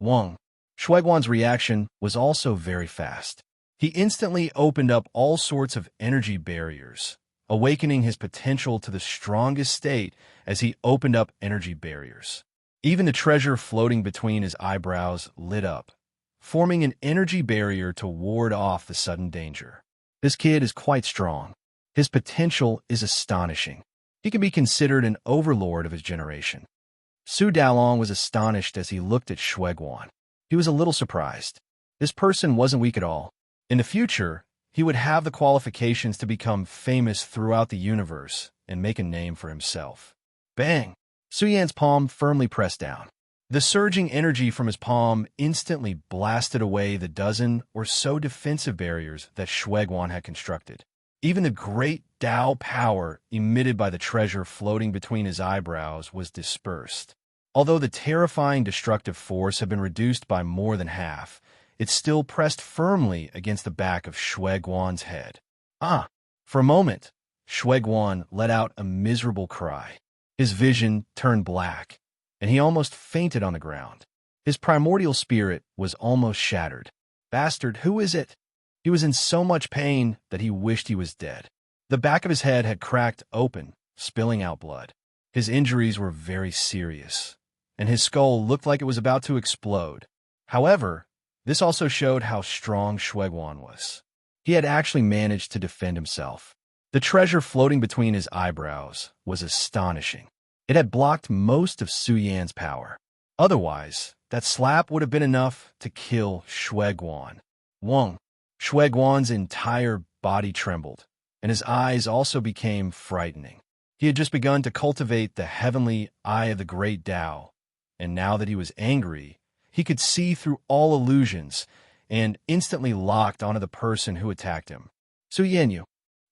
Speaker 1: Shui Guan's reaction was also very fast. He instantly opened up all sorts of energy barriers, awakening his potential to the strongest state as he opened up energy barriers. Even the treasure floating between his eyebrows lit up, forming an energy barrier to ward off the sudden danger. This kid is quite strong. His potential is astonishing. He can be considered an overlord of his generation. Su Dalong was astonished as he looked at Shui Guan. He was a little surprised. This person wasn't weak at all. In the future, he would have the qualifications to become famous throughout the universe and make a name for himself. Bang! Suyan's palm firmly pressed down. The surging energy from his palm instantly blasted away the dozen or so defensive barriers that Shui Guan had constructed. Even the great Tao power emitted by the treasure floating between his eyebrows was dispersed. Although the terrifying destructive force had been reduced by more than half, it still pressed firmly against the back of Shui Guan's head. For a moment, Shui Guan let out a miserable cry. His vision turned black, and he almost fainted on the ground. His primordial spirit was almost shattered. Bastard, who is it? He was in so much pain that he wished he was dead. The back of his head had cracked open, spilling out blood. His injuries were very serious, and his skull looked like it was about to explode. However, this also showed how strong Shui Guan was. He had actually managed to defend himself. The treasure floating between his eyebrows was astonishing. It had blocked most of Su Yan's power. Otherwise, that slap would have been enough to kill Shui Guan. Shui Guan's entire body trembled, and his eyes also became frightening. He had just begun to cultivate the heavenly eye of the great Tao, and now that he was angry, he could see through all illusions and instantly locked onto the person who attacked him. Su Yanyu.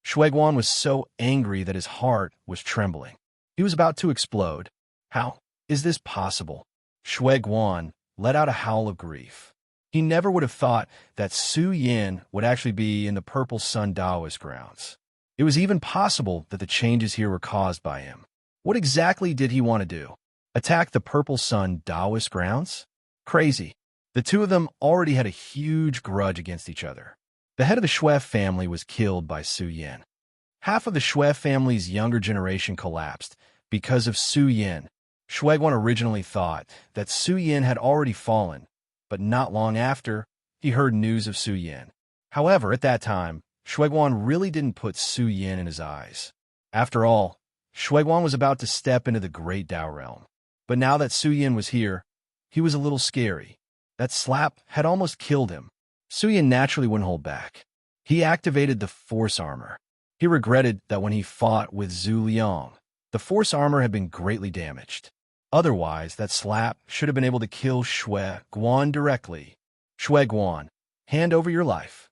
Speaker 1: Shui Guan was so angry that his heart was trembling. He was about to explode. How is this possible? Shui Guan let out a howl of grief. He never would have thought that Su Yan would actually be in the Purple Sun Taoist grounds. It was even possible that the changes here were caused by him. What exactly did he want to do? Attack the Purple Sun Taoist grounds? Crazy. The two of them already had a huge grudge against each other. The head of the Shui family was killed by Su Yan. Half of the Shui family's younger generation collapsed because of Su Yan. Shuiguan originally thought that Su Yan had already fallen, but not long after, he heard news of Su Yan. However, at that time, Shuiguan really didn't put Su Yan in his eyes. After all, Shuiguan was about to step into the great Dao realm. But now that Su Yan was here, he was a little scary. That slap had almost killed him. Su Yan naturally wouldn't hold back. He activated the force armor. He regretted that when he fought with Zhu Liang, the force armor had been greatly damaged. Otherwise, that slap should have been able to kill Shui Guan directly. Shui Guan, hand over your life.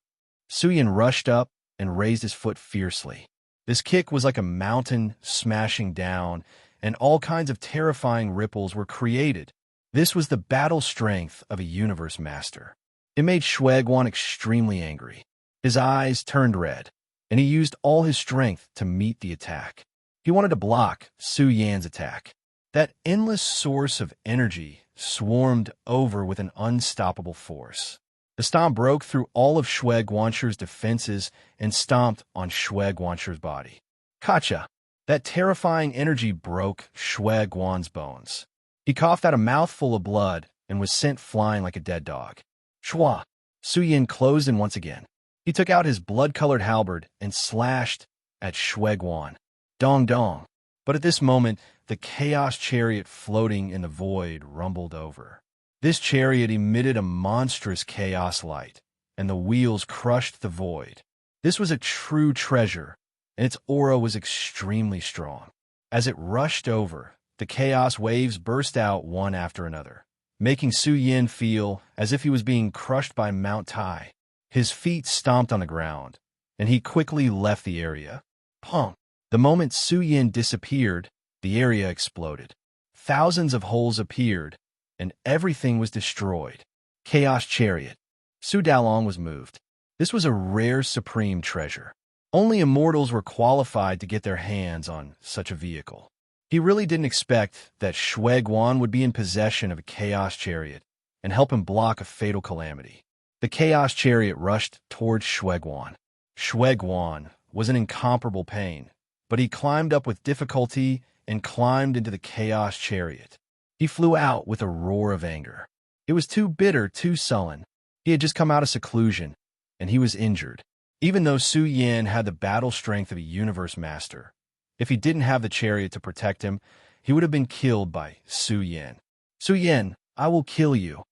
Speaker 1: Su Yan rushed up and raised his foot fiercely. This kick was like a mountain smashing down, and all kinds of terrifying ripples were created. This was the battle strength of a universe master. It made Shui Guan extremely angry. His eyes turned red, and he used all his strength to meet the attack. He wanted to block Su Yan's attack. That endless source of energy swarmed over with an unstoppable force. The stomp broke through all of Shui Guanshir's defenses and stomped on Shui Guanshir's body. Kacha! That terrifying energy broke Shui Guan's bones. He coughed out a mouthful of blood and was sent flying like a dead dog. Shua! Su Yan closed in once again. He took out his blood-colored halberd and slashed at Shui Guan. Dong dong! But at this moment, the chaos chariot floating in the void rumbled over. This chariot emitted a monstrous chaos light, and the wheels crushed the void. This was a true treasure, and its aura was extremely strong. As it rushed over, the chaos waves burst out one after another, making Su Yan feel as if he was being crushed by Mount Tai. His feet stomped on the ground, and he quickly left the area. Pong! The moment Su Yan disappeared, the area exploded. Thousands of holes appeared, and everything was destroyed. Chaos Chariot. Su Dalong was moved. This was a rare supreme treasure. Only immortals were qualified to get their hands on such a vehicle. He really didn't expect that Shui Guan would be in possession of a Chaos Chariot and help him block a fatal calamity. The Chaos Chariot rushed towards Shui Guan. Shui Guan was in incomparable pain, but he climbed up with difficulty and climbed into the Chaos Chariot. He flew out with a roar of anger. It was too bitter, too sullen. He had just come out of seclusion, and he was injured. Even though Su Yan had the battle strength of a universe master, if he didn't have the chariot to protect him, he would have been killed by Su Yan. Su Yan, I will kill you.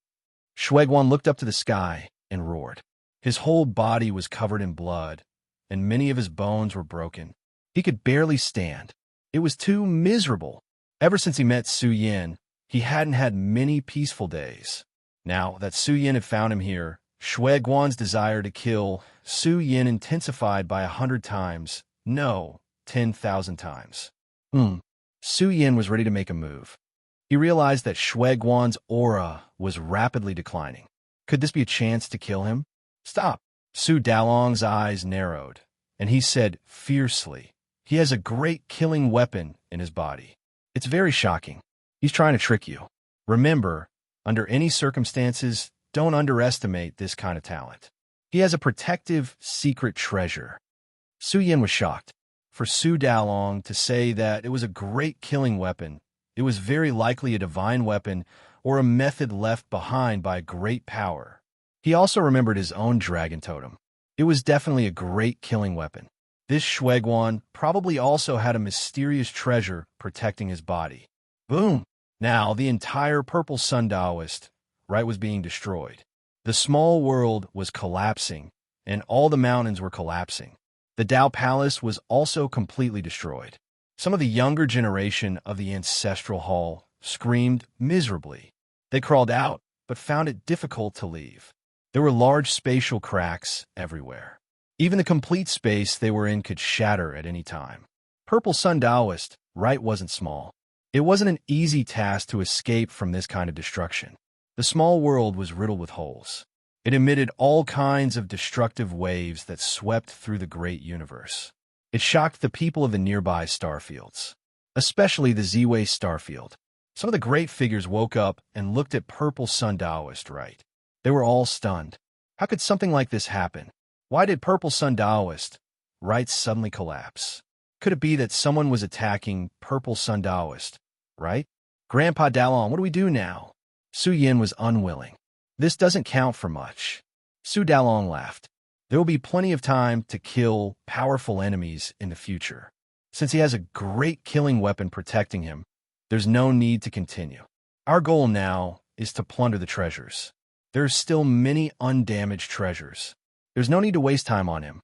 Speaker 1: Shui Guan looked up to the sky and roared. His whole body was covered in blood, and many of his bones were broken. He could barely stand. It was too miserable. Ever since he met Su Yan, he hadn't had many peaceful days. Now that Su Yan had found him here, Shui Guan's desire to kill Su Yan intensified by 100 times. No, 10,000 times. Su Yan was ready to make a move. He realized that Shui Guan's aura was rapidly declining. Could this be a chance to kill him? Stop! Su Dalong's eyes narrowed, and he said fiercely, he has a great killing weapon in his body. It's very shocking. He's trying to trick you. Remember, under any circumstances, don't underestimate this kind of talent. He has a protective, secret treasure. Su Yan was shocked. For Su Dalong to say that it was a great killing weapon, it was very likely a divine weapon or a method left behind by a great power. He also remembered his own dragon totem. It was definitely a great killing weapon. This Shui Guan probably also had a mysterious treasure protecting his body. Boom! Now the entire purple sun Taoist rite was being destroyed. The small world was collapsing, and all the mountains were collapsing. The Tao Palace was also completely destroyed. Some of the younger generation of the Ancestral Hall screamed miserably. They crawled out, but found it difficult to leave. There were large spatial cracks everywhere. Even the complete space they were in could shatter at any time. Purple Sun Taoist rite wasn't small. It wasn't an easy task to escape from this kind of destruction. The small world was riddled with holes. It emitted all kinds of destructive waves that swept through the great universe. It shocked the people of the nearby starfields, especially the Z-Way starfield. Some of the great figures woke up and looked at Purple Sun Taoist rite. They were all stunned. How could something like this happen? Why did Purple Sun Daoist right suddenly collapse? Could it be that someone was attacking Purple Sun Daoist, right? Grandpa Dalong, what do we do now? Su Yin was unwilling. This doesn't count for much. Su Dalong laughed. There will be plenty of time to kill powerful enemies in the future. Since he has a great killing weapon protecting him, there's no need to continue. Our goal now is to plunder the treasures. There are still many undamaged treasures. There's no need to waste time on him.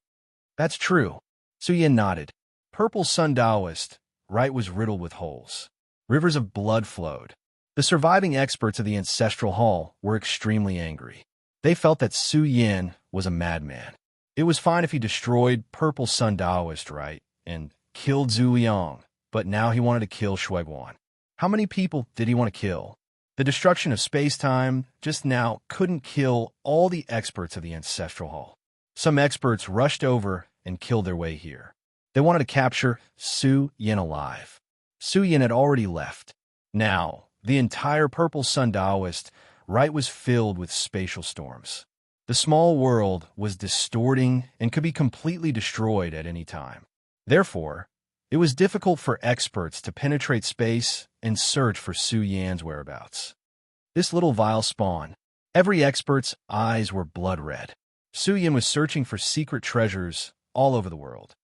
Speaker 1: That's true. Su Yin nodded. Purple Sun Daoist, right, was riddled with holes. Rivers of blood flowed. The surviving experts of the Ancestral Hall were extremely angry. They felt that Su Yin was a madman. It was fine if he destroyed Purple Sun Daoist, right, and killed Zhu Liang, but now he wanted to kill Shuiguan. How many people did he want to kill? The destruction of space-time just now couldn't kill all the experts of the Ancestral Hall. Some experts rushed over and killed their way here. They wanted to capture Su Yin alive. Su Yin had already left. Now, the entire Purple Sun Daoist right was filled with spatial storms. The small world was distorting and could be completely destroyed at any time. Therefore, it was difficult for experts to penetrate space and search for Su Yan's whereabouts. This little vile spawn. Every expert's eyes were blood red. Su Yin was searching for secret treasures all over the world.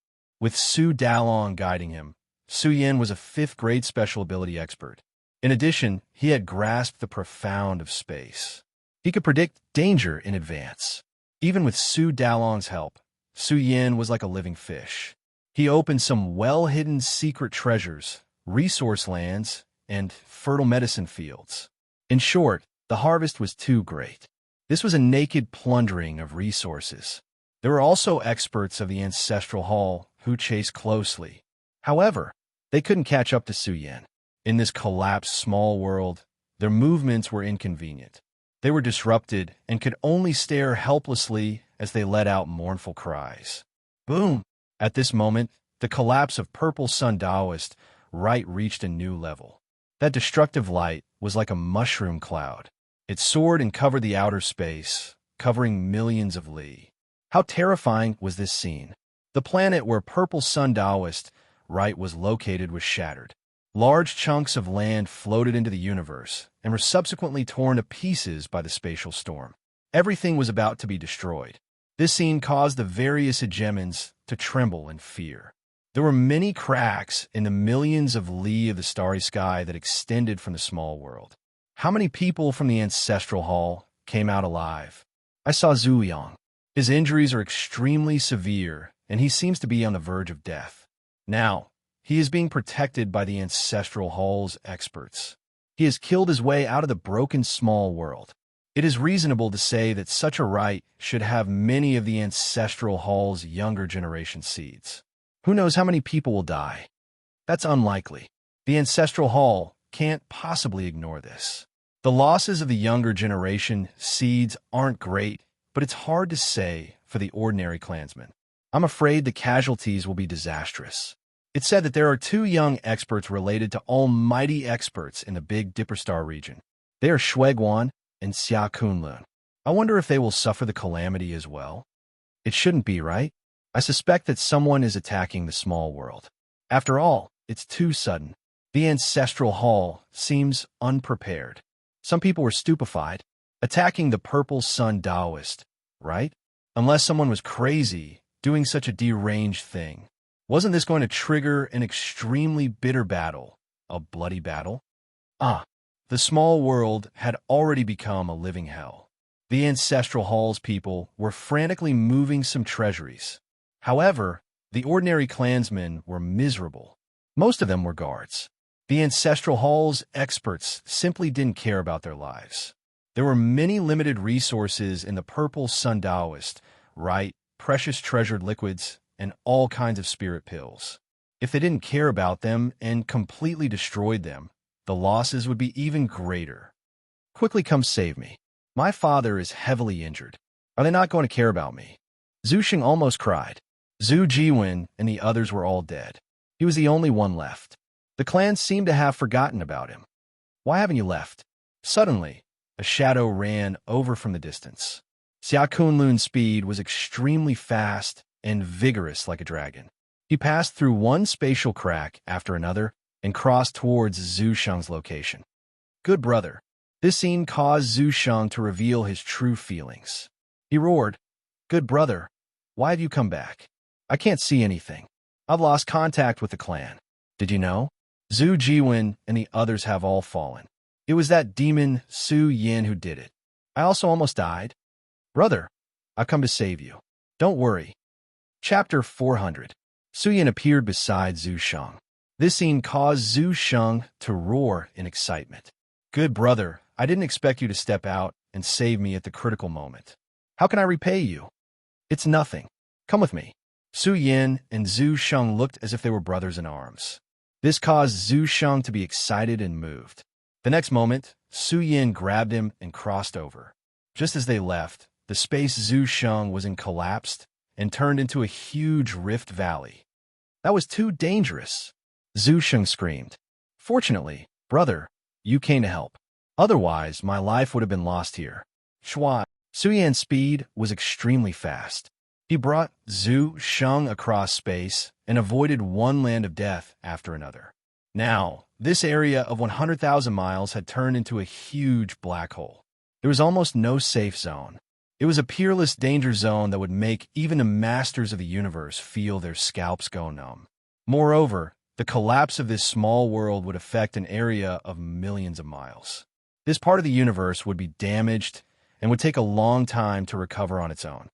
Speaker 1: With Su Dalong guiding him, Su Yin was a 5th grade special ability expert. In addition, he had grasped the profound of space. He could predict danger in advance. Even with Su Dalong's help, Su Yin was like a living fish. He opened some well-hidden secret treasures, resource lands, and fertile medicine fields. In short, the harvest was too great. This was a naked plundering of resources. There were also experts of the Ancestral Hall who chased closely. However, they couldn't catch up to Su Yin. In this collapsed small world, their movements were inconvenient. They were disrupted and could only stare helplessly as they let out mournful cries. Boom! At this moment, the collapse of Purple Sun Daoist right reached a new level. That destructive light was like a mushroom cloud. It soared and covered the outer space, covering millions of li. How terrifying was this scene? The planet where Purple Sun Daoist right was located was shattered. Large chunks of land floated into the universe and were subsequently torn to pieces by the spatial storm. Everything was about to be destroyed. This scene caused the various hegemons to tremble in fear. There were many cracks in the millions of li of the starry sky that extended from the small world. How many people from the Ancestral Hall came out alive? I saw Zhu Yang. His injuries are extremely severe, and he seems to be on the verge of death. Now, he is being protected by the Ancestral Hall's experts. He has killed his way out of the broken small world. It is reasonable to say that such a right should have many of the Ancestral Hall's younger generation seeds. Who knows how many people will die? That's unlikely. The Ancestral Hall can't possibly ignore this. The losses of the younger generation seeds aren't great, but it's hard to say for the ordinary clansmen. I'm afraid the casualties will be disastrous. It's said that there are 2 young experts related to almighty experts in the Big Dipper Star region. They are Shuiguan and Xia Kunlun. I wonder if they will suffer the calamity as well. It shouldn't be, right? I suspect that someone is attacking the small world. After all, it's too sudden. The Ancestral Hall seems unprepared. Some people were stupefied, attacking the Purple Sun Daoist, right? Unless someone was crazy, doing such a deranged thing. Wasn't this going to trigger an extremely bitter battle, a bloody battle? The small world had already become a living hell. The Ancestral Hall's people were frantically moving some treasuries. However, the ordinary clansmen were miserable. Most of them were guards. The Ancestral Hall's experts simply didn't care about their lives. There were many limited resources in the Purple Sun Daoist, right? Precious treasured liquids, and all kinds of spirit pills. If they didn't care about them and completely destroyed them, the losses would be even greater. Quickly come save me. My father is heavily injured. Are they not going to care about me? Zhu Xing almost cried. Zhu Jiwen and the others were all dead. He was the only one left. The clan seemed to have forgotten about him. Why haven't you left? Suddenly, a shadow ran over from the distance. Xia Kunlun's speed was extremely fast and vigorous like a dragon. He passed through one spatial crack after another and crossed towards Zhu Sheng's location. Good brother. This scene caused Zhu Sheng to reveal his true feelings. He roared, "Good brother, why have you come back? I can't see anything. I've lost contact with the clan. Did you know? Zhu Jiwen and the others have all fallen. It was that demon Su Yin who did it. I also almost died. Brother, I've come to save you. Don't worry." Chapter 400. Su Yin appeared beside Zhu Sheng. This scene caused Zhu Sheng to roar in excitement. "Good brother, I didn't expect you to step out and save me at the critical moment. How can I repay you?" "It's nothing. Come with me." Su Yin and Zhu Sheng looked as if they were brothers in arms. This caused Zhu Sheng to be excited and moved. The next moment, Su Yin grabbed him and crossed over. Just as they left, the space Zhu Sheng was in collapsed and turned into a huge rift valley. "That was too dangerous," Zhu Sheng screamed. "Fortunately, brother, you came to help. Otherwise, my life would have been lost here." Su Yan's speed was extremely fast. He brought Zhu Sheng across space and avoided one land of death after another. Now, this area of 100,000 miles had turned into a huge black hole. There was almost no safe zone. It was a peerless danger zone that would make even the masters of the universe feel their scalps go numb. Moreover, the collapse of this small world would affect an area of millions of miles. This part of the universe would be damaged and would take a long time to recover on its own.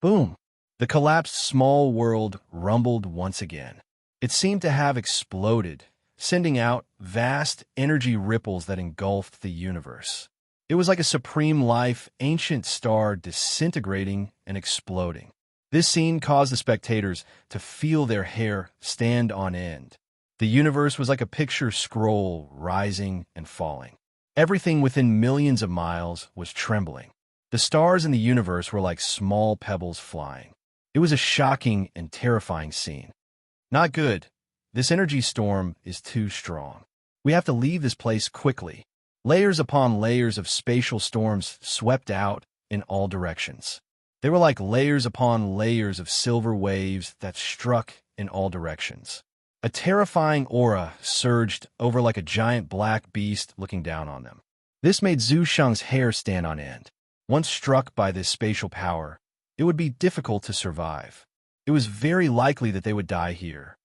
Speaker 1: Boom! The collapsed small world rumbled once again. It seemed to have exploded, sending out vast energy ripples that engulfed the universe. It was like a supreme life ancient star disintegrating and exploding. This scene caused the spectators to feel their hair stand on end. The universe was like a picture scroll rising and falling. Everything within millions of miles was trembling. The stars in the universe were like small pebbles flying. It was a shocking and terrifying scene. Not good. This energy storm is too strong. We have to leave this place quickly. Layers upon layers of spatial storms swept out in all directions. They were like layers upon layers of silver waves that struck in all directions. A terrifying aura surged over like a giant black beast looking down on them. This made Zhu Sheng's hair stand on end. Once struck by this spatial power, it would be difficult to survive. It was very likely that they would die here.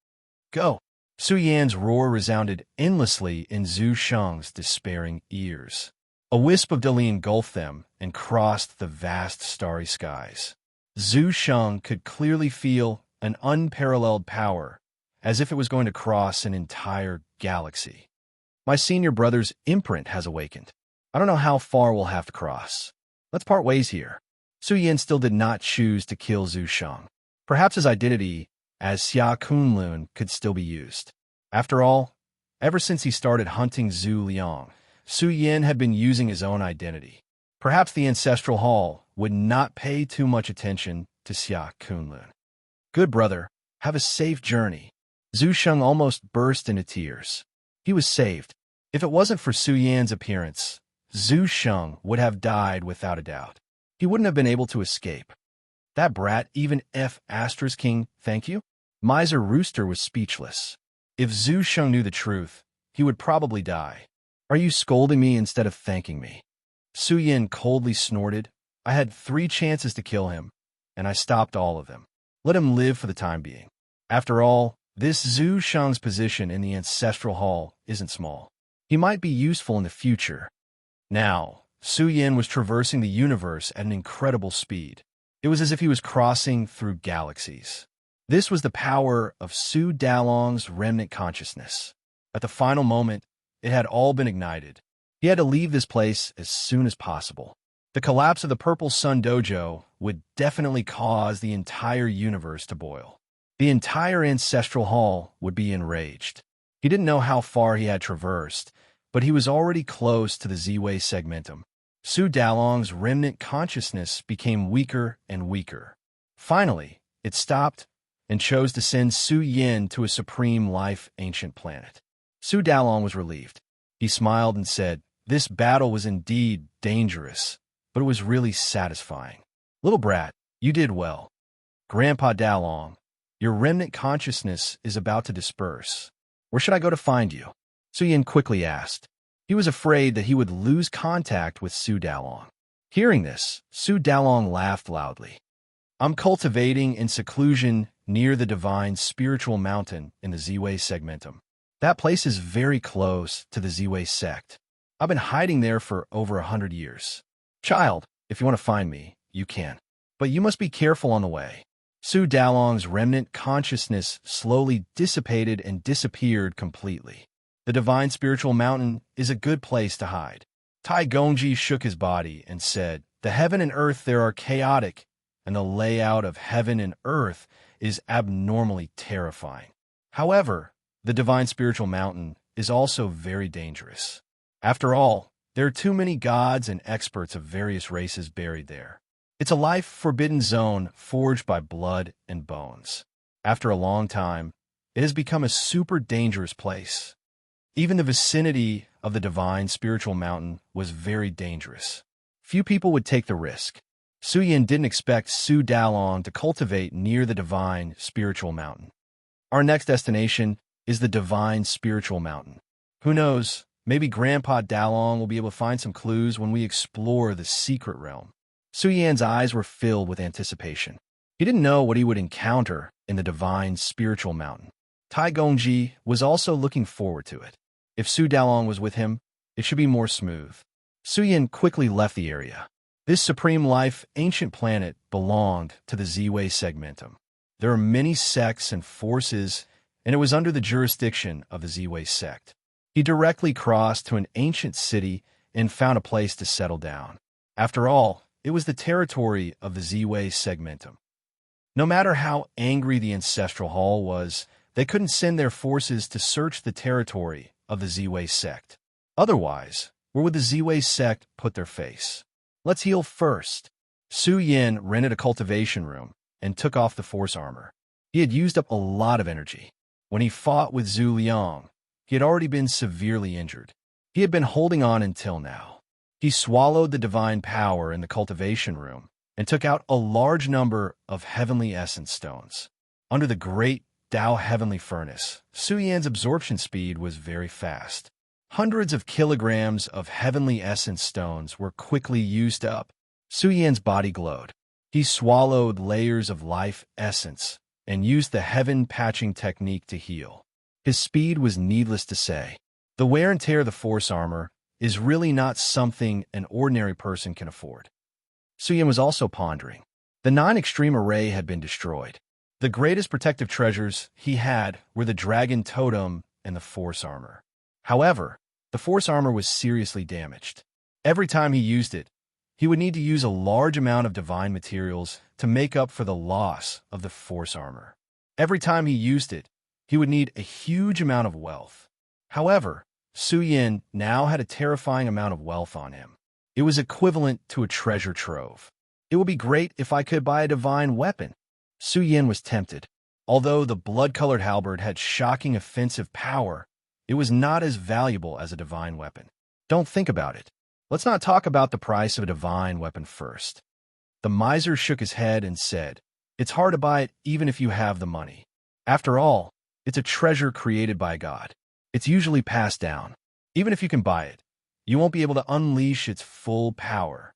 Speaker 1: Go! Su Yan's roar resounded endlessly in Zhu Sheng's despairing ears. A wisp of Dali engulfed them and crossed the vast starry skies. Zhu Sheng could clearly feel an unparalleled power, as if it was going to cross an entire galaxy. My senior brother's imprint has awakened. I don't know how far we'll have to cross. Let's part ways here. Su Yin still did not choose to kill Zhu Sheng. Perhaps his identity as Xia Kunlun could still be used. After all, ever since he started hunting Zhu Liang, Su Yin had been using his own identity. Perhaps the Ancestral Hall would not pay too much attention to Xia Kunlun. Good brother, have a safe journey. Zhu Sheng almost burst into tears. He was saved. If it wasn't for Su Yan's appearance, Zhu Sheng would have died without a doubt. He wouldn't have been able to escape. That brat, even F*** King, thank you? Miser Rooster was speechless. If Zhu Sheng knew the truth, he would probably die. Are you scolding me instead of thanking me? Su Yin coldly snorted. I had 3 chances to kill him, and I stopped all of them. Let him live for the time being. After all, this Zhu Sheng's position in the Ancestral Hall isn't small. He might be useful in the future. Now, Su Yin was traversing the universe at an incredible speed. It was as if he was crossing through galaxies. This was the power of Su Dalong's remnant consciousness. At the final moment, it had all been ignited. He had to leave this place as soon as possible. The collapse of the Purple Sun Dojo would definitely cause the entire universe to boil. The entire Ancestral Hall would be enraged. He didn't know how far he had traversed, but he was already close to the Z-Way segmentum. Su Dalong's remnant consciousness became weaker and weaker. Finally, it stopped and chose to send Su Yin to a supreme life ancient planet. Su Dalong was relieved. He smiled and said, "This battle was indeed dangerous, but it was really satisfying. Little brat, you did well. Grandpa Dalong, your remnant consciousness is about to disperse. Where should I go to find you? Su Yin quickly asked. He was afraid that he would lose contact with Su Dalong. Hearing this, Su Dalong laughed loudly. I'm cultivating in seclusion near the divine spiritual mountain in the Ziwei segmentum. That place is very close to the Ziwei sect. I've been hiding there for over 100 years. Child, if you want to find me, you can. But you must be careful on the way. Su Dalong's remnant consciousness slowly dissipated and disappeared completely. The divine spiritual mountain is a good place to hide. Tai Gongji shook his body and said, The heaven and earth there are chaotic, and the layout of heaven and earth is abnormally terrifying. However, the divine spiritual mountain is also very dangerous. After all, there are too many gods and experts of various races buried there. It's a life-forbidden zone forged by blood and bones. After a long time, it has become a super dangerous place. Even the vicinity of the divine spiritual mountain was very dangerous. Few people would take the risk. Su Yin didn't expect Su Dalong to cultivate near the divine spiritual mountain. Our next destination is the divine spiritual mountain. Who knows, maybe Grandpa Dalong will be able to find some clues when we explore the secret realm. Su Yan's eyes were filled with anticipation. He didn't know what he would encounter in the divine spiritual mountain. Tai Gongji was also looking forward to it. If Su Dalong was with him, it should be more smooth. Su Yan quickly left the area. This supreme life ancient planet belonged to the Ziwei segmentum. There are many sects and forces, and it was under the jurisdiction of the Ziwei sect. He directly crossed to an ancient city and found a place to settle down. After all, it was the territory of the Ziwei segmentum. No matter how angry the Ancestral Hall was, they couldn't send their forces to search the territory of the Ziwei sect. Otherwise, where would the Ziwei sect put their face? Let's heal first. Su Yin rented a cultivation room and took off the force armor. He had used up a lot of energy. When he fought with Zhu Liang, he had already been severely injured. He had been holding on until now. He swallowed the divine power in the cultivation room and took out a large number of heavenly essence stones. Under the great Tao heavenly furnace, Su Yan's absorption speed was very fast. Hundreds of kilograms of heavenly essence stones were quickly used up. Su Yan's body glowed. He swallowed layers of life essence and used the heaven patching technique to heal. His speed was needless to say. The wear and tear of the force armor is really not something an ordinary person can afford. Su Yan was also pondering. The 9-extreme array had been destroyed. The greatest protective treasures he had were the dragon totem and the force armor. However, the force armor was seriously damaged. Every time he used it, he would need to use a large amount of divine materials to make up for the loss of the force armor. Every time he used it, he would need a huge amount of wealth. However, Su Yin now had a terrifying amount of wealth on him. It was equivalent to a treasure trove. It would be great if I could buy a divine weapon. Su Yin was tempted. Although the blood-colored halberd had shocking offensive power, it was not as valuable as a divine weapon. Don't think about it. Let's not talk about the price of a divine weapon first. The miser shook his head and said, It's hard to buy it even if you have the money. After all, it's a treasure created by God. It's usually passed down. Even if you can buy it, you won't be able to unleash its full power.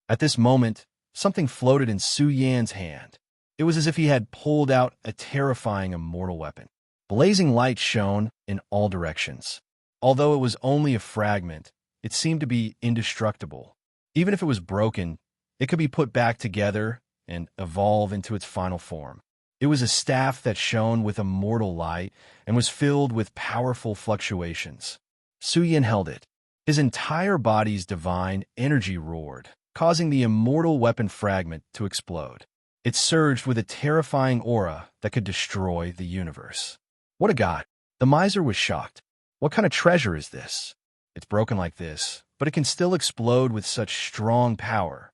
Speaker 1: At this moment, something floated in Su Yan's hand. It was as if he had pulled out a terrifying immortal weapon. Blazing light shone in all directions. Although it was only a fragment, it seemed to be indestructible. Even if it was broken, it could be put back together and evolve into its final form. It was a staff that shone with immortal light and was filled with powerful fluctuations. Su Yin held it. His entire body's divine energy roared, causing the immortal weapon fragment to explode. It surged with a terrifying aura that could destroy the universe. What a god! The miser was shocked. What kind of treasure is this? It's broken like this, but it can still explode with such strong power.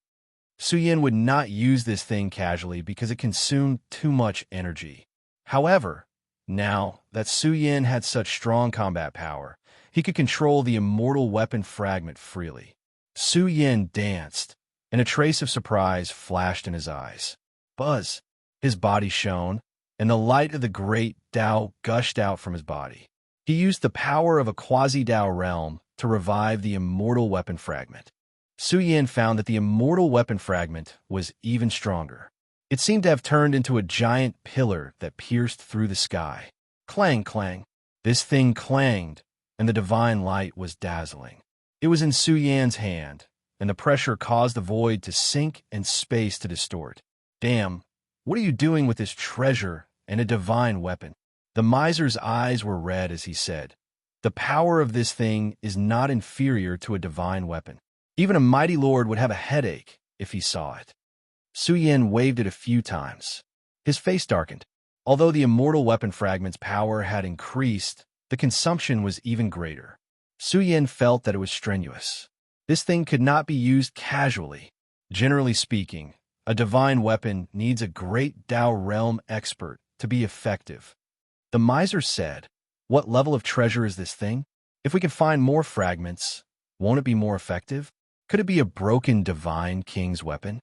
Speaker 1: Su Yin would not use this thing casually because it consumed too much energy. However, now that Su Yin had such strong combat power, he could control the immortal weapon fragment freely. Su Yin danced, and a trace of surprise flashed in his eyes. Buzz! His body shone, and the light of the great Tao gushed out from his body. He used the power of a quasi-Tao realm to revive the immortal weapon fragment. Su Yan found that the immortal weapon fragment was even stronger. It seemed to have turned into a giant pillar that pierced through the sky. Clang, clang. This thing clanged, and the divine light was dazzling. It was in Su Yan's hand, and the pressure caused the void to sink and space to distort. Damn, what are you doing with this treasure and a divine weapon? The miser's eyes were red as he said, the power of this thing is not inferior to a divine weapon. Even a mighty lord would have a headache if he saw it. Su Yan waved it a few times. His face darkened. Although the immortal weapon fragment's power had increased, the consumption was even greater. Su Yan felt that it was strenuous. This thing could not be used casually. Generally speaking, a divine weapon needs a great Tao realm expert to be effective. The miser said, "What level of treasure is this thing? If we can find more fragments, won't it be more effective? Could it be a broken divine king's weapon?"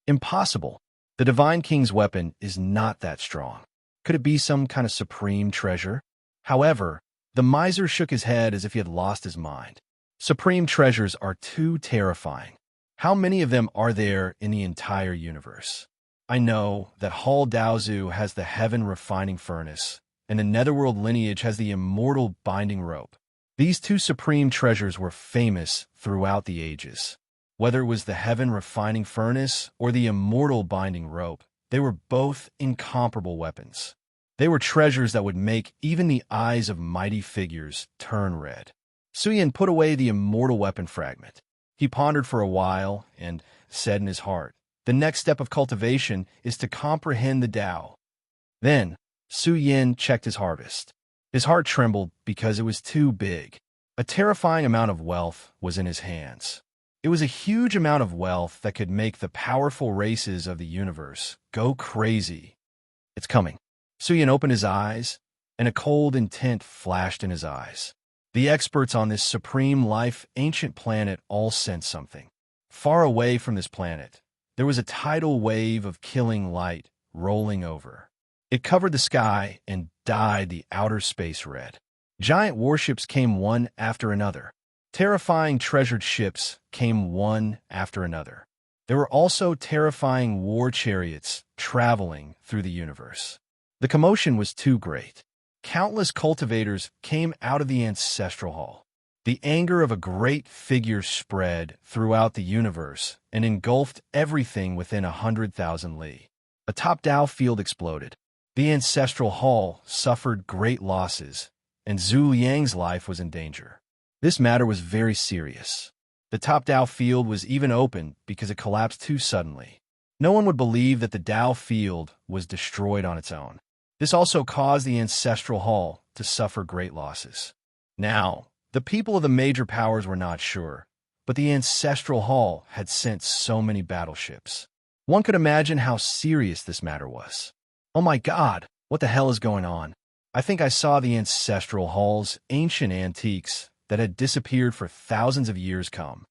Speaker 1: Impossible. The divine king's weapon is not that strong. Could it be some kind of supreme treasure? However, the miser shook his head as if he had lost his mind. Supreme treasures are too terrifying. How many of them are there in the entire universe? I know that Hall Daozu has the heaven refining furnace, and the netherworld lineage has the immortal binding rope. These two supreme treasures were famous throughout the ages. Whether it was the heaven refining furnace or the immortal binding rope, they were both incomparable weapons. They were treasures that would make even the eyes of mighty figures turn red. Su Yan put away the immortal weapon fragment. He pondered for a while and said in his heart, the next step of cultivation is to comprehend the Tao. Then, Su Yan checked his harvest. His heart trembled because it was too big. A terrifying amount of wealth was in his hands. It was a huge amount of wealth that could make the powerful races of the universe go crazy. It's coming. Su Yan opened his eyes, and a cold intent flashed in his eyes. The experts on this supreme life ancient planet all sensed something. Far away from this planet, there was a tidal wave of killing light rolling over. It covered the sky and dyed the outer space red. Giant warships came one after another. Terrifying treasured ships came one after another. There were also terrifying war chariots traveling through the universe. The commotion was too great. Countless cultivators came out of the ancestral hall. The anger of a great figure spread throughout the universe and engulfed everything within 100,000 li. A top Tao field exploded. The ancestral hall suffered great losses, and Zhu Liang's life was in danger. This matter was very serious. The top Tao field was even open because it collapsed too suddenly. No one would believe that the Tao field was destroyed on its own. This also caused the ancestral hall to suffer great losses. Now, the people of the major powers were not sure, but the ancestral hall had sent so many battleships. One could imagine how serious this matter was. Oh my God, what the hell is going on? I think I saw the ancestral hall's ancient antiques that had disappeared for thousands of years come.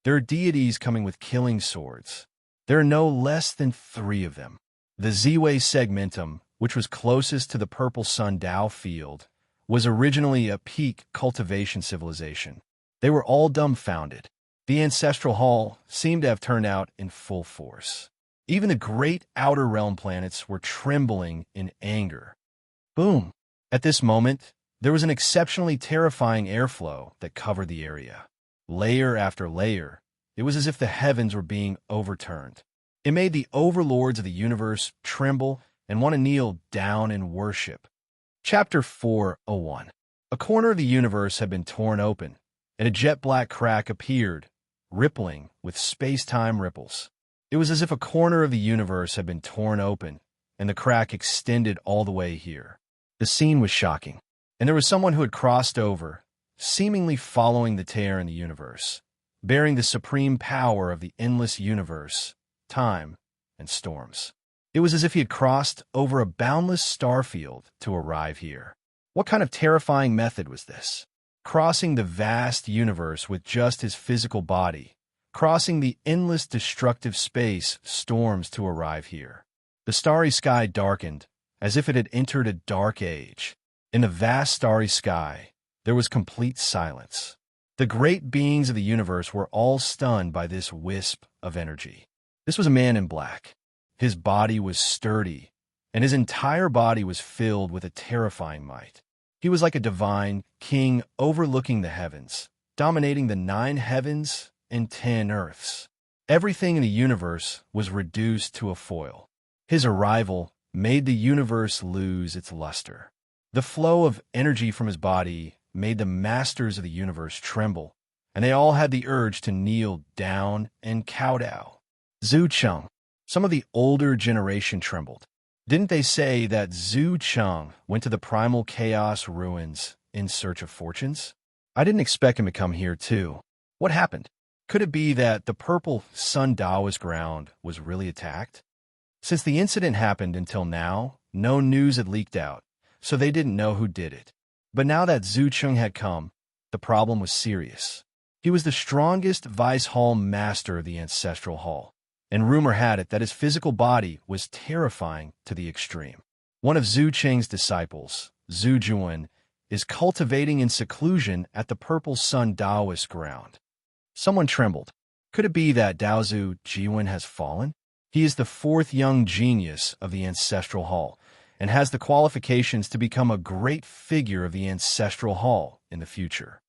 Speaker 1: There are deities coming with killing swords. There are no less than 3 of them. The Ziwei segmentum, which was closest to the Purple Sun Tao field, was originally a peak cultivation civilization. They were all dumbfounded. The ancestral hall seemed to have turned out in full force. Even the great outer realm planets were trembling in anger. Boom! At this moment, there was an exceptionally terrifying airflow that covered the area. Layer after layer, it was as if the heavens were being overturned. It made the overlords of the universe tremble and want to kneel down in worship. Chapter 401. A corner of the universe had been torn open, and a jet-black crack appeared, rippling with space-time ripples. It was as if a corner of the universe had been torn open, and the crack extended all the way here. The scene was shocking, and there was someone who had crossed over, seemingly following the tear in the universe, bearing the supreme power of the endless universe, time, and storms. It was as if he had crossed over a boundless starfield to arrive here. What kind of terrifying method was this? Crossing the vast universe with just his physical body, crossing the endless destructive space storms to arrive here. The starry sky darkened, as if it had entered a dark age. In the vast starry sky, there was complete silence. The great beings of the universe were all stunned by this wisp of energy. This was a man in black. His body was sturdy, and his entire body was filled with a terrifying might. He was like a divine king overlooking the heavens, dominating the 9 heavens and 10 earths. Everything in the universe was reduced to a foil. His arrival made the universe lose its luster. The flow of energy from his body made the masters of the universe tremble, and they all had the urge to kneel down and kowtow. Zhu Cheng. Some of the older generation trembled. Didn't they say that Zhu Cheng went to the primal chaos ruins in search of fortunes? I didn't expect him to come here too. What happened? Could it be that the purple sun Taoist ground was really attacked? Since the incident happened until now, no news had leaked out, so they didn't know who did it. But now that Zhu Cheng had come, the problem was serious. He was the strongest Vice Hall master of the Ancestral Hall, and rumor had it that his physical body was terrifying to the extreme. One of Zhu Cheng's disciples, Zhu Juan, is cultivating in seclusion at the Purple Sun Taoist ground. Someone trembled. Could it be that Daozu Jiwen has fallen? He is the 4th young genius of the Ancestral Hall, and has the qualifications to become a great figure of the Ancestral Hall in the future.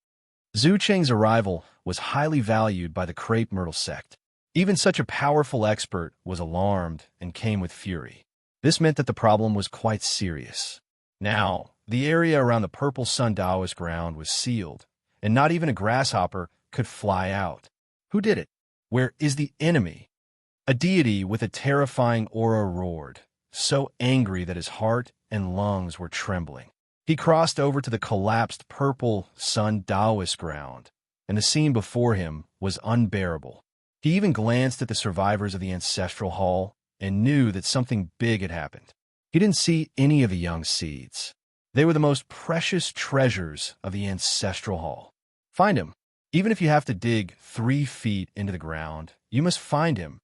Speaker 1: Zhu Cheng's arrival was highly valued by the Crepe Myrtle sect. Even such a powerful expert was alarmed and came with fury. This meant that the problem was quite serious. Now, the area around the Purple Sun Taoist ground was sealed, and not even a grasshopper could fly out. Who did it? Where is the enemy? A deity with a terrifying aura roared, so angry that his heart and lungs were trembling. He crossed over to the collapsed Purple Sun Taoist ground, and the scene before him was unbearable. He even glanced at the survivors of the Ancestral Hall and knew that something big had happened. He didn't see any of the young seeds. They were the most precious treasures of the Ancestral Hall. Find him. Even if you have to dig 3 feet into the ground, you must find him.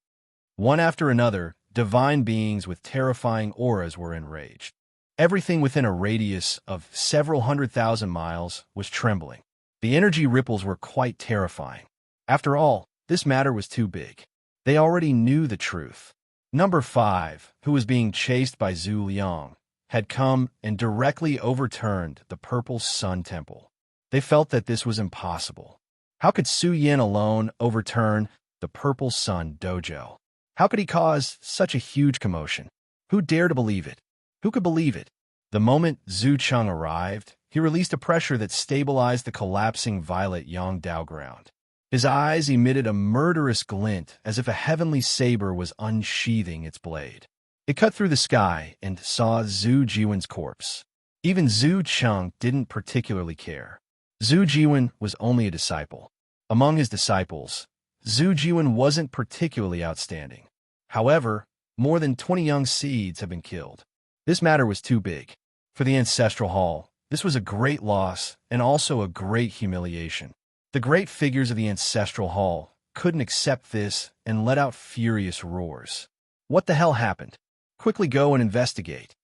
Speaker 1: One after another, divine beings with terrifying auras were enraged. Everything within a radius of several 100,000 miles was trembling. The energy ripples were quite terrifying. After all, this matter was too big. They already knew the truth. Number 5, who was being chased by Zhu Liang, had come and directly overturned the Purple Sun Temple. They felt that this was impossible. How could Su Yin alone overturn the Purple Sun Dojo? How could he cause such a huge commotion? Who dared to believe it? Who could believe it? The moment Zhu Cheng arrived, he released a pressure that stabilized the collapsing violet Yangdao ground. His eyes emitted a murderous glint as if a heavenly saber was unsheathing its blade. It cut through the sky and saw Zhu Jiwen's corpse. Even Zhu Cheng didn't particularly care. Zhu Jiwen was only a disciple. Among his disciples, Zhu Jiwen wasn't particularly outstanding. However, more than 20 young seeds have been killed. This matter was too big. For the Ancestral Hall, this was a great loss and also a great humiliation. The great figures of the Ancestral Hall couldn't accept this and let out furious roars. What the hell happened? Quickly go and investigate.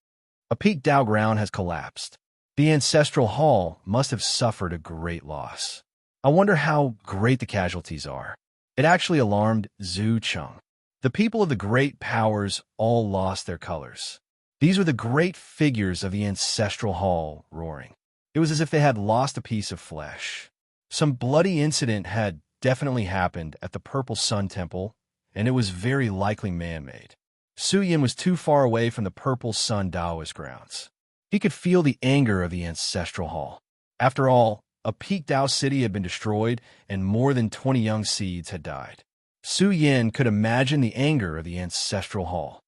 Speaker 1: A peak Dao ground has collapsed. The Ancestral Hall must have suffered a great loss. I wonder how great the casualties are. It actually alarmed Zhu Cheng. The people of the great powers all lost their colors. These were the great figures of the Ancestral Hall roaring. It was as if they had lost a piece of flesh. Some bloody incident had definitely happened at the Purple Sun Temple, and it was very likely man-made. Su Yin was too far away from the Purple Sun Taoist grounds. He could feel the anger of the Ancestral Hall. After all, a peak Dao city had been destroyed, and more than 20 young seeds had died. Su Yin could imagine the anger of the Ancestral Hall.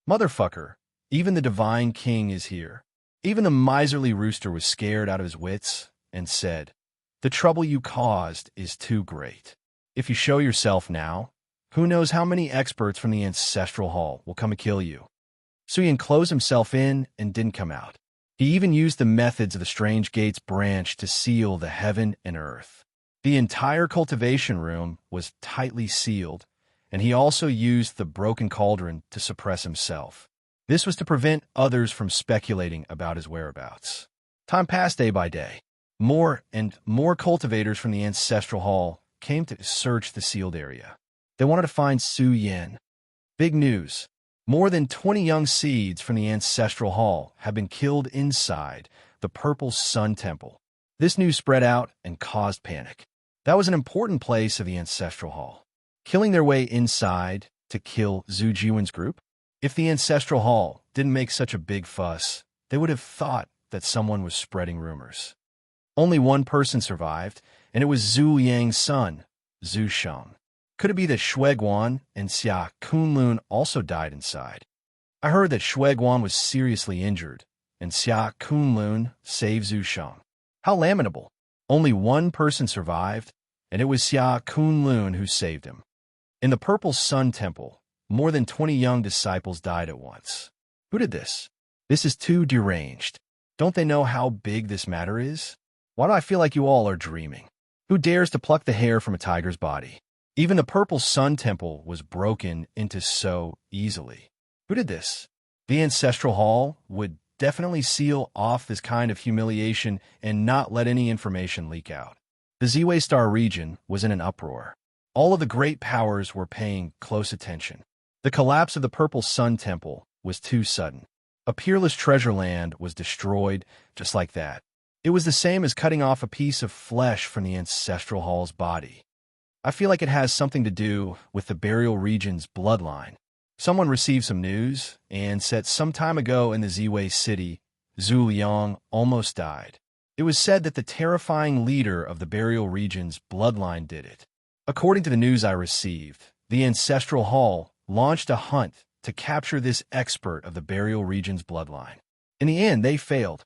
Speaker 1: Motherfucker, even the Divine King is here. Even the miserly rooster was scared out of his wits and said, "The trouble you caused is too great. If you show yourself now, who knows how many experts from the Ancestral Hall will come and kill you." Su Yin closed himself in and didn't come out. He even used the methods of the Strange Gates branch to seal the heaven and earth. The entire cultivation room was tightly sealed, and he also used the broken cauldron to suppress himself. This was to prevent others from speculating about his whereabouts. Time passed day by day. More and more cultivators from the ancestral hall came to search the sealed area. They wanted to find Su Yin. Big news. More than 20 young seeds from the ancestral hall have been killed inside the Purple Sun Temple. This news spread out and caused panic. That was an important place of the ancestral hall. Killing their way inside to kill Zhu Jiwen's group? If the ancestral hall didn't make such a big fuss, they would have thought that someone was spreading rumors. Only one person survived, and it was Zhu Yang's son, Zhu Sheng. Could it be that Shueguan and Xia Kunlun also died inside? I heard that Shueguan was seriously injured, and Xia Kunlun saved Zhu Sheng. How lamentable. Only one person survived, and it was Xia Kunlun who saved him. In the Purple Sun Temple, more than 20 young disciples died at once. Who did this? This is too deranged. Don't they know how big this matter is? Why do I feel like you all are dreaming? Who dares to pluck the hair from a tiger's body? Even the Purple Sun Temple was broken into so easily. Who did this? The ancestral hall would definitely seal off this kind of humiliation and not let any information leak out. The Ziwei Star region was in an uproar. All of the great powers were paying close attention. The collapse of the Purple Sun Temple was too sudden. A peerless treasure land was destroyed just like that. It was the same as cutting off a piece of flesh from the ancestral hall's body. I feel like it has something to do with the burial region's bloodline. Someone received some news and said some time ago in the Ziwei city, Zhu Liang almost died. It was said that the terrifying leader of the burial region's bloodline did it. According to the news I received, the ancestral hall launched a hunt to capture this expert of the burial region's bloodline. In the end, they failed.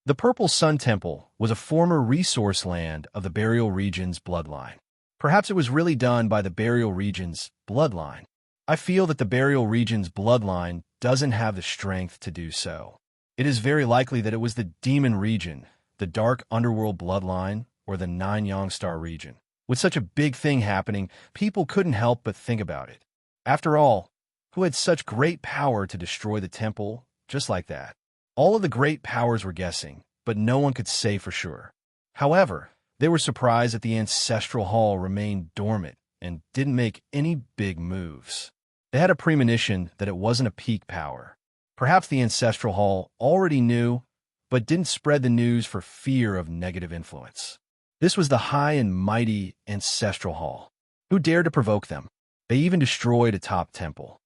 Speaker 1: The Purple Sun Temple was a former resource land of the burial region's bloodline. Perhaps it was really done by the burial region's bloodline. I feel that the burial region's bloodline doesn't have the strength to do so. It is very likely that it was the demon region, the dark underworld bloodline, or the Nine-Yang Star region. With such a big thing happening, people couldn't help but think about it. After all, who had such great power to destroy the temple just like that? All of the great powers were guessing, but no one could say for sure. However, they were surprised that the ancestral hall remained dormant and didn't make any big moves. They had a premonition that it wasn't a peak power. Perhaps the ancestral hall already knew, but didn't spread the news for fear of negative influence. This was the high and mighty ancestral hall. Who dared to provoke them? They even destroyed a top temple.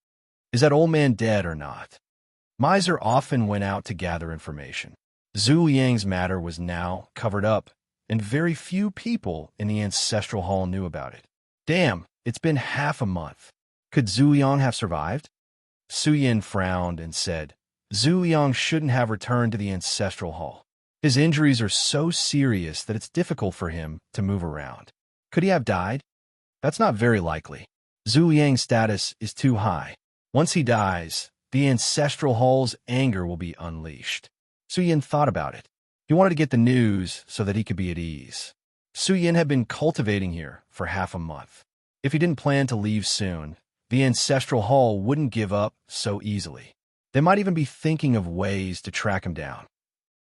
Speaker 1: Is that old man dead or not? Miser often went out to gather information. Zhu Yang's matter was now covered up, and very few people in the ancestral hall knew about it. Damn, it's been half a month. Could Zhu Yang have survived? Su Yin frowned and said, Zhu Yang shouldn't have returned to the ancestral hall. His injuries are so serious that it's difficult for him to move around. Could he have died? That's not very likely. Zhu Yang's status is too high. Once he dies, the ancestral hall's anger will be unleashed. Su Yin thought about it. He wanted to get the news so that he could be at ease. Su Yin had been cultivating here for half a month. If he didn't plan to leave soon, the ancestral hall wouldn't give up so easily. They might even be thinking of ways to track him down.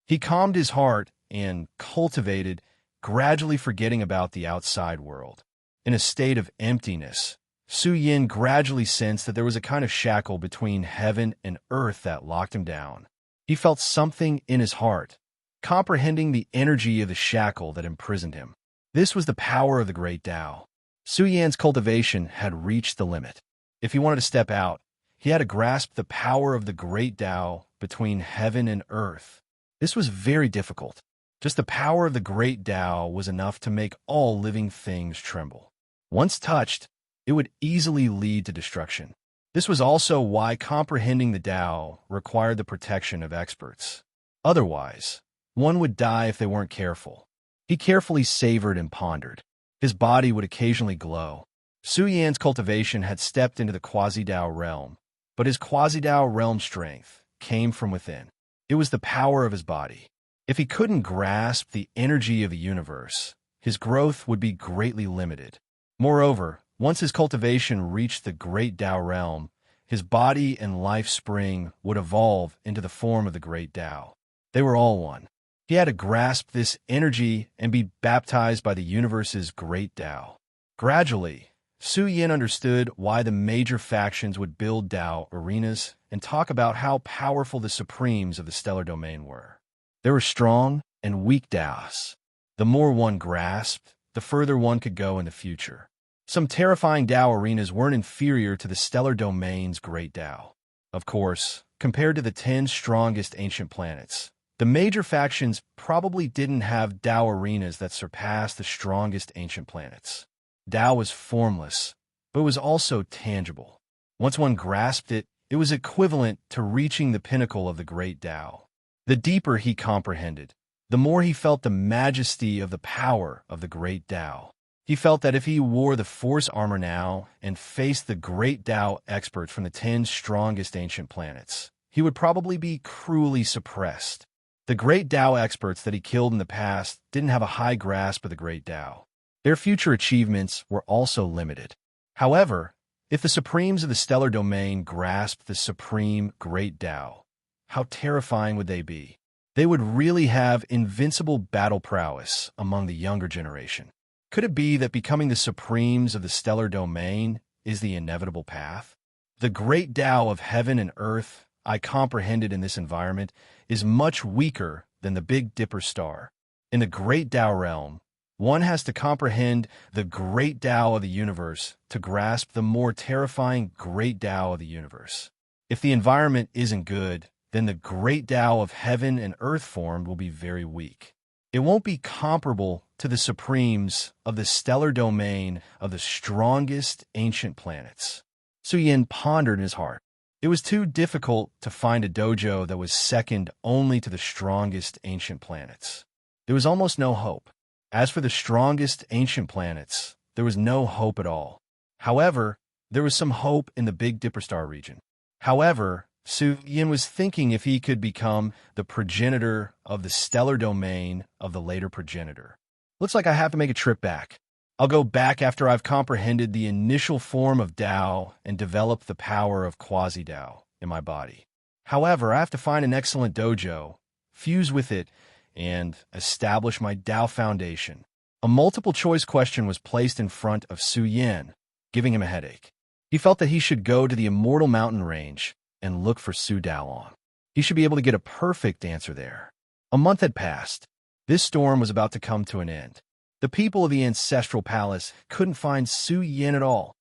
Speaker 1: He calmed his heart and cultivated, gradually forgetting about the outside world. In a state of emptiness, Su Yin gradually sensed that there was a kind of shackle between heaven and earth that locked him down. He felt something in his heart, comprehending the energy of the shackle that imprisoned him. This was the power of the great Tao. Su Yan's cultivation had reached the limit. If he wanted to step out, he had to grasp the power of the great Tao between heaven and earth. This was very difficult. Just the power of the great Tao was enough to make all living things tremble. Once touched, it would easily lead to destruction. This was also why comprehending the Tao required the protection of experts. Otherwise, one would die if they weren't careful. He carefully savored and pondered. His body would occasionally glow. Su Yan's cultivation had stepped into the quasi-Tao realm, but his quasi-Tao realm strength came from within. It was the power of his body. If he couldn't grasp the energy of the universe, his growth would be greatly limited. Moreover, once his cultivation reached the great Tao realm, his body and life spring would evolve into the form of the great Tao. They were all one. He had to grasp this energy and be baptized by the universe's great Tao. Gradually, Su Yin understood why the major factions would build Tao arenas and talk about how powerful the supremes of the stellar domain were. There were strong and weak Taos. The more one grasped, the further one could go in the future. Some terrifying Tao arenas weren't inferior to the stellar domain's great Tao. Of course, compared to the 10 strongest ancient planets, the major factions probably didn't have Tao arenas that surpassed the strongest ancient planets. Tao was formless, but was also tangible. Once one grasped it, it was equivalent to reaching the pinnacle of the great Tao. The deeper he comprehended, the more he felt the majesty of the power of the great Tao. He felt that if he wore the Force armor now and faced the great Tao experts from the 10 strongest ancient planets, he would probably be cruelly suppressed. The great Tao experts that he killed in the past didn't have a high grasp of the great Tao. Their future achievements were also limited. However, if the Supremes of the stellar domain grasped the supreme great Tao, how terrifying would they be? They would really have invincible battle prowess among the younger generation. Could it be that becoming the Supremes of the stellar domain is the inevitable path? The great Tao of heaven and earth I comprehended in this environment is much weaker than the Big Dipper star. In the great Tao realm, one has to comprehend the great Tao of the universe to grasp the more terrifying great Tao of the universe. If the environment isn't good, then the great Tao of heaven and earth formed will be very weak. It won't be comparable to the Supremes of the stellar domain of the strongest ancient planets. Su Yin pondered in his heart. It was too difficult to find a dojo that was second only to the strongest ancient planets. There was almost no hope. As for the strongest ancient planets, there was no hope at all. However, there was some hope in the Big Dipper star region. However, Su Yin was thinking if he could become the progenitor of the stellar domain of the later progenitor. Looks like I have to make a trip back. I'll go back after I've comprehended the initial form of Tao and developed the power of quasi-Tao in my body. However, I have to find an excellent dojo, fuse with it, and establish my Tao foundation. A multiple-choice question was placed in front of Su Yin, giving him a headache. He felt that he should go to the Immortal Mountain Range and look for Su Dalong. He should be able to get a perfect answer there. A month had passed. This storm was about to come to an end. The people of the Ancestral Palace couldn't find Su Yin at all.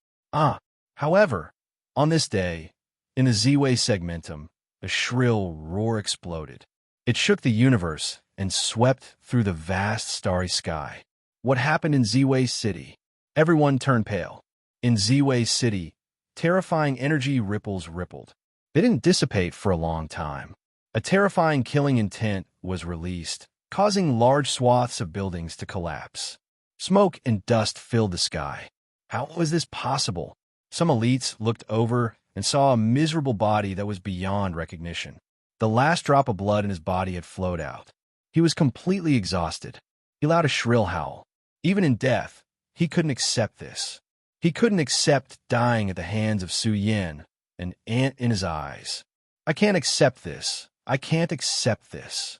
Speaker 1: However, on this day, in the Z-Way segmentum, a shrill roar exploded. It shook the universe and swept through the vast starry sky. What happened in Z-Way City? Everyone turned pale. In Z-Way City, terrifying energy ripples rippled. They didn't dissipate for a long time. A terrifying killing intent was released, causing large swaths of buildings to collapse. Smoke and dust filled the sky. How was this possible? Some elites looked over and saw a miserable body that was beyond recognition. The last drop of blood in his body had flowed out. He was completely exhausted. He let out a shrill howl. Even in death, he couldn't accept this. He couldn't accept dying at the hands of Su Yin, an ant in his eyes. I can't accept this. I can't accept this.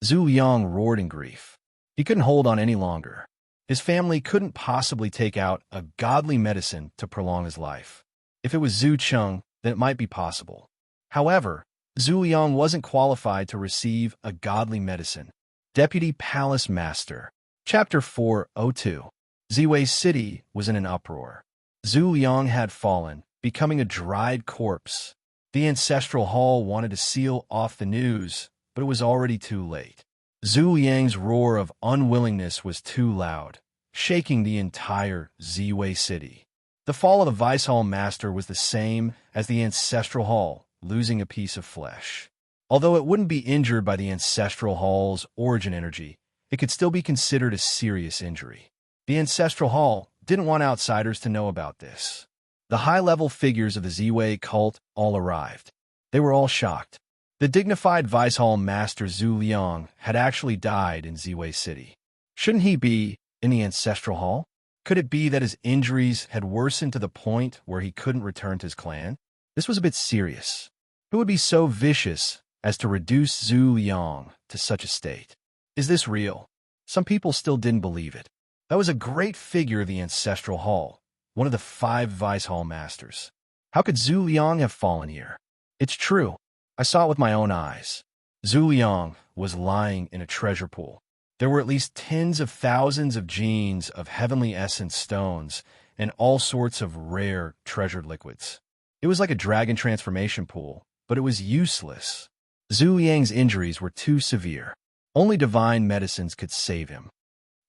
Speaker 1: Zhu Liang roared in grief. He couldn't hold on any longer. His family couldn't possibly take out a godly medicine to prolong his life. If it was Zhu Cheng, then it might be possible. However, Zhu Liang wasn't qualified to receive a godly medicine. Deputy Palace Master. Chapter 402. Z-Way City was in an uproar. Zhu Liang had fallen, becoming a dried corpse. The Ancestral Hall wanted to seal off the news, but it was already too late. Zhu Liang's roar of unwillingness was too loud, shaking the entire Z-Way City. The fall of the Vice Hall Master was the same as the Ancestral Hall, losing a piece of flesh. Although it wouldn't be injured by the Ancestral Hall's origin energy, it could still be considered a serious injury. The Ancestral Hall didn't want outsiders to know about this. The high-level figures of the Z-Way cult all arrived. They were all shocked. The dignified Vice Hall Master Zhu Liang had actually died in Z-Way City. Shouldn't he be in the ancestral hall? Could it be that his injuries had worsened to the point where he couldn't return to his clan? This was a bit serious. Who would be so vicious as to reduce Zhu Liang to such a state? Is this real? Some people still didn't believe it. That was a great figure of the ancestral hall, one of the 5 Vice Hall Masters. How could Zhu Liang have fallen here? It's true. I saw it with my own eyes. Zhu Liang was lying in a treasure pool. There were at least tens of thousands of genes of heavenly essence stones and all sorts of rare treasured liquids. It was like a dragon transformation pool, but it was useless. Zhu Liang's injuries were too severe. Only divine medicines could save him.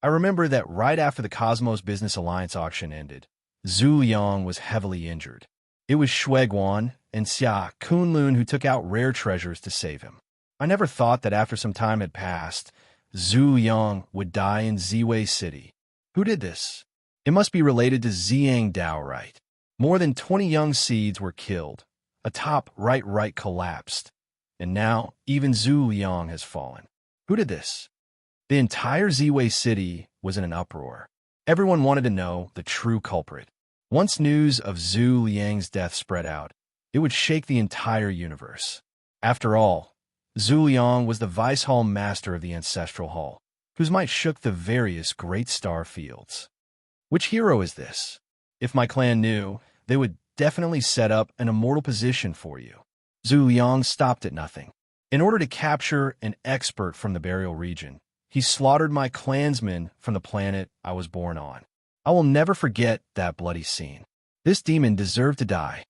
Speaker 1: I remember that right after the Cosmos Business Alliance auction ended, Zhu Liang was heavily injured. It was Shuiguan and Xia Kunlun who took out rare treasures to save him. I never thought that after some time had passed, Zhu Liang would die in Ziwei City. Who did this? It must be related to Ziyang Dao, right? More than 20 young seeds were killed. A top right collapsed. And now even Zhu Liang has fallen. Who did this? The entire Ziwei City was in an uproar. Everyone wanted to know the true culprit. Once news of Zhu Liang's death spread out, it would shake the entire universe. After all, Zhu Liang was the Vice Hall Master of the Ancestral Hall, whose might shook the various great star fields. Which hero is this? If my clan knew, they would definitely set up an immortal position for you. Zhu Liang stopped at nothing. In order to capture an expert from the burial region, he slaughtered my clansmen from the planet I was born on. I will never forget that bloody scene. This demon deserved to die.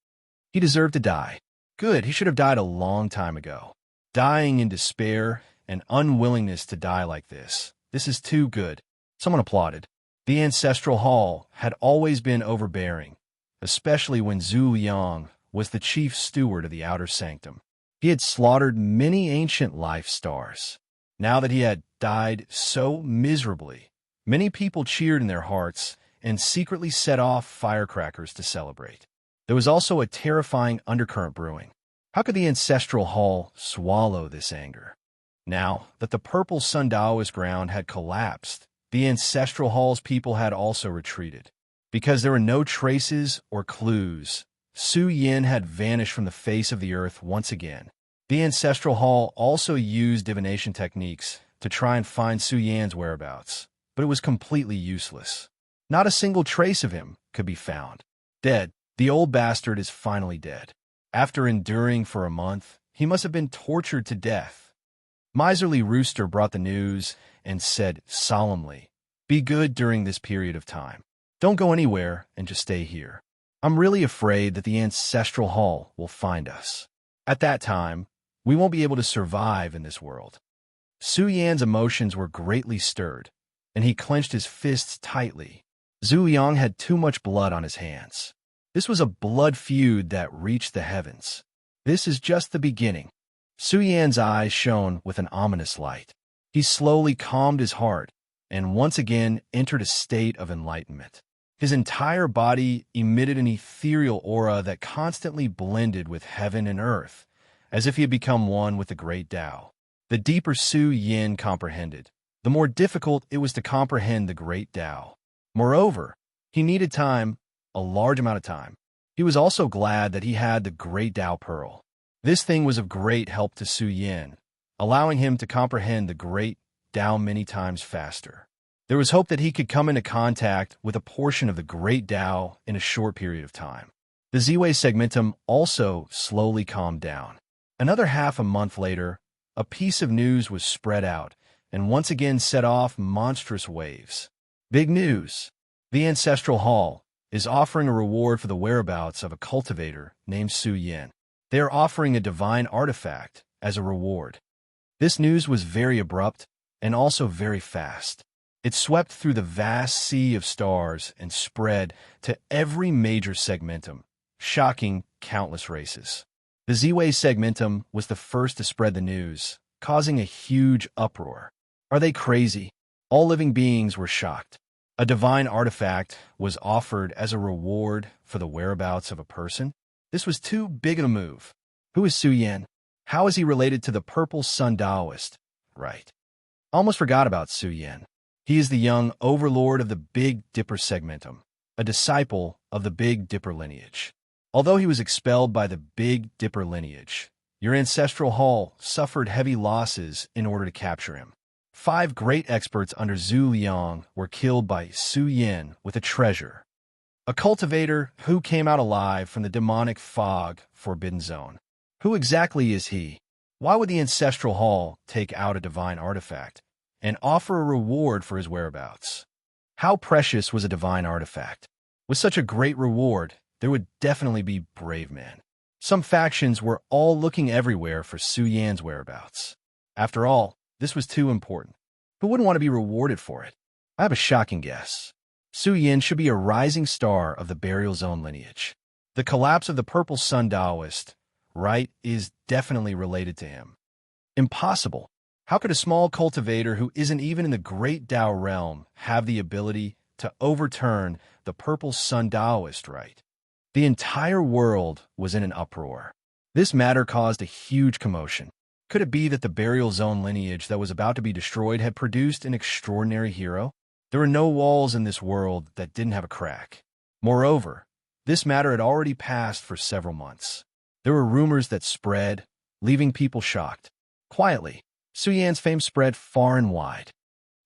Speaker 1: He deserved to die. Good, he should have died a long time ago. Dying in despair and unwillingness to die like this. This is too good. Someone applauded. The Ancestral Hall had always been overbearing, especially when Zhu Liang was the chief steward of the Outer Sanctum. He had slaughtered many ancient life stars. Now that he had died so miserably, many people cheered in their hearts and secretly set off firecrackers to celebrate. There was also a terrifying undercurrent brewing. How could the Ancestral Hall swallow this anger? Now that the purple Sundaoist ground had collapsed, the Ancestral Hall's people had also retreated. Because there were no traces or clues, Su Yin had vanished from the face of the earth once again. The Ancestral Hall also used divination techniques to try and find Su Yan's whereabouts, but it was completely useless. Not a single trace of him could be found. Dead. The old bastard is finally dead. After enduring for a month, he must have been tortured to death. Miserly Rooster brought the news and said solemnly, "Be good during this period of time. Don't go anywhere and just stay here. I'm really afraid that the Ancestral Hall will find us. At that time, we won't be able to survive in this world." Su Yan's emotions were greatly stirred, and he clenched his fists tightly. Zhu Liang had too much blood on his hands. This was a blood feud that reached the heavens. This is just the beginning. Su Yan's eyes shone with an ominous light. He slowly calmed his heart and once again entered a state of enlightenment. His entire body emitted an ethereal aura that constantly blended with heaven and earth, as if he had become one with the great Tao. The deeper Su Yin comprehended, the more difficult it was to comprehend the great Tao. Moreover, he needed time, a large amount of time. He was also glad that he had the great Tao Pearl. This thing was of great help to Su Yin, allowing him to comprehend the great Tao many times faster. There was hope that he could come into contact with a portion of the great Tao in a short period of time. The Ziwei segmentum also slowly calmed down. Another half a month later, a piece of news was spread out and once again set off monstrous waves. Big news! The Ancestral Hall is offering a reward for the whereabouts of a cultivator named Su Yin. They are offering a divine artifact as a reward. This news was very abrupt and also very fast. It swept through the vast sea of stars and spread to every major segmentum, shocking countless races. The Ziwei segmentum was the first to spread the news, causing a huge uproar. Are they crazy? All living beings were shocked. A divine artifact was offered as a reward for the whereabouts of a person? This was too big of a move. Who is Su Yin? How is he related to the purple Sundaoist? Right. Almost forgot about Su Yin. He is the young Overlord of the Big Dipper segmentum, a disciple of the Big Dipper lineage. Although he was expelled by the Big Dipper lineage, your ancestral hall suffered heavy losses in order to capture him. 5 great experts under Zhu Liang were killed by Su Yin with a treasure, a cultivator who came out alive from the demonic fog forbidden zone. Who exactly is he? Why would the ancestral hall take out a divine artifact and offer a reward for his whereabouts? How precious was a divine artifact? With such a great reward, there would definitely be brave men. Some factions were all looking everywhere for Su Yan's whereabouts. After all, this was too important. Who wouldn't want to be rewarded for it? I have a shocking guess. Su Yan should be a rising star of the burial zone lineage. The collapse of the Purple Sun Taoist rite is definitely related to him. Impossible. How could a small cultivator who isn't even in the great Tao realm have the ability to overturn the Purple Sun Taoist rite? The entire world was in an uproar. This matter caused a huge commotion. Could it be that the burial zone lineage that was about to be destroyed had produced an extraordinary hero? There were no walls in this world that didn't have a crack. Moreover, this matter had already passed for several months. There were rumors that spread, leaving people shocked. Quietly, Su Yan's fame spread far and wide.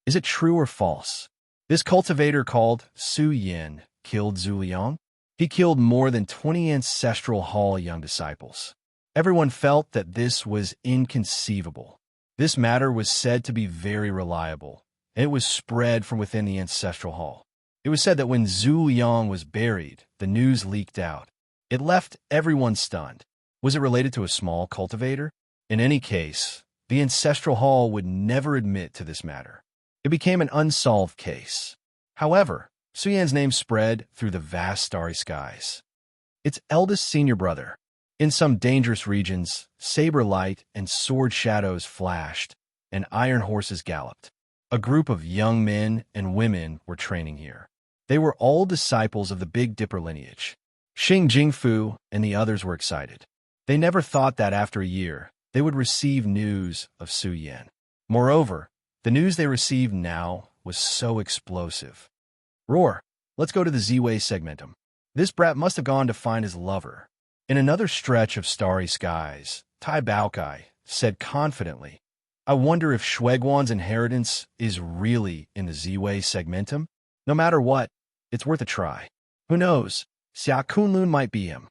Speaker 1: Is it true or false? This cultivator called Su Yan killed Zhu Liang? He killed more than 20 ancestral hall young disciples. Everyone felt that this was inconceivable. This matter was said to be very reliable, and it was spread from within the ancestral hall. It was said that when Zhu Liang was buried, the news leaked out. It left everyone stunned. Was it related to a small cultivator? In any case, the ancestral hall would never admit to this matter. It became an unsolved case. However, Su Yan's name spread through the vast starry skies. Its eldest senior brother. In some dangerous regions, saber light and sword shadows flashed, and iron horses galloped. A group of young men and women were training here. They were all disciples of the Big Dipper lineage. Xing Jingfu and the others were excited. They never thought that after a year, they would receive news of Su Yan. Moreover, the news they received now was so explosive. Roar, let's go to the Z-Way segmentum. This brat must have gone to find his lover. In another stretch of starry skies, Tai Baokai said confidently, I wonder if Shueguan's inheritance is really in the Z-Way segmentum? No matter what, it's worth a try. Who knows? Xia Kunlun might be him.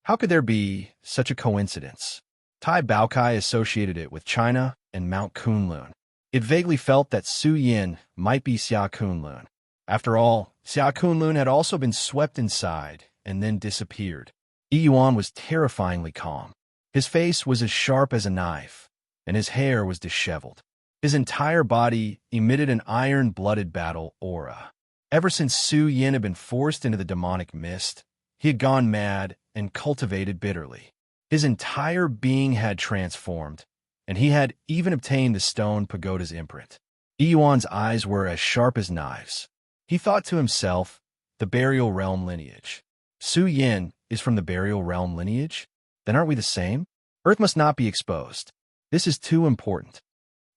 Speaker 1: How could there be such a coincidence? Tai Baokai associated it with China and Mount Kunlun. It vaguely felt that Su Yin might be Xia Kunlun. After all, Xia Kunlun had also been swept inside and then disappeared. Yi Yuan was terrifyingly calm. His face was as sharp as a knife, and his hair was disheveled. His entire body emitted an iron-blooded battle aura. Ever since Su Yin had been forced into the demonic mist, he had gone mad and cultivated bitterly. His entire being had transformed, and he had even obtained the stone pagoda's imprint. Yi Yuan's eyes were as sharp as knives. He thought to himself, the burial realm lineage. Su Yin is from the burial realm lineage? Then aren't we the same? Earth must not be exposed. This is too important.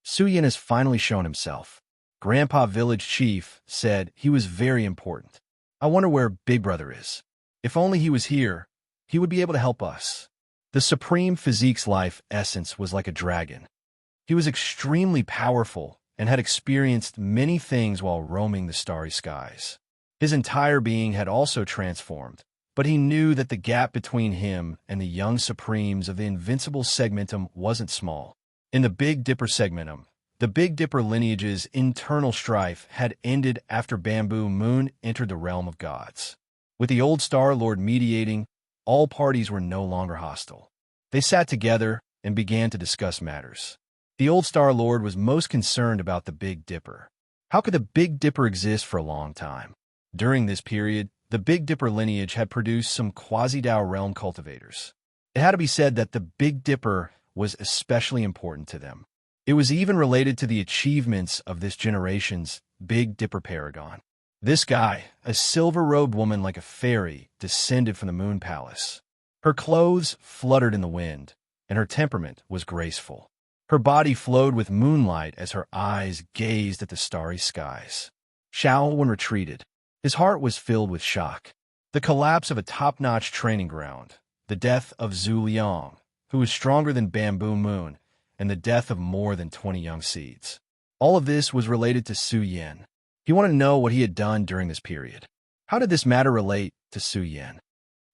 Speaker 1: Su Yin has finally shown himself. Grandpa Village Chief said he was very important. I wonder where Big Brother is. If only he was here, he would be able to help us. The Supreme Physique's life essence was like a dragon. He was extremely powerful and had experienced many things while roaming the starry skies. His entire being had also transformed, but he knew that the gap between him and the young Supremes of the Invincible segmentum wasn't small. In the Big Dipper segmentum, the Big Dipper lineage's internal strife had ended after Bamboo Moon entered the realm of gods. With the old Star Lord mediating, all parties were no longer hostile. They sat together and began to discuss matters. The old Star Lord was most concerned about the Big Dipper. How could the Big Dipper exist for a long time? During this period, the Big Dipper lineage had produced some quasi-Tao realm cultivators. It had to be said that the Big Dipper was especially important to them. It was even related to the achievements of this generation's Big Dipper paragon. This guy, a silver-robed woman like a fairy, descended from the Moon Palace. Her clothes fluttered in the wind, and her temperament was graceful. Her body flowed with moonlight as her eyes gazed at the starry skies. Shaolin retreated. His heart was filled with shock. The collapse of a top-notch training ground, the death of Zhu Liang, who was stronger than Bamboo Moon, and the death of more than 20 young seeds. All of this was related to Su Yan. He wanted to know what he had done during this period. How did this matter relate to Su Yan?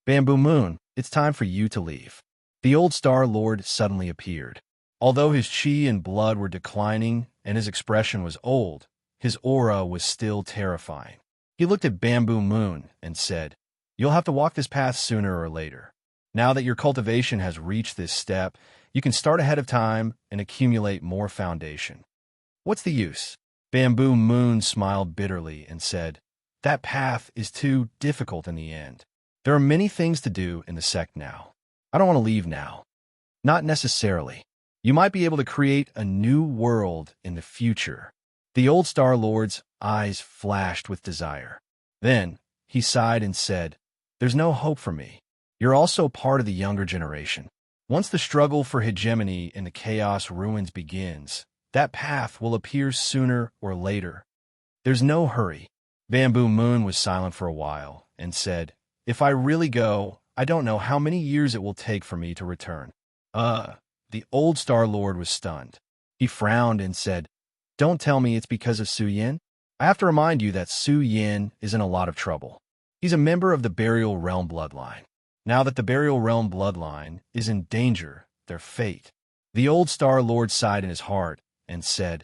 Speaker 1: Bamboo Moon, it's time for you to leave. The old Star Lord suddenly appeared. Although his chi and blood were declining and his expression was old, his aura was still terrifying. He looked at Bamboo Moon and said, "You'll have to walk this path sooner or later. Now that your cultivation has reached this step, you can start ahead of time and accumulate more foundation." "What's the use?" Bamboo Moon smiled bitterly and said, "That path is too difficult in the end. There are many things to do in the sect now. I don't want to leave now." "Not necessarily. You might be able to create a new world in the future." The old Star Lord's eyes flashed with desire. Then he sighed and said, "There's no hope for me. You're also part of the younger generation. Once the struggle for hegemony in the Chaos Ruins begins, that path will appear sooner or later. There's no hurry." Bamboo Moon was silent for a while and said, "If I really go, I don't know how many years it will take for me to return." The old Star Lord was stunned. He frowned and said, "Don't tell me it's because of Su Yan. I have to remind you that Su Yan is in a lot of trouble. He's a member of the Burial Realm bloodline. Now that the Burial Realm bloodline is in danger, their fate." The old Star Lord sighed in his heart and said,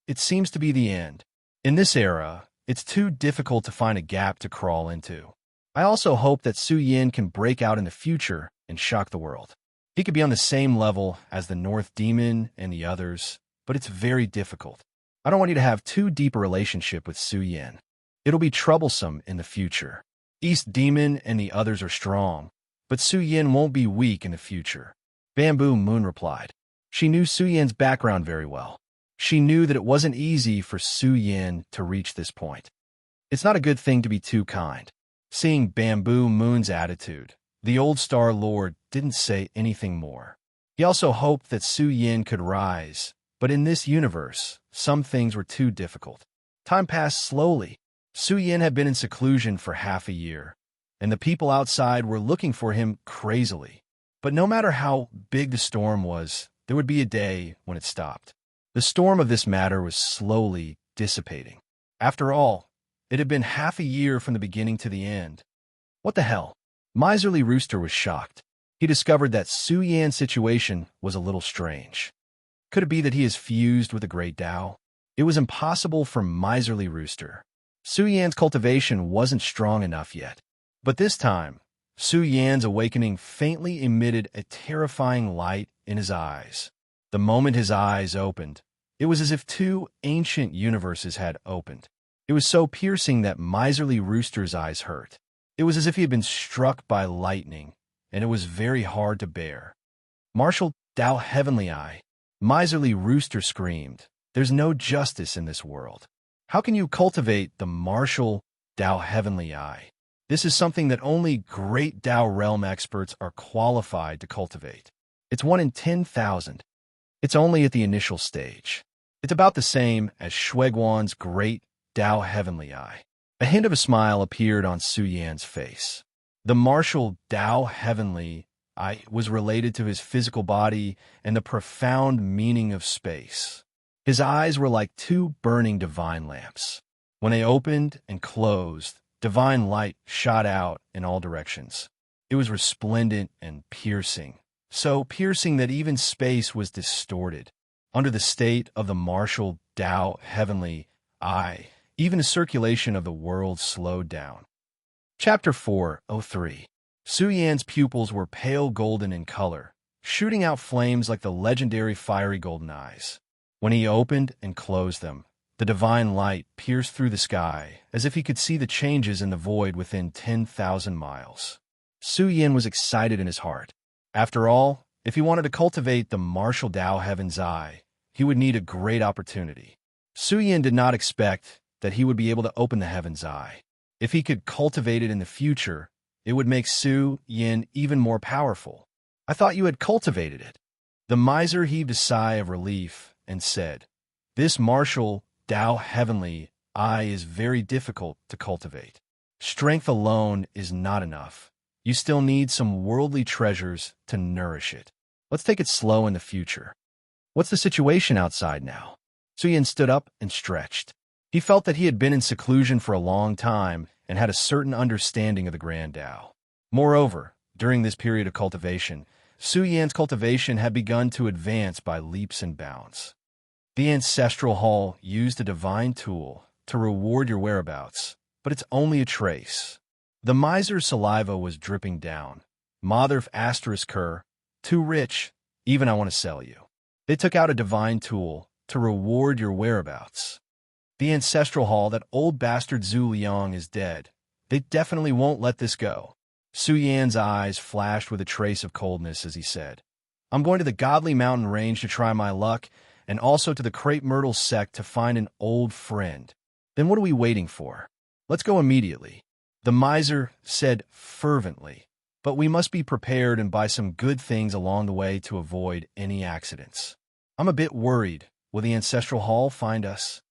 Speaker 1: "It seems to be the end. In this era, it's too difficult to find a gap to crawl into. I also hope that Su Yan can break out in the future and shock the world. He could be on the same level as the North Demon and the others, but it's very difficult. I don't want you to have too deep a relationship with Su Yan. It'll be troublesome in the future. East Demon and the others are strong, but Su Yan won't be weak in the future." Bamboo Moon replied. She knew Su Yan's background very well. She knew that it wasn't easy for Su Yan to reach this point. It's not a good thing to be too kind. Seeing Bamboo Moon's attitude, the old Star Lord didn't say anything more. He also hoped that Su Yan could rise, but in this universe, some things were too difficult. Time passed slowly. Su Yan had been in seclusion for half a year, and the people outside were looking for him crazily. But no matter how big the storm was, there would be a day when it stopped. The storm of this matter was slowly dissipating. After all, it had been half a year from the beginning to the end. What the hell? Miserly Rooster was shocked. He discovered that Su Yan's situation was a little strange. Could it be that he is fused with the Great Tao? It was impossible for Miserly Rooster. Su Yan's cultivation wasn't strong enough yet. But this time, Su Yan's awakening faintly emitted a terrifying light in his eyes. The moment his eyes opened, it was as if two ancient universes had opened. It was so piercing that Miserly Rooster's eyes hurt. It was as if he had been struck by lightning, and it was very hard to bear. "Martial Tao Heavenly Eye," Miserly Rooster screamed, "there's no justice in this world. How can you cultivate the Martial Tao Heavenly Eye? This is something that only great Tao realm experts are qualified to cultivate. It's 1 in 10,000. It's only at the initial stage. It's about the same as Shuiguan's great Tao Heavenly Eye." A hint of a smile appeared on Su Yan's face. The martial Tao Heavenly Eye was related to his physical body and the profound meaning of space. His eyes were like two burning divine lamps. When they opened and closed, divine light shot out in all directions. It was resplendent and piercing, so piercing that even space was distorted. Under the state of the martial Tao Heavenly Eye, even the circulation of the world slowed down. Chapter 4:03. Su Yan's pupils were pale golden in color, shooting out flames like the legendary fiery golden eyes. When he opened and closed them, the divine light pierced through the sky as if he could see the changes in the void within 10,000 miles. Su Yan was excited in his heart. After all, if he wanted to cultivate the martial Tao Heaven's Eye, he would need a great opportunity. Su Yan did not expect that he would be able to open the Heaven's Eye. If he could cultivate it in the future, it would make Su Yan even more powerful. "I thought you had cultivated it." The miser heaved a sigh of relief and said, "This martial, Tao heavenly eye is very difficult to cultivate. Strength alone is not enough. You still need some worldly treasures to nourish it. Let's take it slow in the future." "What's the situation outside now?" Suyin stood up and stretched. He felt that he had been in seclusion for a long time and had a certain understanding of the Grand Tao. Moreover, during this period of cultivation, Su Yan's cultivation had begun to advance by leaps and bounds. The ancestral hall used a divine tool to reward your whereabouts, but it's only a trace. The miser's saliva was dripping down. Motherf asterisk her, too rich, even I want to sell you. They took out a divine tool to reward your whereabouts. The ancestral hall, that old bastard Zhu Liang is dead. They definitely won't let this go. Su Yan's eyes flashed with a trace of coldness as he said, "I'm going to the Godly Mountain Range to try my luck, and also to the Crepe Myrtle sect to find an old friend. Then what are we waiting for? Let's go immediately," the miser said fervently. "But we must be prepared and buy some good things along the way to avoid any accidents. I'm a bit worried. Will the ancestral hall find us?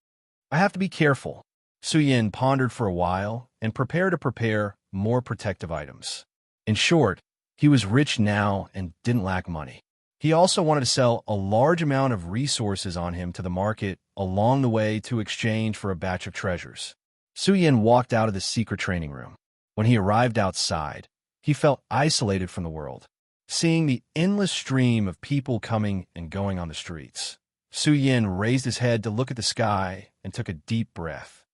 Speaker 1: I have to be careful." Su Yan pondered for a while and prepared to prepare more protective items. In short, he was rich now and didn't lack money. He also wanted to sell a large amount of resources on him to the market along the way to exchange for a batch of treasures. Su Yan walked out of the secret training room. When he arrived outside, he felt isolated from the world, seeing the endless stream of people coming and going on the streets. Su Yan raised his head to look at the sky and took a deep breath.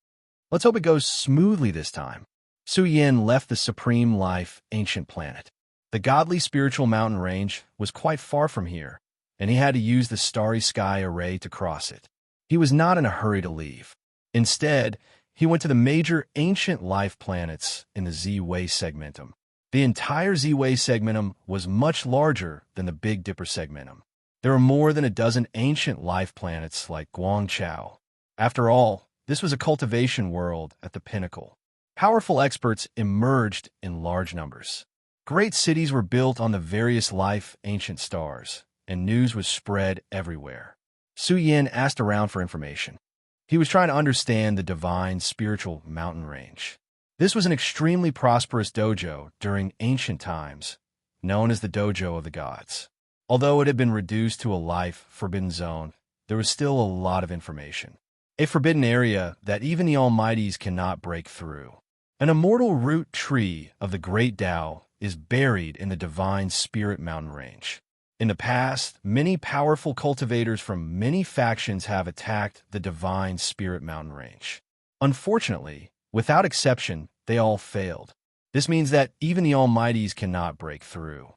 Speaker 1: Let's hope it goes smoothly this time. Su Yan left the Supreme Life ancient planet. The godly spiritual mountain range was quite far from here, and he had to use the starry sky array to cross it. He was not in a hurry to leave. Instead, he went to the major ancient life planets in the Z-Way segmentum. The entire Z-Way segmentum was much larger than the Big Dipper segmentum. There were more than a dozen ancient life planets like Guangchao. After all, this was a cultivation world at the pinnacle. Powerful experts emerged in large numbers. Great cities were built on the various life ancient stars, and news was spread everywhere. Su Yan asked around for information. He was trying to understand the divine spiritual mountain range. This was an extremely prosperous dojo during ancient times, known as the Dojo of the Gods. Although it had been reduced to a life forbidden zone, there was still a lot of information. A forbidden area that even the Almighties cannot break through. An immortal root tree of the Great Tao is buried in the divine spirit mountain range. In the past, many powerful cultivators from many factions have attacked the divine spirit mountain range. Unfortunately, without exception, they all failed. This means that even the Almighties cannot break through.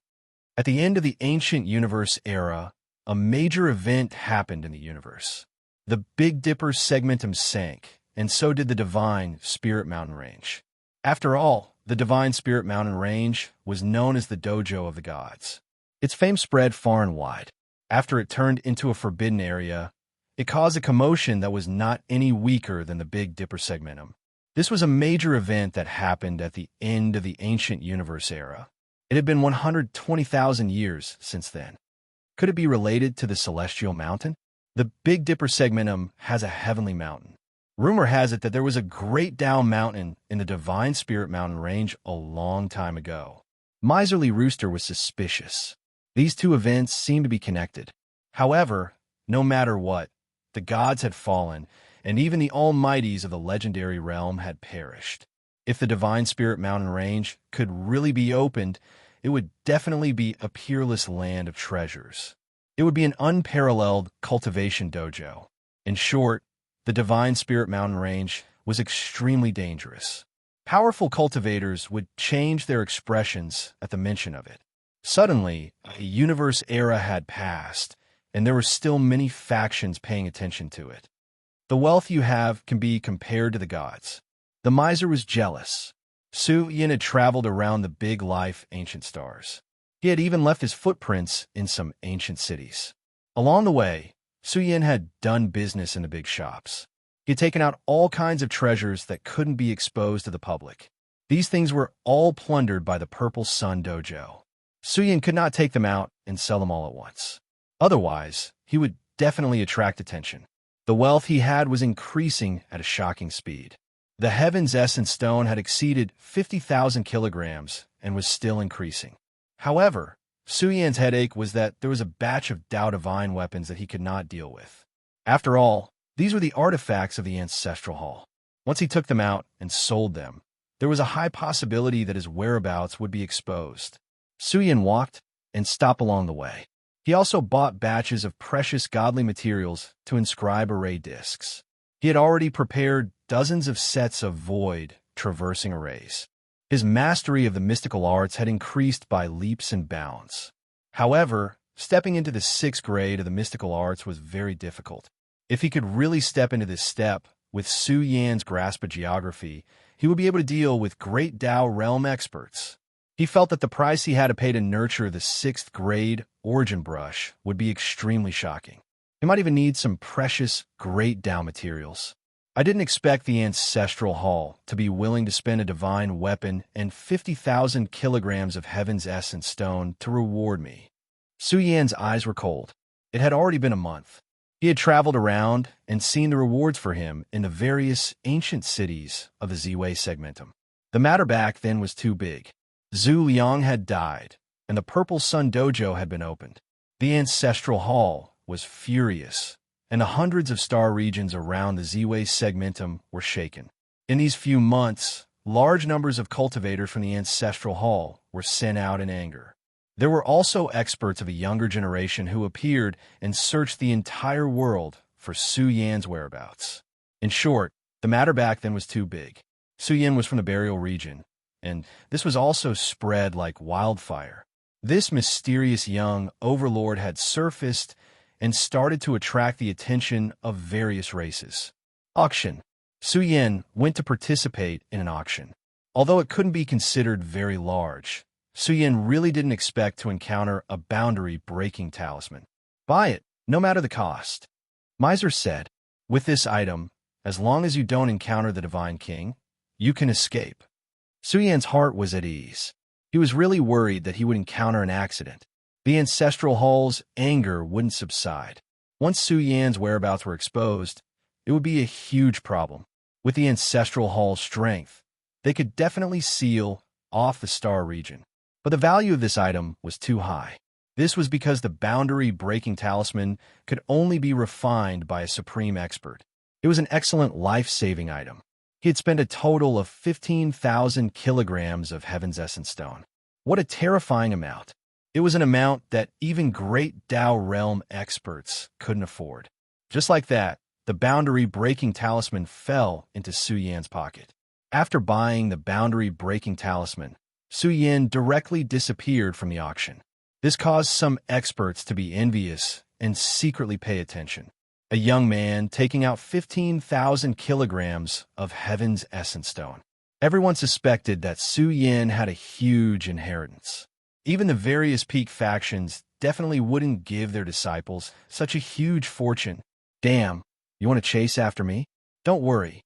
Speaker 1: At the end of the ancient universe era, a major event happened in the universe. The Big Dipper segmentum sank, and so did the divine spirit mountain range. After all, the divine spirit mountain range was known as the Dojo of the Gods. Its fame spread far and wide. After it turned into a forbidden area, it caused a commotion that was not any weaker than the Big Dipper segmentum. This was a major event that happened at the end of the ancient universe era. It had been 120,000 years since then. Could it be related to the celestial mountain? The Big Dipper segmentum has a heavenly mountain. Rumor has it that there was a great Tao mountain in the divine spirit mountain range a long time ago. Miserly Rooster was suspicious. These two events seemed to be connected. However, no matter what, the gods had fallen, and even the almighties of the legendary realm had perished. If the divine spirit mountain range could really be opened, it would definitely be a peerless land of treasures. It would be an unparalleled cultivation dojo. In short, the divine spirit mountain range was extremely dangerous. Powerful cultivators would change their expressions at the mention of it. Suddenly, a universe era had passed, and there were still many factions paying attention to it. The wealth you have can be compared to the gods. The miser was jealous. Su Yan had traveled around the big life ancient stars. He had even left his footprints in some ancient cities. Along the way, Su Yan had done business in the big shops. He had taken out all kinds of treasures that couldn't be exposed to the public. These things were all plundered by the Purple Sun Dojo. Su Yan could not take them out and sell them all at once. Otherwise, he would definitely attract attention. The wealth he had was increasing at a shocking speed. The Heaven's Essence Stone had exceeded 50,000 kilograms and was still increasing. However, Suyan's headache was that there was a batch of Tao Divine weapons that he could not deal with. After all, these were the artifacts of the Ancestral Hall. Once he took them out and sold them, there was a high possibility that his whereabouts would be exposed. Suyan walked and stopped along the way. He also bought batches of precious godly materials to inscribe array discs. He had already prepared dozens of sets of void traversing arrays. His mastery of the mystical arts had increased by leaps and bounds. However, stepping into the 6th grade of the mystical arts was very difficult. If he could really step into this step, with Suyan's grasp of geography, he would be able to deal with great Tao realm experts. He felt that the price he had to pay to nurture the 6th grade origin brush would be extremely shocking. He might even need some precious great Tao materials. I didn't expect the Ancestral Hall to be willing to spend a divine weapon and 50,000 kilograms of Heaven's Essence Stone to reward me. Suyan's eyes were cold. It had already been a month. He had traveled around and seen the rewards for him in the various ancient cities of the Ziwei segmentum. The matter back then was too big. Zhu Liang had died, and the Purple Sun Dojo had been opened. The Ancestral Hall was furious, and the hundreds of star regions around the Ziwei segmentum were shaken. In these few months, large numbers of cultivators from the Ancestral Hall were sent out in anger. There were also experts of a younger generation who appeared and searched the entire world for Suyan's whereabouts. In short, the matter back then was too big. Suyan was from the burial region, and this was also spread like wildfire. This mysterious young overlord had surfaced and started to attract the attention of various races. Auction. Suyan went to participate in an auction. Although it couldn't be considered very large, Suyan really didn't expect to encounter a boundary-breaking talisman. Buy it, no matter the cost. Miser said, with this item, as long as you don't encounter the Divine King, you can escape. Suyan's heart was at ease. He was really worried that he would encounter an accident. The Ancestral Hall's anger wouldn't subside. Once Suyan's whereabouts were exposed, it would be a huge problem. With the Ancestral Hall's strength, they could definitely seal off the star region. But the value of this item was too high. This was because the boundary-breaking talisman could only be refined by a supreme expert. It was an excellent life-saving item. He had spent a total of 15,000 kilograms of Heaven's Essence Stone. What a terrifying amount. It was an amount that even great Tao realm experts couldn't afford. Just like that, the boundary-breaking talisman fell into Suyan's pocket. After buying the boundary-breaking talisman, Suyan directly disappeared from the auction. This caused some experts to be envious and secretly pay attention. A young man taking out 15,000 kilograms of Heaven's Essence Stone. Everyone suspected that Suyan had a huge inheritance. Even the various peak factions definitely wouldn't give their disciples such a huge fortune. Damn, you want to chase after me? Don't worry.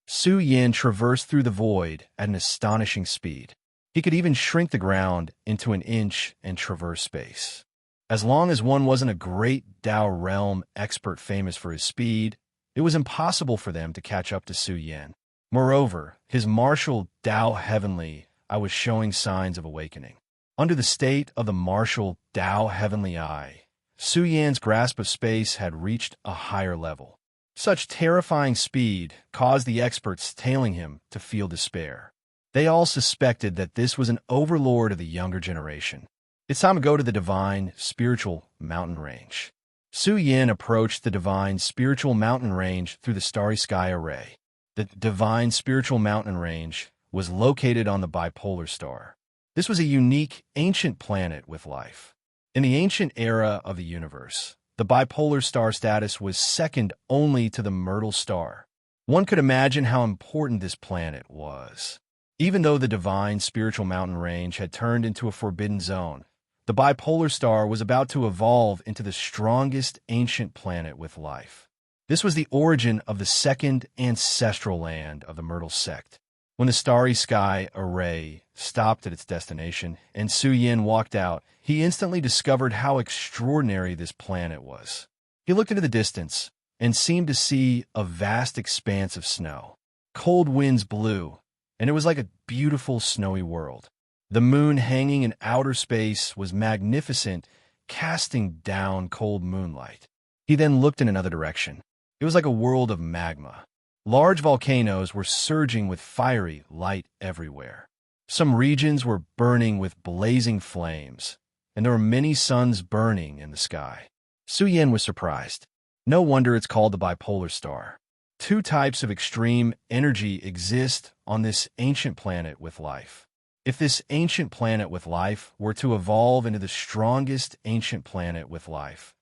Speaker 1: Suyan traversed through the void at an astonishing speed. He could even shrink the ground into an inch and traverse space. As long as one wasn't a great Tao realm expert famous for his speed, it was impossible for them to catch up to Suyan. Moreover, his martial Tao Heavenly Eye was showing signs of awakening. Under the state of the martial Tao Heavenly Eye, Suyan's grasp of space had reached a higher level. Such terrifying speed caused the experts tailing him to feel despair. They all suspected that this was an overlord of the younger generation. It's time to go to the Divine Spiritual Mountain Range. Suyan approached the Divine Spiritual Mountain Range through the Starry Sky Array. The Divine Spiritual Mountain Range was located on the bipolar star. This was a unique, ancient planet with life. In the ancient era of the universe, the bipolar star status was second only to the Myrtle star. One could imagine how important this planet was. Even though the Divine Spiritual Mountain Range had turned into a forbidden zone, the bipolar star was about to evolve into the strongest ancient planet with life. This was the origin of the second ancestral land of the Myrtle sect. When the starry sky array stopped at its destination and Su Yin walked out, he instantly discovered how extraordinary this planet was. He looked into the distance and seemed to see a vast expanse of snow. Cold winds blew, and it was like a beautiful snowy world. The moon hanging in outer space was magnificent, casting down cold moonlight. He then looked in another direction. It was like a world of magma. Large volcanoes were surging with fiery light everywhere. Some regions were burning with blazing flames, and there were many suns burning in the sky. Su Yin was surprised. No wonder it's called the bipolar star. Two types of extreme energy exist on this ancient planet with life. If this ancient planet with life were to evolve into the strongest ancient planet with life,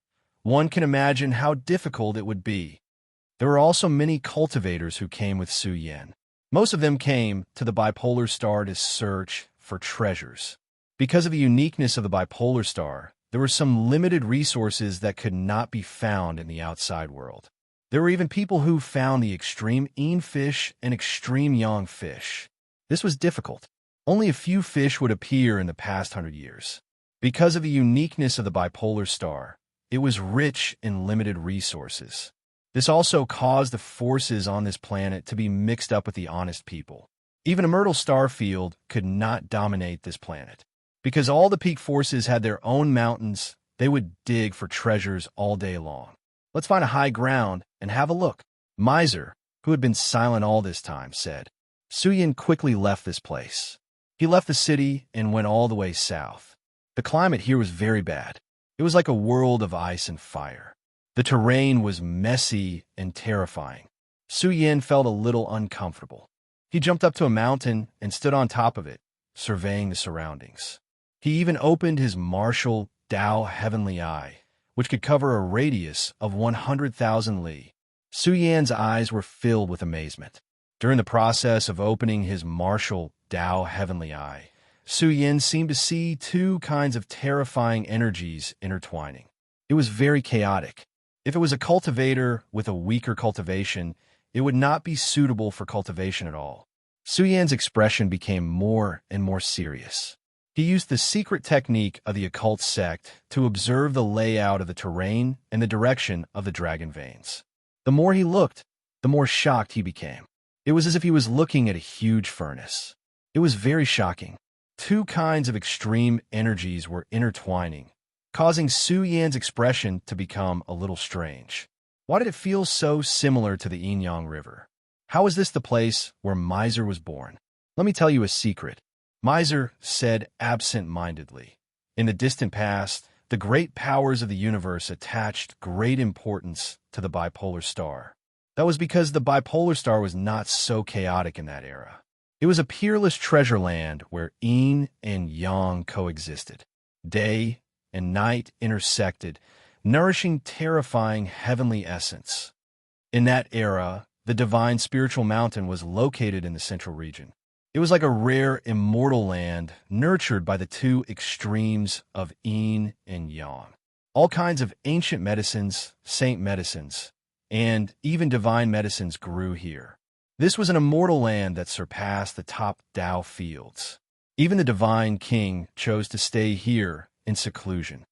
Speaker 1: one can imagine how difficult it would be. There were also many cultivators who came with Su Yin. Most of them came to the bipolar star to search for treasures. Because of the uniqueness of the bipolar star, there were some limited resources that could not be found in the outside world. There were even people who found the extreme yin fish and extreme yang fish. This was difficult. Only a few fish would appear in the past 100 years. Because of the uniqueness of the bipolar star, it was rich in limited resources. This also caused the forces on this planet to be mixed up with the honest people. Even a Myrtle star field could not dominate this planet. Because all the peak forces had their own mountains, they would dig for treasures all day long. Let's find a high ground and have a look. Miser, who had been silent all this time, said. Su Yin quickly left this place. He left the city and went all the way south. The climate here was very bad. It was like a world of ice and fire. The terrain was messy and terrifying. Su Yin felt a little uncomfortable. He jumped up to a mountain and stood on top of it, surveying the surroundings. He even opened his martial Dao heavenly eye, which could cover a radius of 100,000 li. Su Yan's eyes were filled with amazement. During the process of opening his martial Dao heavenly eye, Su Yin seemed to see two kinds of terrifying energies intertwining. It was very chaotic. If it was a cultivator with a weaker cultivation, it would not be suitable for cultivation at all. Su Yan's expression became more and more serious. He used the secret technique of the occult sect to observe the layout of the terrain and the direction of the dragon veins. The more he looked, the more shocked he became. It was as if he was looking at a huge furnace. It was very shocking. Two kinds of extreme energies were intertwining, causing Su Yan's expression to become a little strange. Why did it feel so similar to the Yin-Yang River? How was this the place where Miser was born? Let me tell you a secret. Miser said absent-mindedly. In the distant past, the great powers of the universe attached great importance to the bipolar star. That was because the bipolar star was not so chaotic in that era. It was a peerless treasure land where yin and yang coexisted. Day and night intersected, nourishing terrifying heavenly essence. In that era, the divine spiritual mountain was located in the central region. It was like a rare immortal land nurtured by the two extremes of yin and yang. All kinds of ancient medicines, saint medicines, and even divine medicines grew here. This was an immortal land that surpassed the top Dao fields. Even the divine king chose to stay here in seclusion.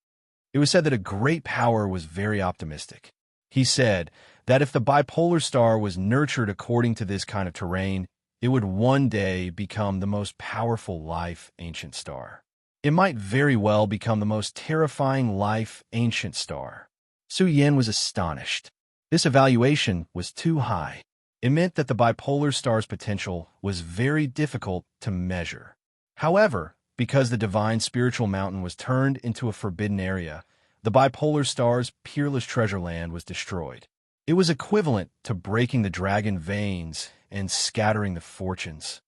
Speaker 1: It was said that a great power was very optimistic. He said that if the bipolar star was nurtured according to this kind of terrain, it would one day become the most powerful life ancient star. It might very well become the most terrifying life ancient star. Su Yin was astonished. This evaluation was too high. It meant that the bipolar star's potential was very difficult to measure. However, because the divine spiritual mountain was turned into a forbidden area, the bipolar star's peerless treasure land was destroyed. It was equivalent to breaking the dragon veins and scattering the fortunes.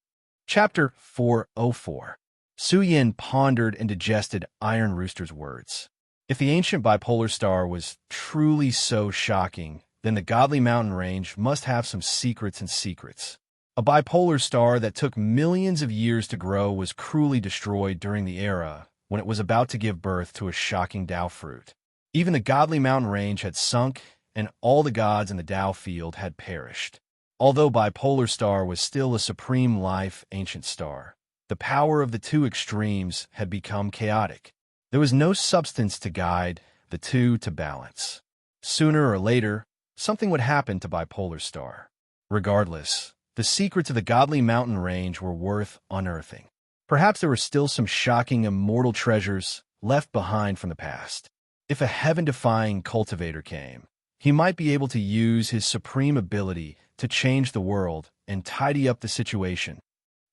Speaker 1: Chapter 404. Su Yin pondered and digested Iron Rooster's words. If the ancient bipolar star was truly so shocking, then the godly mountain range must have some secrets and secrets. A bipolar star that took millions of years to grow was cruelly destroyed during the era when it was about to give birth to a shocking Dao fruit. Even the godly mountain range had sunk, and all the gods in the Dao field had perished. Although bipolar star was still a supreme life ancient star, the power of the two extremes had become chaotic. There was no substance to guide the two to balance. Sooner or later, something would happen to bipolar star. Regardless, the secrets of the godly mountain range were worth unearthing. Perhaps there were still some shocking immortal treasures left behind from the past. If a heaven-defying cultivator came, he might be able to use his supreme ability to change the world and tidy up the situation.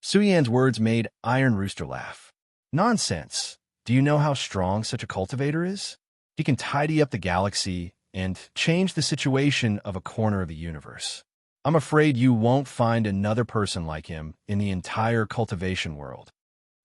Speaker 1: Suyan's words made Iron Rooster laugh. Nonsense. Do you know how strong such a cultivator is? He can tidy up the galaxy and change the situation of a corner of the universe. I'm afraid you won't find another person like him in the entire cultivation world.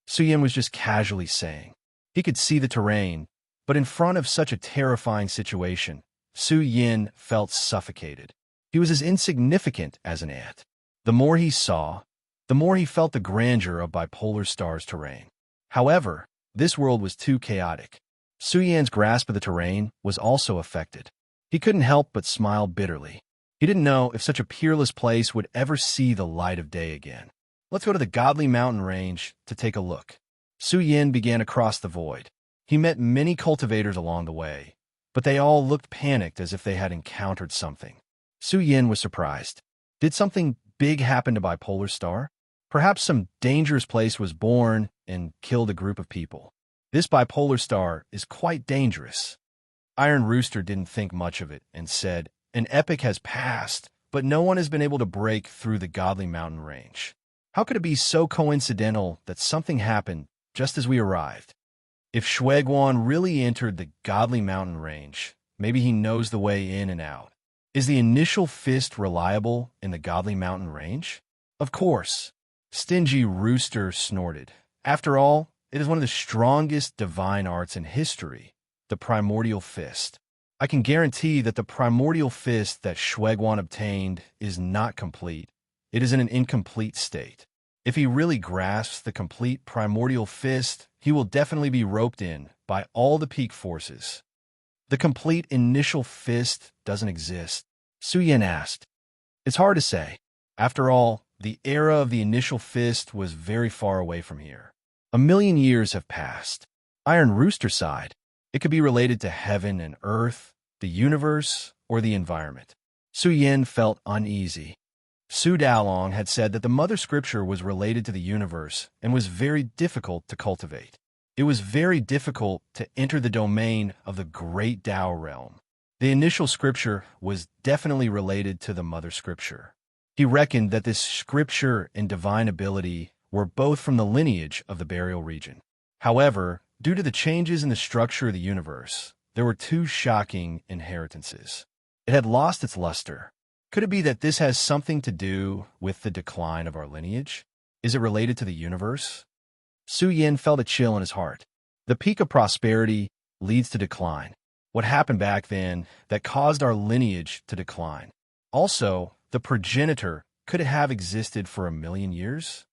Speaker 1: Suyan was just casually saying. He could see the terrain, but in front of such a terrifying situation, Suyan felt suffocated. He was as insignificant as an ant. The more he saw, the more he felt the grandeur of bipolar star's terrain. However, this world was too chaotic. Suyan's grasp of the terrain was also affected. He couldn't help but smile bitterly. He didn't know if such a peerless place would ever see the light of day again. Let's go to the godly mountain range to take a look. Suyan began across the void. He met many cultivators along the way, but they all looked panicked as if they had encountered something. Suyan was surprised. Did something big happen to bipolar star? Perhaps some dangerous place was born and killed a group of people. This bipolar star is quite dangerous. Iron Rooster didn't think much of it and said, an epoch has passed, but no one has been able to break through the godly mountain range. How could it be so coincidental that something happened just as we arrived? If Shueguan really entered the godly mountain range, maybe he knows the way in and out. Is the initial fist reliable in the godly mountain range? Of course. Stingy Rooster snorted. After all, it is one of the strongest divine arts in history, the primordial fist. I can guarantee that the primordial fist that Shueguan obtained is not complete. It is in an incomplete state. If he really grasps the complete primordial fist, he will definitely be roped in by all the peak forces. The complete initial fist doesn't exist. Suyan asked. It's hard to say. After all, the era of the initial fist was very far away from here. 1,000,000 years have passed. Iron Rooster sighed. It could be related to heaven and earth, the universe, or the environment. Suyan felt uneasy. Su Dalong had said that the Mother Scripture was related to the universe and was very difficult to cultivate. It was very difficult to enter the domain of the great Tao realm. The initial scripture was definitely related to the Mother Scripture. He reckoned that this scripture and divine ability were both from the lineage of the burial region. However, due to the changes in the structure of the universe, there were two shocking inheritances. It had lost its luster. Could it be that this has something to do with the decline of our lineage? Is it related to the universe? Suyan felt a chill in his heart. The peak of prosperity leads to decline. What happened back then that caused our lineage to decline? Also, the progenitor, could it have existed for 1,000,000 years?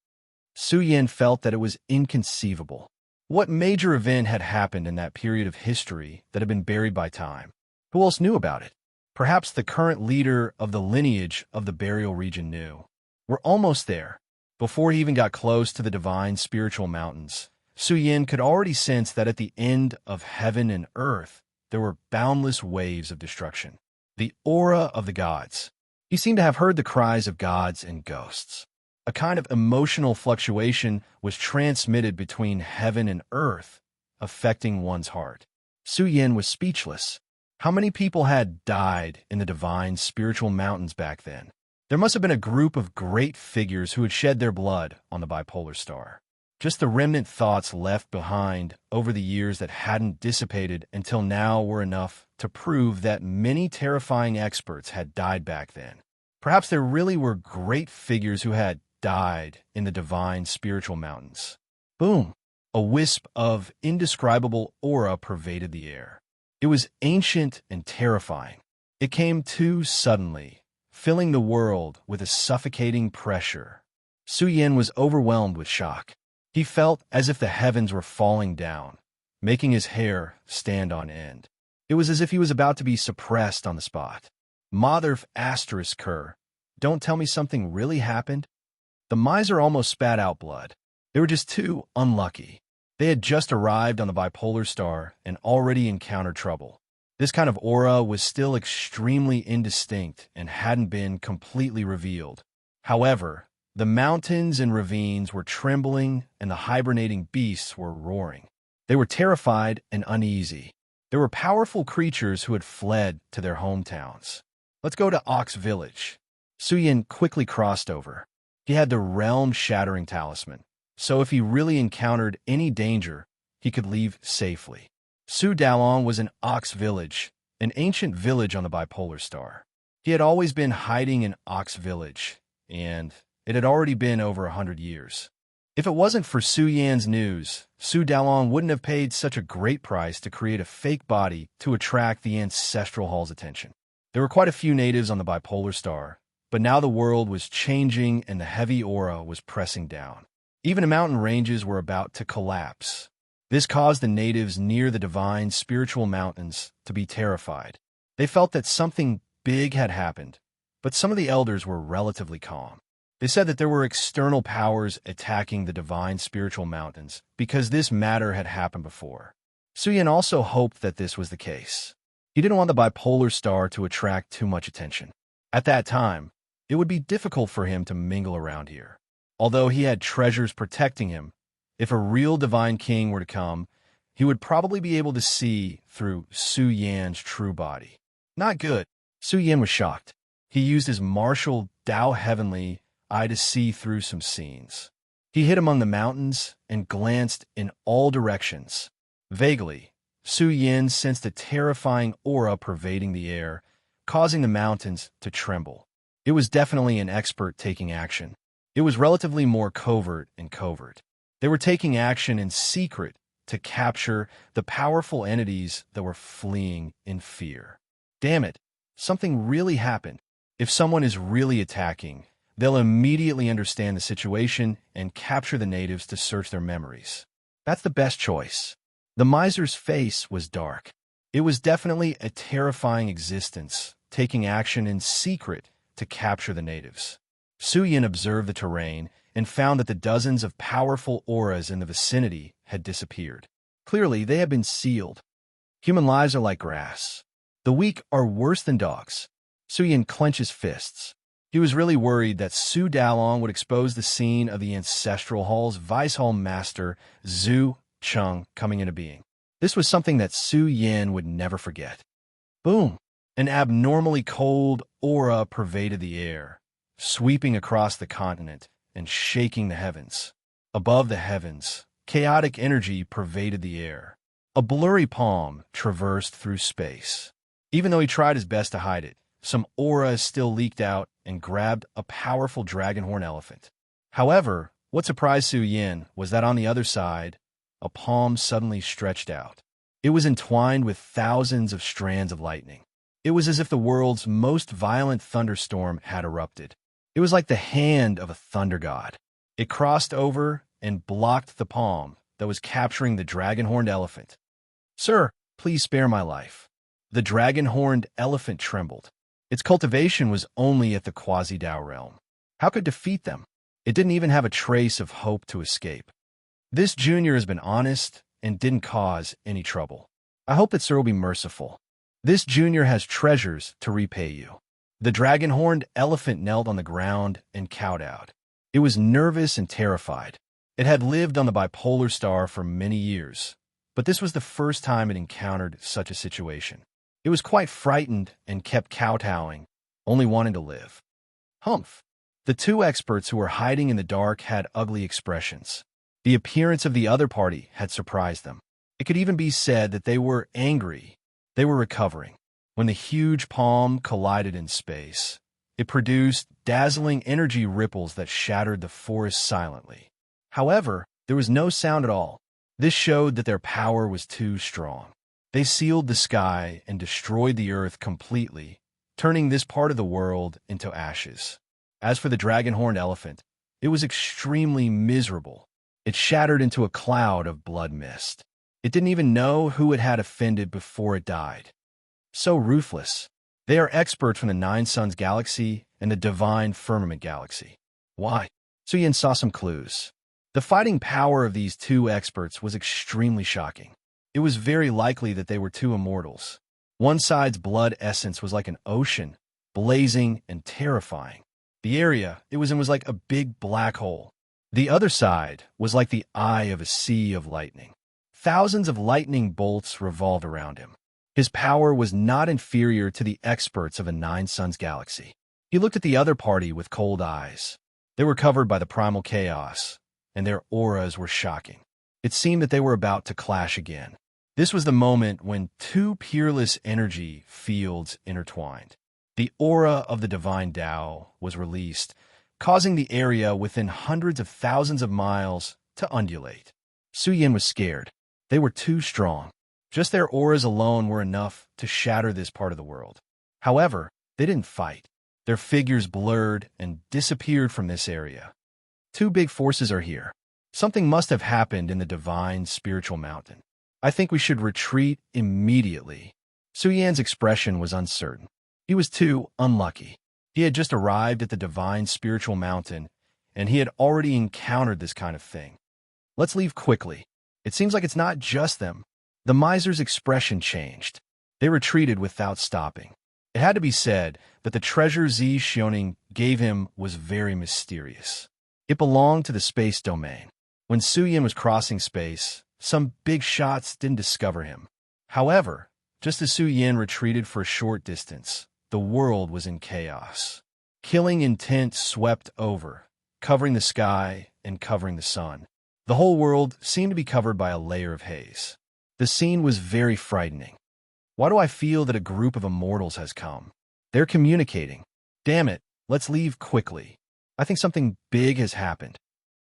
Speaker 1: Suyan felt that it was inconceivable. What major event had happened in that period of history that had been buried by time? Who else knew about it? Perhaps the current leader of the lineage of the burial region knew. We're almost there. Before he even got close to the divine spiritual mountains, Suyan could already sense that at the end of heaven and earth, there were boundless waves of destruction. The aura of the gods. He seemed to have heard the cries of gods and ghosts. A kind of emotional fluctuation was transmitted between heaven and earth, affecting one's heart. Suyan was speechless. How many people had died in the divine spiritual mountains back then? There must have been a group of great figures who had shed their blood on the bipolar star. Just the remnant thoughts left behind over the years that hadn't dissipated until now were enough to prove that many terrifying experts had died back then. Perhaps there really were great figures who had died in the divine spiritual mountains. Boom! A wisp of indescribable aura pervaded the air. It was ancient and terrifying. It came too suddenly, filling the world with a suffocating pressure. Suyan was overwhelmed with shock. He felt as if the heavens were falling down, making his hair stand on end. It was as if he was about to be suppressed on the spot. Mother Asterisk Kerr, Don't tell me something really happened? The miser almost spat out blood. They were just too unlucky. They had just arrived on the bipolar star and already encountered trouble. This kind of aura was still extremely indistinct and hadn't been completely revealed. However, the mountains and ravines were trembling and the hibernating beasts were roaring. They were terrified and uneasy. There were powerful creatures who had fled to their hometowns. Let's go to Ox Village. Suyin quickly crossed over. He had the realm-shattering talisman, so if he really encountered any danger, he could leave safely. Su Dalong was in Ox Village, an ancient village on the bipolar star. He had always been hiding in Ox Village, and it had already been over 100 years. If it wasn't for Su Yan's news, Su Dalong wouldn't have paid such a great price to create a fake body to attract the ancestral hall's attention. There were quite a few natives on the bipolar star, but now the world was changing and the heavy aura was pressing down. Even the mountain ranges were about to collapse. This caused the natives near the divine spiritual mountains to be terrified. They felt that something big had happened, but some of the elders were relatively calm. They said that there were external powers attacking the divine spiritual mountains because this matter had happened before. Suyin also hoped that this was the case. He didn't want the bipolar star to attract too much attention. At that time, it would be difficult for him to mingle around here. Although he had treasures protecting him, if a real divine king were to come, he would probably be able to see through Su Yan's true body. Not good. Su Yan was shocked. He used his martial Tao Heavenly Eye to see through some scenes. He hid among the mountains and glanced in all directions. Vaguely, Su Yan sensed a terrifying aura pervading the air, causing the mountains to tremble. It was definitely an expert taking action. It was relatively more covert and covert. They were taking action in secret to capture the powerful entities that were fleeing in fear. Damn it, something really happened. If someone is really attacking, they'll immediately understand the situation and capture the natives to search their memories. That's the best choice. The miser's face was dark. It was definitely a terrifying existence, taking action in secret to capture the natives. Suyin observed the terrain and found that the dozens of powerful auras in the vicinity had disappeared. Clearly, they had been sealed. Human lives are like grass. The weak are worse than dogs. Suyin clenched his fists. He was really worried that Su Dalong would expose the scene of the Ancestral Hall's Vice Hall Master, Zhu Cheng, coming into being. This was something that Su Yan would never forget. Boom! An abnormally cold aura pervaded the air, sweeping across the continent and shaking the heavens. Above the heavens, chaotic energy pervaded the air. A blurry palm traversed through space. Even though he tried his best to hide it, some aura still leaked out and grabbed a powerful dragonhorn elephant. However, what surprised Su Yan was that on the other side, a palm suddenly stretched out. It was entwined with thousands of strands of lightning. It was as if the world's most violent thunderstorm had erupted. It was like the hand of a thunder god. It crossed over and blocked the palm that was capturing the dragon-horned elephant. "Sir, please spare my life." The dragon-horned elephant trembled. Its cultivation was only at the quasi-Dao realm. How could defeat them? It didn't even have a trace of hope to escape. This junior has been honest and didn't cause any trouble. I hope that Sir will be merciful. This junior has treasures to repay you. The dragon-horned elephant knelt on the ground and kowtowed. It was nervous and terrified. It had lived on the bipolar star for many years, but this was the first time it encountered such a situation. It was quite frightened and kept kowtowing, only wanting to live. Humph! The two experts who were hiding in the dark had ugly expressions. The appearance of the other party had surprised them. It could even be said that they were angry. They were recovering. When the huge palm collided in space, it produced dazzling energy ripples that shattered the forest silently. However, there was no sound at all. This showed that their power was too strong. They sealed the sky and destroyed the earth completely, turning this part of the world into ashes. As for the dragon-horned elephant, it was extremely miserable. It shattered into a cloud of blood mist. It didn't even know who it had offended before it died. So ruthless. They are experts from the Nine Suns Galaxy and the divine firmament galaxy. Why? Suyin saw some clues. The fighting power of these two experts was extremely shocking. It was very likely that they were two immortals. One side's blood essence was like an ocean, blazing and terrifying. The area it was in was like a big black hole. The other side was like the eye of a sea of lightning. Thousands of lightning bolts revolved around him. His power was not inferior to the experts of a Nine Suns galaxy. He looked at the other party with cold eyes. They were covered by the primal chaos, and their auras were shocking. It seemed that they were about to clash again. This was the moment when two peerless energy fields intertwined. The aura of the divine Tao was released, causing the area within hundreds of thousands of miles to undulate. Suyin was scared. They were too strong. Just their auras alone were enough to shatter this part of the world. However, they didn't fight. Their figures blurred and disappeared from this area. Two big forces are here. Something must have happened in the divine spiritual mountain. I think we should retreat immediately. Suyan's expression was uncertain. He was too unlucky. He had just arrived at the divine spiritual mountain, and he had already encountered this kind of thing. Let's leave quickly. It seems like it's not just them. The miser's expression changed. They retreated without stopping. It had to be said that the treasure Zi Xioning gave him was very mysterious. It belonged to the space domain. When Suyin was crossing space, some big shots didn't discover him. However, just as Suyin retreated for a short distance, the world was in chaos. Killing intent swept over, covering the sky and covering the sun. The whole world seemed to be covered by a layer of haze. The scene was very frightening. Why do I feel that a group of immortals has come? They're communicating. Damn it, let's leave quickly. I think something big has happened.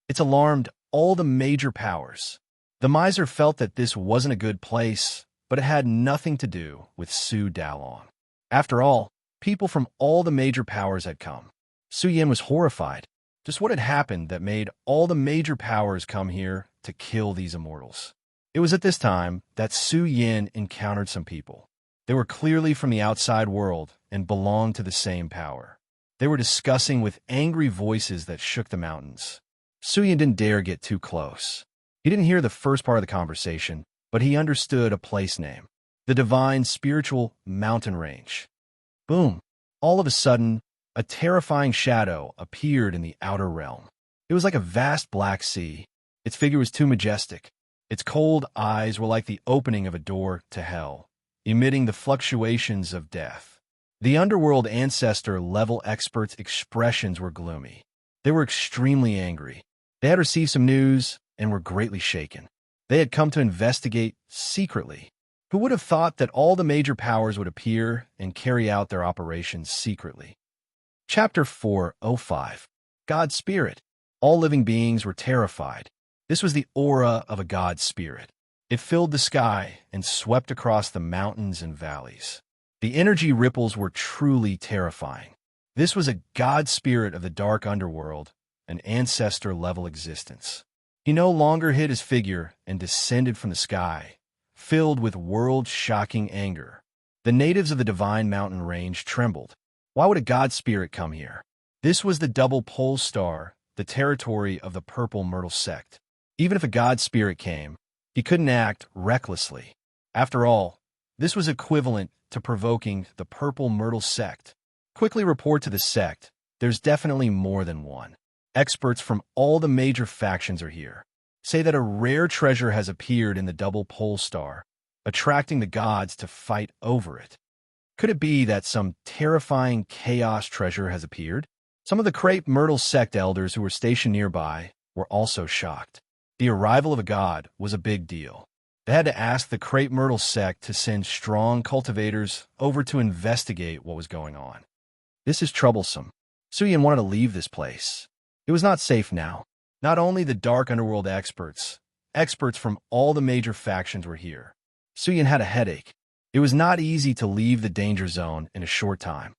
Speaker 1: It's alarmed all the major powers. The miser felt that this wasn't a good place, but it had nothing to do with Su Dalong. After all, people from all the major powers had come. Suyin was horrified. Just what had happened that made all the major powers come here to kill these immortals? It was at this time that Suyin encountered some people. They were clearly from the outside world and belonged to the same power. They were discussing with angry voices that shook the mountains. Suyin didn't dare get too close. He didn't hear the first part of the conversation, but he understood a place name. The divine spiritual mountain range. Boom! All of a sudden, a terrifying shadow appeared in the outer realm. It was like a vast black sea. Its figure was too majestic. Its cold eyes were like the opening of a door to hell, emitting the fluctuations of death. The underworld ancestor-level experts' expressions were gloomy. They were extremely angry. They had received some news and were greatly shaken. They had come to investigate secretly. Who would have thought that all the major powers would appear and carry out their operations secretly? Chapter 405. God's Spirit. All living beings were terrified. This was the aura of a God Spirit. It filled the sky and swept across the mountains and valleys. The energy ripples were truly terrifying. This was a God Spirit of the dark underworld, an ancestor-level existence. He no longer hid his figure and descended from the sky, filled with world-shocking anger. The natives of the divine mountain range trembled. Why would a God Spirit come here? This was the double pole star, the territory of the Purple Myrtle sect. Even if a God Spirit came, he couldn't act recklessly. After all, this was equivalent to provoking the Purple Myrtle sect. Quickly report to the sect. There's definitely more than one. Experts from all the major factions are here. Say that a rare treasure has appeared in the double pole star, attracting the gods to fight over it. Could it be that some terrifying chaos treasure has appeared? Some of the Crepe Myrtle sect elders who were stationed nearby were also shocked. The arrival of a god was a big deal. They had to ask the Crepe Myrtle sect to send strong cultivators over to investigate what was going on. This is troublesome. Suyin wanted to leave this place. It was not safe now. Not only the dark underworld experts from all the major factions were here. Suyin had a headache. It was not easy to leave the danger zone in a short time.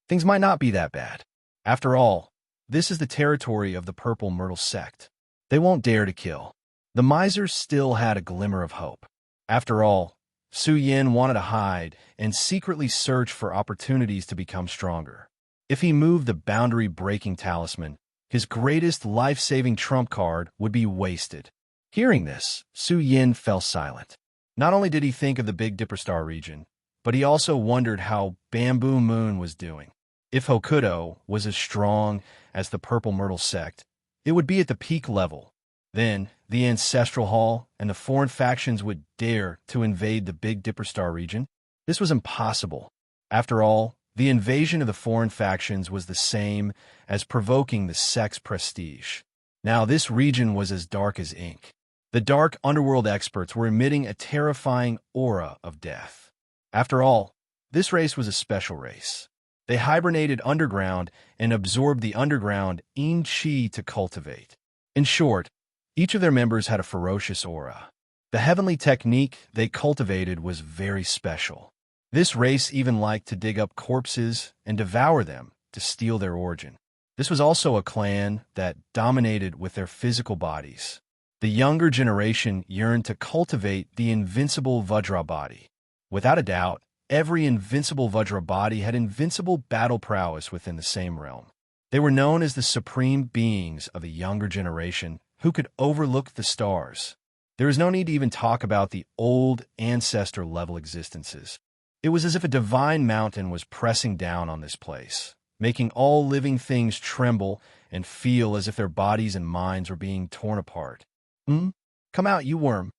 Speaker 1: Things might not be that bad. After all, this is the territory of the Purple Myrtle sect. They won't dare to kill. The miser still had a glimmer of hope. After all, Suyin wanted to hide and secretly search for opportunities to become stronger. If he moved the boundary-breaking talisman, his greatest life-saving trump card would be wasted. Hearing this, Su Yin fell silent. Not only did he think of the Big Dipper Star region, but he also wondered how Bamboo Moon was doing. If Hokuto was as strong as the Purple Myrtle sect, it would be at the peak level. Then, the Ancestral Hall and the foreign factions would dare to invade the Big Dipper Star region? This was impossible. After all, the invasion of the foreign factions was the same as provoking the sect's prestige. Now this region was as dark as ink. The dark underworld experts were emitting a terrifying aura of death. After all, this race was a special race. They hibernated underground and absorbed the underground in chi to cultivate. In short, each of their members had a ferocious aura. The heavenly technique they cultivated was very special. This race even liked to dig up corpses and devour them to steal their origin. This was also a clan that dominated with their physical bodies. The younger generation yearned to cultivate the invincible Vajra body. Without a doubt, every invincible Vajra body had invincible battle prowess within the same realm. They were known as the supreme beings of the younger generation who could overlook the stars. There is no need to even talk about the old ancestor-level existences. It was as if a divine mountain was pressing down on this place, making all living things tremble and feel as if their bodies and minds were being torn apart. Come out, you worm.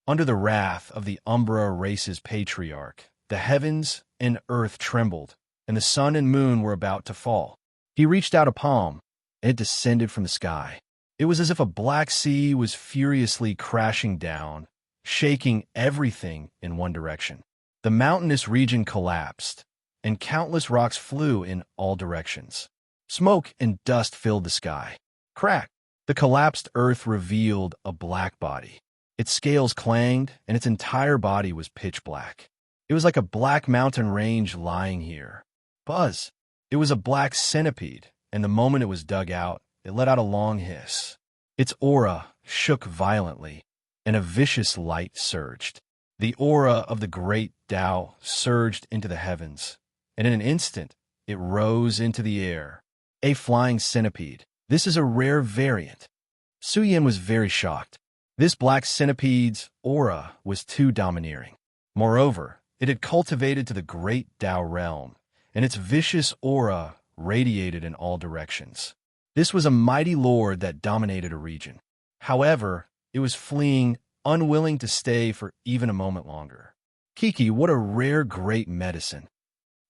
Speaker 1: Under the wrath of the Umbra race's patriarch, the heavens and earth trembled, and the sun and moon were about to fall. He reached out a palm, and it descended from the sky. It was as if a black sea was furiously crashing down, shaking everything in one direction. The mountainous region collapsed, and countless rocks flew in all directions. Smoke and dust filled the sky. Crack! The collapsed earth revealed a black body. Its scales clanged, and its entire body was pitch black. It was like a black mountain range lying here. Buzz! It was a black centipede, and the moment it was dug out, it let out a long hiss. Its aura shook violently, and a vicious light surged. The aura of the great Tao surged into the heavens, and in an instant, it rose into the air. A flying centipede. This is a rare variant. Su Yin was very shocked. This black centipede's aura was too domineering. Moreover, it had cultivated to the great Tao realm, and its vicious aura radiated in all directions. This was a mighty lord that dominated a region. However, it was fleeing, unwilling to stay for even a moment longer. Kiki, what a rare great medicine.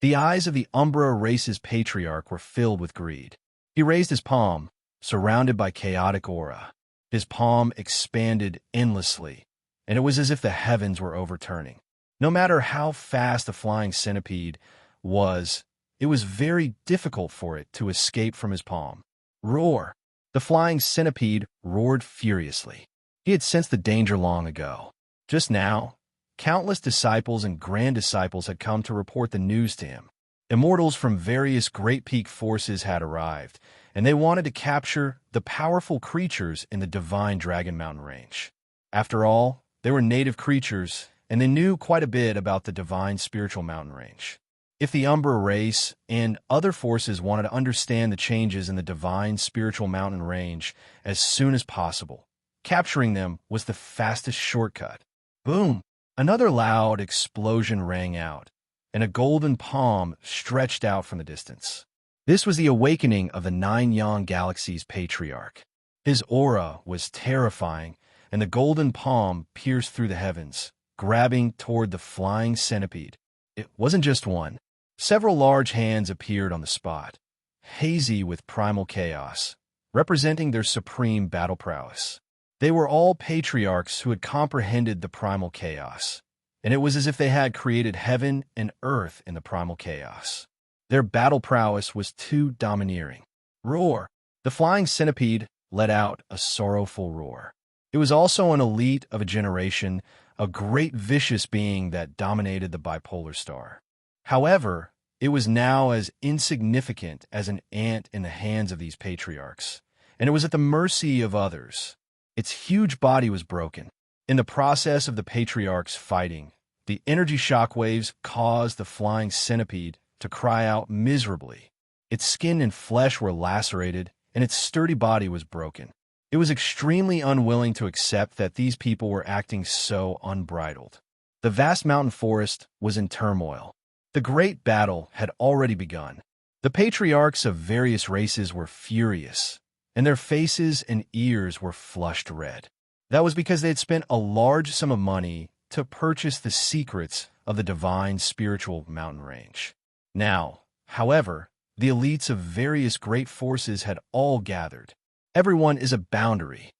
Speaker 1: The eyes of the Umbra race's patriarch were filled with greed. He raised his palm, surrounded by chaotic aura. His palm expanded endlessly, and it was as if the heavens were overturning. No matter how fast the flying centipede was, it was very difficult for it to escape from his palm. Roar! The flying centipede roared furiously. He had sensed the danger long ago. Just now, countless disciples and grand disciples had come to report the news to him. Immortals from various Great Peak forces had arrived, and they wanted to capture the powerful creatures in the divine Dragon Mountain range. After all, they were native creatures, and they knew quite a bit about the divine spiritual mountain range. If the Umbra race and other forces wanted to understand the changes in the divine spiritual mountain range as soon as possible, capturing them was the fastest shortcut. Boom! Another loud explosion rang out, and a golden palm stretched out from the distance. This was the awakening of the Nine Yang Galaxy's patriarch. His aura was terrifying, and the golden palm pierced through the heavens, grabbing toward the flying centipede. It wasn't just one. Several large hands appeared on the spot, hazy with primal chaos, representing their supreme battle prowess. They were all patriarchs who had comprehended the primal chaos, and it was as if they had created heaven and earth in the primal chaos. Their battle prowess was too domineering. Roar! The flying centipede let out a sorrowful roar. It was also an elite of a generation, a great vicious being that dominated the bipolar star. However, it was now as insignificant as an ant in the hands of these patriarchs, and it was at the mercy of others. Its huge body was broken. In the process of the patriarchs fighting, the energy shockwaves caused the flying centipede to cry out miserably. Its skin and flesh were lacerated, and its sturdy body was broken. It was extremely unwilling to accept that these people were acting so unbridled. The vast mountain forest was in turmoil. The great battle had already begun. The patriarchs of various races were furious, and their faces and ears were flushed red. That was because they had spent a large sum of money to purchase the secrets of the divine spiritual mountain range. Now, however, the elites of various great forces had all gathered. Everyone is a boundary.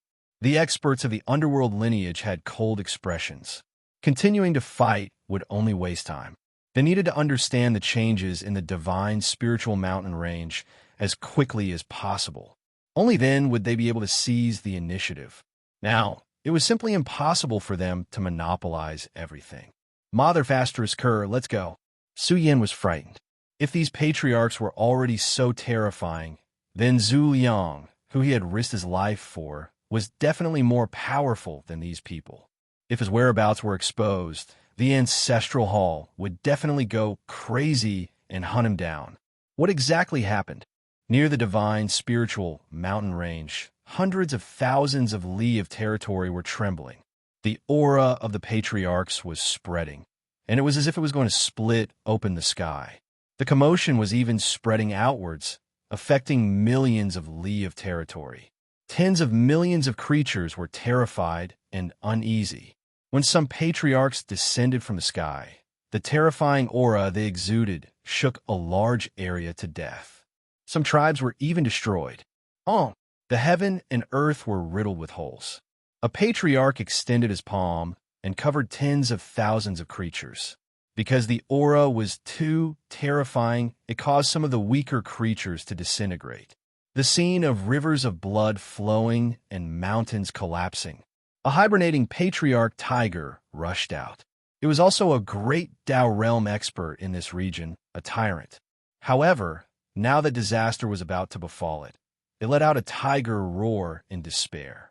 Speaker 1: The experts of the underworld lineage had cold expressions. Continuing to fight would only waste time. They needed to understand the changes in the divine spiritual mountain range as quickly as possible. Only then would they be able to seize the initiative. Now, it was simply impossible for them to monopolize everything. Mother Faster's cur, let's go. Su Yan was frightened. If these patriarchs were already so terrifying, then Zhu Liang, who he had risked his life for, was definitely more powerful than these people. If his whereabouts were exposed, the ancestral hall would definitely go crazy and hunt him down. What exactly happened? Near the divine spiritual mountain range, hundreds of thousands of li of territory were trembling. The aura of the patriarchs was spreading, and it was as if it was going to split open the sky. The commotion was even spreading outwards, affecting millions of li of territory. Tens of millions of creatures were terrified and uneasy. When some patriarchs descended from the sky, the terrifying aura they exuded shook a large area to death. Some tribes were even destroyed. The heaven and earth were riddled with holes. A patriarch extended his palm and covered tens of thousands of creatures. Because the aura was too terrifying, it caused some of the weaker creatures to disintegrate. The scene of rivers of blood flowing and mountains collapsing. A hibernating patriarch tiger rushed out. It was also a great Dao realm expert in this region, a tyrant. However, now that disaster was about to befall it, it let out a tiger roar in despair.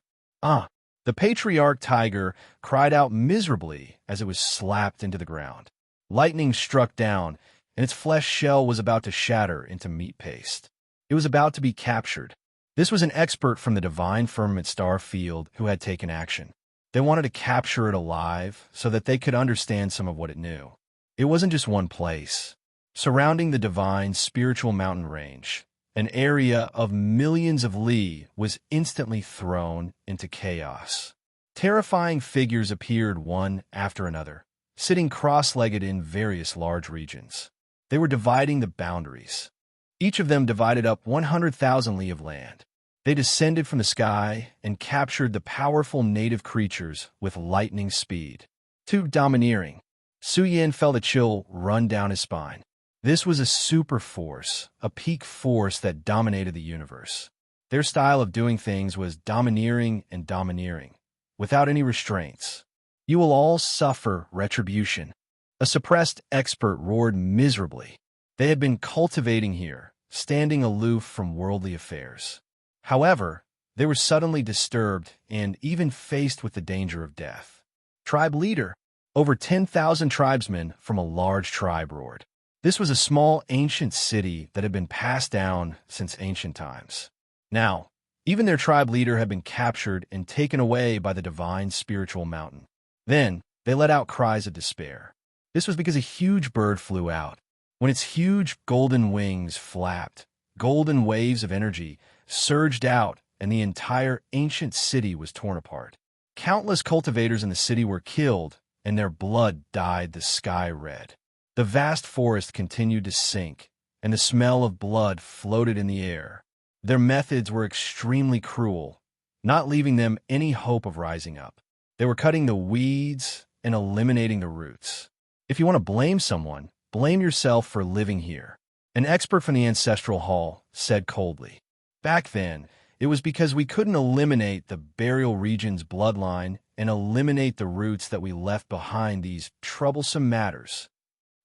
Speaker 1: The patriarch tiger cried out miserably as it was slapped into the ground. Lightning struck down, and its flesh shell was about to shatter into meat paste. It was about to be captured. This was an expert from the Divine Firmament Star Field who had taken action. They wanted to capture it alive so that they could understand some of what it knew. It wasn't just one place. Surrounding the divine spiritual mountain range, an area of millions of li was instantly thrown into chaos. Terrifying figures appeared one after another, sitting cross-legged in various large regions. They were dividing the boundaries. Each of them divided up 100,000 li of land. They descended from the sky and captured the powerful native creatures with lightning speed. Too domineering. Su Yan felt a chill run down his spine. This was a super force, a peak force that dominated the universe. Their style of doing things was domineering and domineering, without any restraints. You will all suffer retribution. A suppressed expert roared miserably. They had been cultivating here, standing aloof from worldly affairs. However, they were suddenly disturbed and even faced with the danger of death. Tribe leader. Over 10,000 tribesmen from a large tribe roared. This was a small ancient city that had been passed down since ancient times. Now, even their tribe leader had been captured and taken away by the divine spiritual mountain. Then, they let out cries of despair. This was because a huge bird flew out. When its huge golden wings flapped, golden waves of energy surged out and the entire ancient city was torn apart. Countless cultivators in the city were killed and their blood dyed the sky red. The vast forest continued to sink, and the smell of blood floated in the air. Their methods were extremely cruel, not leaving them any hope of rising up. They were cutting the weeds and eliminating the roots. If you want to blame someone, blame yourself for living here. An expert from the Ancestral Hall said coldly. Back then, it was because we couldn't eliminate the burial region's bloodline and eliminate the roots that we left behind these troublesome matters.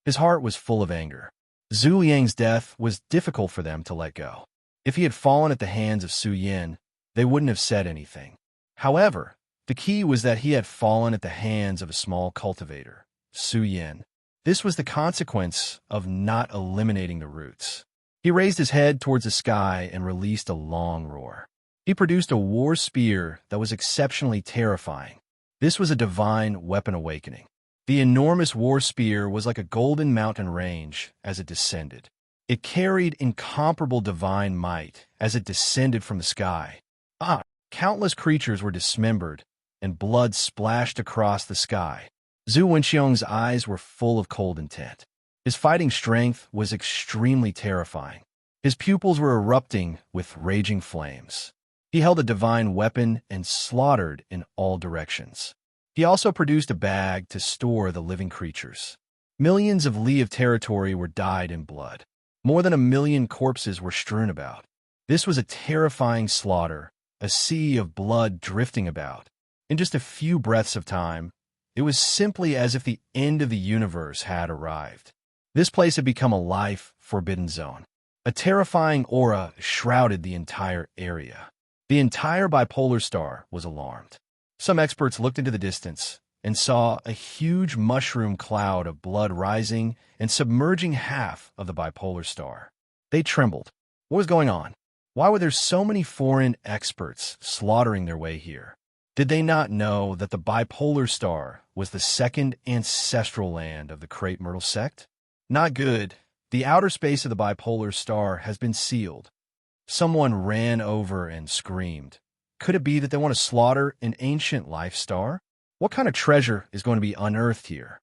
Speaker 1: His heart was full of anger. Zhu Liang's death was difficult for them to let go. If he had fallen at the hands of Su Yan, they wouldn't have said anything. However, the key was that he had fallen at the hands of a small cultivator, Su Yan. This was the consequence of not eliminating the roots. He raised his head towards the sky and released a long roar. He produced a war spear that was exceptionally terrifying. This was a divine weapon awakening. The enormous war spear was like a golden mountain range as it descended. It carried incomparable divine might as it descended from the sky. Countless creatures were dismembered, and blood splashed across the sky. Zhu Wenxiong's eyes were full of cold intent. His fighting strength was extremely terrifying. His pupils were erupting with raging flames. He held a divine weapon and slaughtered in all directions. He also produced a bag to store the living creatures. Millions of li of territory were dyed in blood. More than 1 million corpses were strewn about. This was a terrifying slaughter, a sea of blood drifting about. In just a few breaths of time, it was simply as if the end of the universe had arrived. This place had become a life-forbidden zone. A terrifying aura shrouded the entire area. The entire bipolar star was alarmed. Some experts looked into the distance and saw a huge mushroom cloud of blood rising and submerging half of the bipolar star. They trembled. What was going on? Why were there so many foreign experts slaughtering their way here? Did they not know that the bipolar star was the second ancestral land of the Crepe Myrtle sect? Not good. The outer space of the bipolar star has been sealed. Someone ran over and screamed. Could it be that they want to slaughter an ancient life star? What kind of treasure is going to be unearthed here?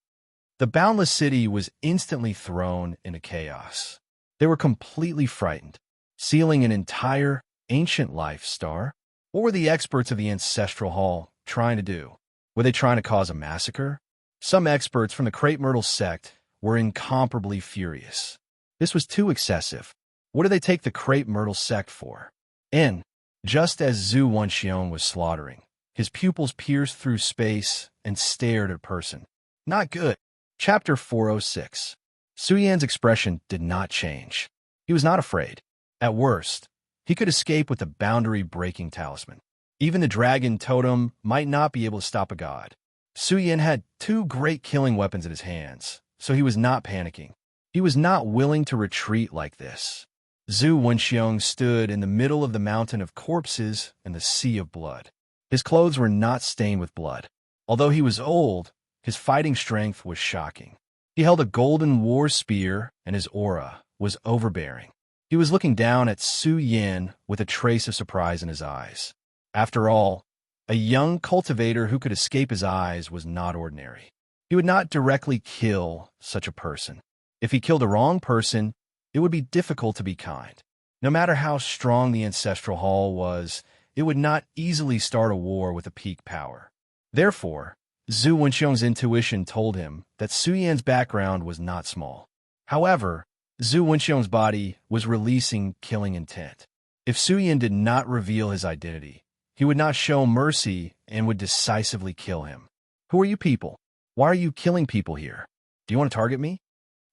Speaker 1: The boundless city was instantly thrown into chaos. They were completely frightened. Sealing an entire ancient life star? What were the experts of the Ancestral Hall trying to do? Were they trying to cause a massacre? Some experts from the Crepe Myrtle sect were incomparably furious. This was too excessive. What did they take the Crepe Myrtle sect for? And, just as Zhu Wenxiong was slaughtering, his pupils pierced through space and stared at a person. Not good. Chapter 406. Su Yan's expression did not change. He was not afraid. At worst, he could escape with the boundary-breaking talisman. Even the dragon totem might not be able to stop a god. Su Yan had 2 great killing weapons in his hands, so he was not panicking. He was not willing to retreat like this. Zhu Wenxiong stood in the middle of the mountain of corpses and the sea of blood. His clothes were not stained with blood. Although he was old, his fighting strength was shocking. He held a golden war spear, and his aura was overbearing. He was looking down at Su Yan with a trace of surprise in his eyes. After all, a young cultivator who could escape his eyes was not ordinary. He would not directly kill such a person. If he killed the wrong person, it would be difficult to be kind. No matter how strong the Ancestral Hall was, it would not easily start a war with a peak power. Therefore, Zhu Wenxiong's intuition told him that Su Yan's background was not small. However, Zhu Wenxiong's body was releasing killing intent. If Su Yan did not reveal his identity, he would not show mercy and would decisively kill him. Who are you people? Why are you killing people here? Do you want to target me?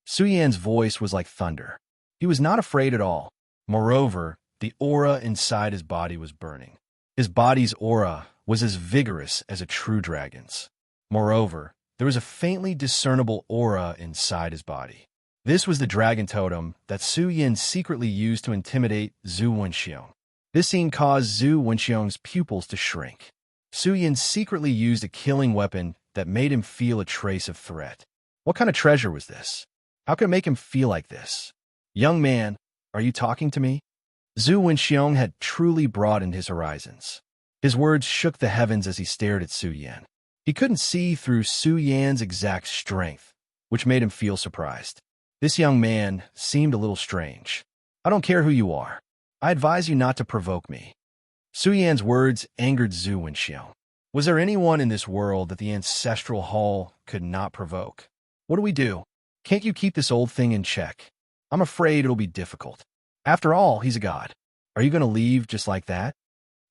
Speaker 1: Su Yan's voice was like thunder. He was not afraid at all. Moreover, the aura inside his body was burning. His body's aura was as vigorous as a true dragon's. Moreover, there was a faintly discernible aura inside his body. This was the dragon totem that Su Yan secretly used to intimidate Zhu Wenxiong. This scene caused Zhu Wenxiong's pupils to shrink. Su Yan secretly used a killing weapon that made him feel a trace of threat. What kind of treasure was this? How could it make him feel like this? Young man, are you talking to me? Zhu Wenxiong had truly broadened his horizons. His words shook the heavens as he stared at Su Yan. He couldn't see through Su Yan's exact strength, which made him feel surprised. This young man seemed a little strange. I don't care who you are. I advise you not to provoke me. Su Yan's words angered Zhu Wenxiong. Was there anyone in this world that the Ancestral Hall could not provoke? What do we do? Can't you keep this old thing in check? I'm afraid it'll be difficult. After all, he's a god. Are you going to leave just like that?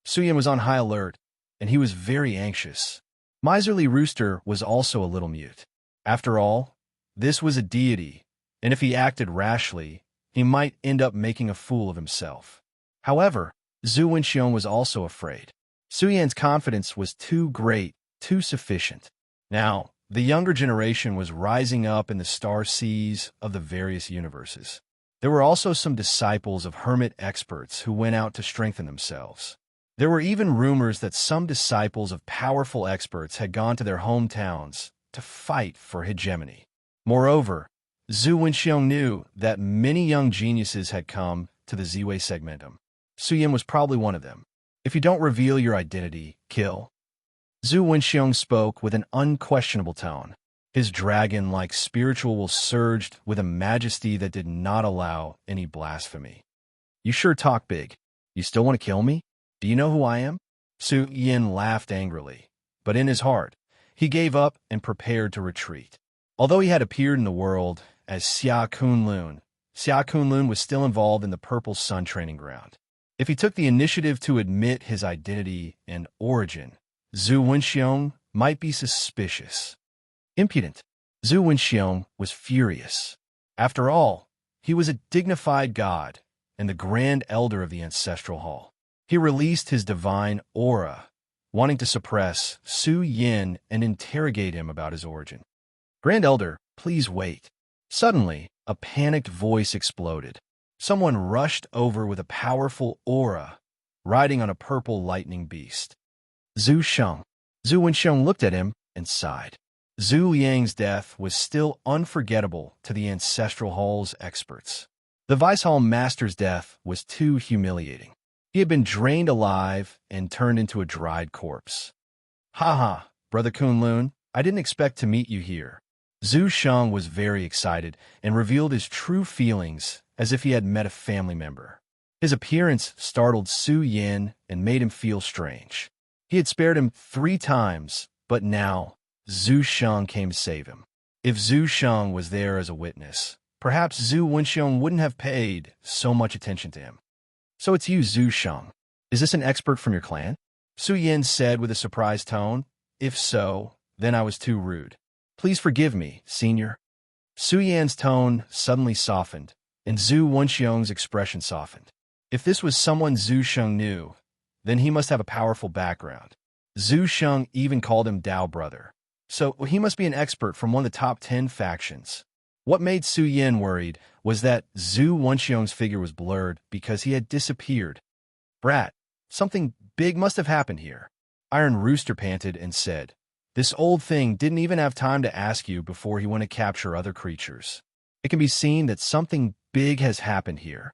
Speaker 1: Su Yan was on high alert, and he was very anxious. Miserly Rooster was also a little mute. After all, this was a deity, and if he acted rashly, he might end up making a fool of himself. However, Zhu Wenxiong was also afraid. Su Yan's confidence was too great, too sufficient. Now, the younger generation was rising up in the star seas of the various universes. There were also some disciples of hermit experts who went out to strengthen themselves. There were even rumors that some disciples of powerful experts had gone to their hometowns to fight for hegemony. Moreover, Zhu Wenxiong knew that many young geniuses had come to the Ziwei segmentum. Su Yin was probably one of them. If you don't reveal your identity, kill. Zhu Wenxiong spoke with an unquestionable tone. His dragon-like spiritual will surged with a majesty that did not allow any blasphemy. You sure talk big. You still want to kill me? Do you know who I am? Su Yin laughed angrily, but in his heart, he gave up and prepared to retreat. Although he had appeared in the world as Xia Kunlun was still involved in the Purple Sun training ground. If he took the initiative to admit his identity and origin, Zhu Wenxiong might be suspicious. Impudent. Zhu Wenxiong was furious. After all, he was a dignified god and the Grand Elder of the Ancestral Hall. He released his divine aura, wanting to suppress Su Yin and interrogate him about his origin. Grand Elder, please wait. Suddenly, a panicked voice exploded. Someone rushed over with a powerful aura, riding on a purple lightning beast. Zhu Sheng. Zhu Wenxiong looked at him and sighed. Zhu Yang's death was still unforgettable to the Ancestral Hall's experts. The Vice Hall Master's death was too humiliating. He had been drained alive and turned into a dried corpse. Ha ha, Brother Kunlun, I didn't expect to meet you here. Zhu Sheng was very excited and revealed his true feelings as if he had met a family member. His appearance startled Su Yin and made him feel strange. He had spared him 3 times, but now Zhu Sheng came to save him. If Zhu Sheng was there as a witness, perhaps Zhu Wenxiong wouldn't have paid so much attention to him. So it's you, Zhu Sheng. Is this an expert from your clan? Su Yin said with a surprised tone. If so, then I was too rude. Please forgive me, senior. Su Yan's tone suddenly softened, and Zhu Wenxiong's expression softened. If this was someone Zhu Sheng knew, then he must have a powerful background. Zhu Sheng even called him Dao Brother. So he must be an expert from one of the top 10 factions. What made Su Yin worried was that Zhu Wenxiong's figure was blurred because he had disappeared. Brat, something big must have happened here. Iron Rooster panted and said, this old thing didn't even have time to ask you before he went to capture other creatures. It can be seen that something big has happened here.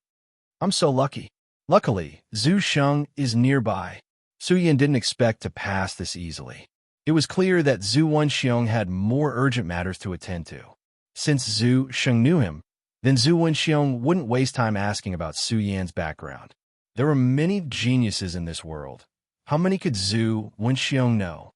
Speaker 1: I'm so lucky. Luckily, Zhu Sheng is nearby. Su Yin didn't expect to pass this easily. It was clear that Zhu Wenxiong had more urgent matters to attend to. Since Zhu Sheng knew him, then Zhu Wenxiong wouldn't waste time asking about Su Yan's background. There were many geniuses in this world. How many could Zhu Wenxiong know?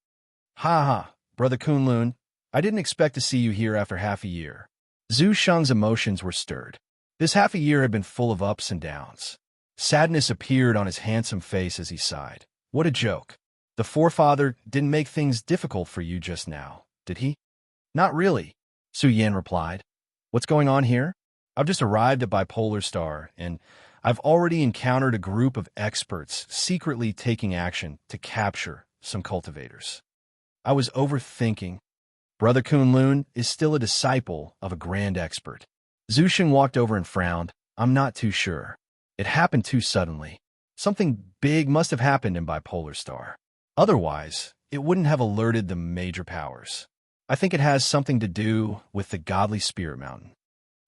Speaker 1: Ha ha, Brother Kunlun, I didn't expect to see you here after half a year. Zhu Sheng's emotions were stirred. This half a year had been full of ups and downs. Sadness appeared on his handsome face as he sighed. What a joke. The forefather didn't make things difficult for you just now, did he? Not really, Su Yin replied. What's going on here? I've just arrived at Bipolar Star, and I've already encountered a group of experts secretly taking action to capture some cultivators. I was overthinking. Brother Kunlun is still a disciple of a grand expert. Zhu Sheng walked over and frowned. I'm not too sure. It happened too suddenly. Something big must have happened in Bipolar Star. Otherwise, it wouldn't have alerted the major powers. I think it has something to do with the godly spirit mountain.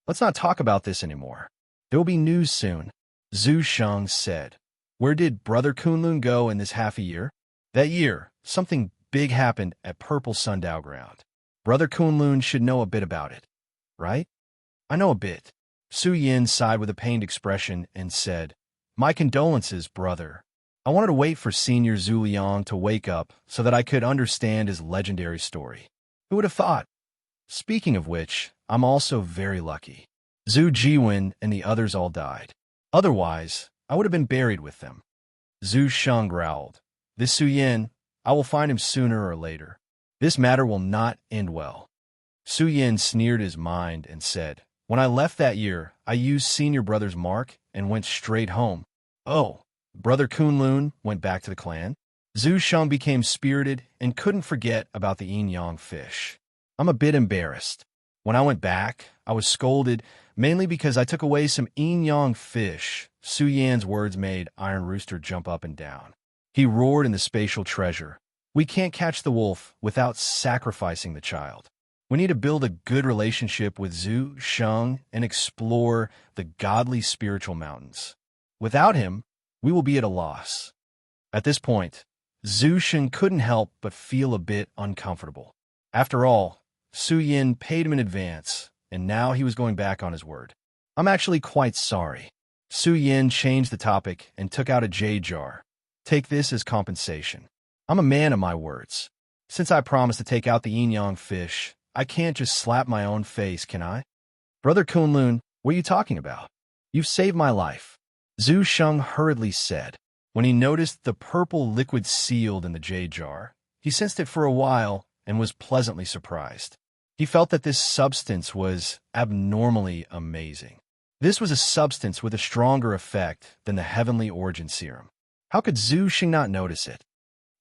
Speaker 1: Let's not talk about this anymore. There will be news soon, Zhu Sheng said. Where did Brother Kunlun go in this half a year? That year, something big happened at Purple Sundial Ground. Brother Kunlun should know a bit about it, right? I know a bit. Su Yin sighed with a pained expression and said, My condolences, brother. I wanted to wait for Senior Zhu Liang to wake up so that I could understand his legendary story. Who would have thought? Speaking of which, I'm also very lucky. Zhu Jiwen and the others all died. Otherwise, I would have been buried with them. Zhu Sheng growled. This Su Yin, I will find him sooner or later. This matter will not end well. Su Yin sneered his mind and said, When I left that year, I used Senior Brother's mark and went straight home. Oh, Brother Kunlun went back to the clan. Zhu Sheng became spirited and couldn't forget about the yin-yang fish. I'm a bit embarrassed. When I went back, I was scolded, mainly because I took away some yin-yang fish. Su Yan's words made Iron Rooster jump up and down. He roared in the spatial treasure. We can't catch the wolf without sacrificing the child. We need to build a good relationship with Zhu Sheng and explore the godly spiritual mountains. Without him, we will be at a loss. At this point, Zhu Sheng couldn't help but feel a bit uncomfortable. After all, Su Yan paid him in advance, and now he was going back on his word. I'm actually quite sorry. Su Yan changed the topic and took out a jade jar. Take this as compensation. I'm a man of my words. Since I promised to take out the yin-yang fish, I can't just slap my own face, can I? Brother Kunlun, what are you talking about? You've saved my life. Zhu Sheng hurriedly said. When he noticed the purple liquid sealed in the jade jar, he sensed it for a while and was pleasantly surprised. He felt that this substance was abnormally amazing. This was a substance with a stronger effect than the heavenly origin serum. How could Zhu Sheng not notice it?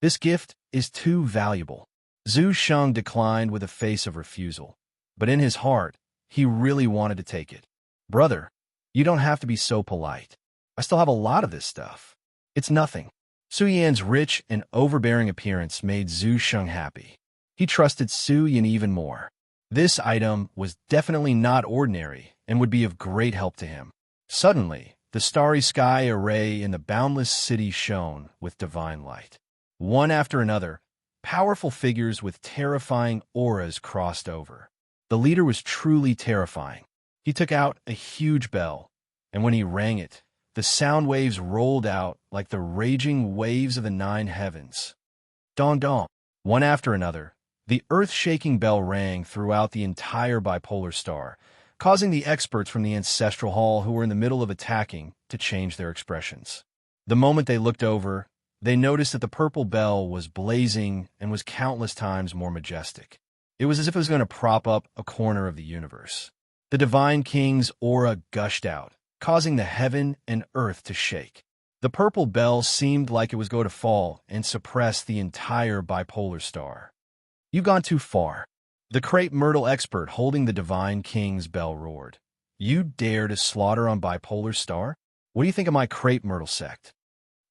Speaker 1: This gift is too valuable. Zhu Sheng declined with a face of refusal, but in his heart, he really wanted to take it. Brother, you don't have to be so polite. I still have a lot of this stuff. It's nothing. Su Yan's rich and overbearing appearance made Zhu Sheng happy. He trusted Su Yan even more. This item was definitely not ordinary and would be of great help to him. Suddenly, the starry sky array in the boundless city shone with divine light. One after another, powerful figures with terrifying auras crossed over. The leader was truly terrifying. He took out a huge bell, and when he rang it, the sound waves rolled out like the raging waves of the 9 heavens. Dong dong. One after another, the earth-shaking bell rang throughout the entire bipolar star, causing the experts from the ancestral hall who were in the middle of attacking to change their expressions. The moment they looked over, they noticed that the purple bell was blazing and was countless times more majestic. It was as if it was going to prop up a corner of the universe. The Divine King's aura gushed out, causing the heaven and earth to shake. The purple bell seemed like it was going to fall and suppress the entire bipolar star. You've gone too far. The crepe myrtle expert holding the Divine King's bell roared. You dare to slaughter on bipolar star? What do you think of my crepe myrtle sect?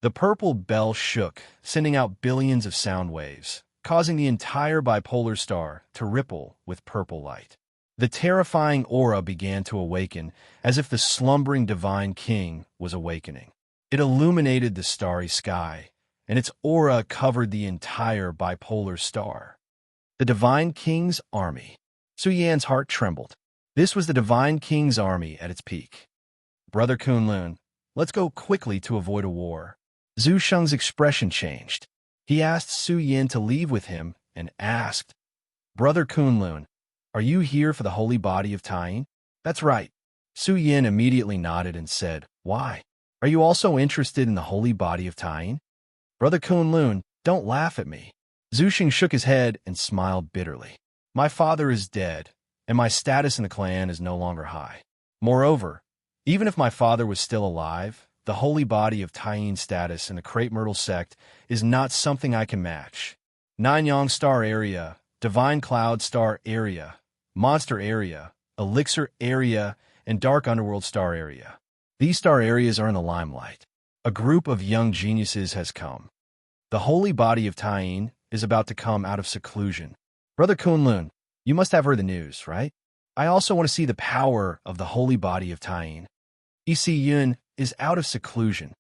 Speaker 1: The purple bell shook, sending out billions of sound waves, causing the entire bipolar star to ripple with purple light. The terrifying aura began to awaken, as if the slumbering Divine King was awakening. It illuminated the starry sky, and its aura covered the entire bipolar star. The Divine King's army. Su Yan's heart trembled. This was the Divine King's army at its peak. Brother Kunlun, let's go quickly to avoid a war. Zhu Sheng's expression changed. He asked Su Yan to leave with him and asked, Brother Kunlun, are you here for the holy body of Tying? That's right. Su Yan immediately nodded and said, Why? Are you also interested in the holy body of Tying? Brother Kunlun, don't laugh at me. Zhu Sheng shook his head and smiled bitterly. My father is dead, and my status in the clan is no longer high. Moreover, even if my father was still alive, the holy body of Tying status in the Crepe Myrtle sect is not something I can match. Nine Yang Star area, Divine Cloud Star area, Monster area, Elixir area, and Dark Underworld Star area. These star areas are in the limelight. A group of young geniuses has come. The holy body of Tying is about to come out of seclusion. Brother Kunlun, you must have heard the news, right? I also want to see the power of the holy body of Tying. EC Yun is out of seclusion.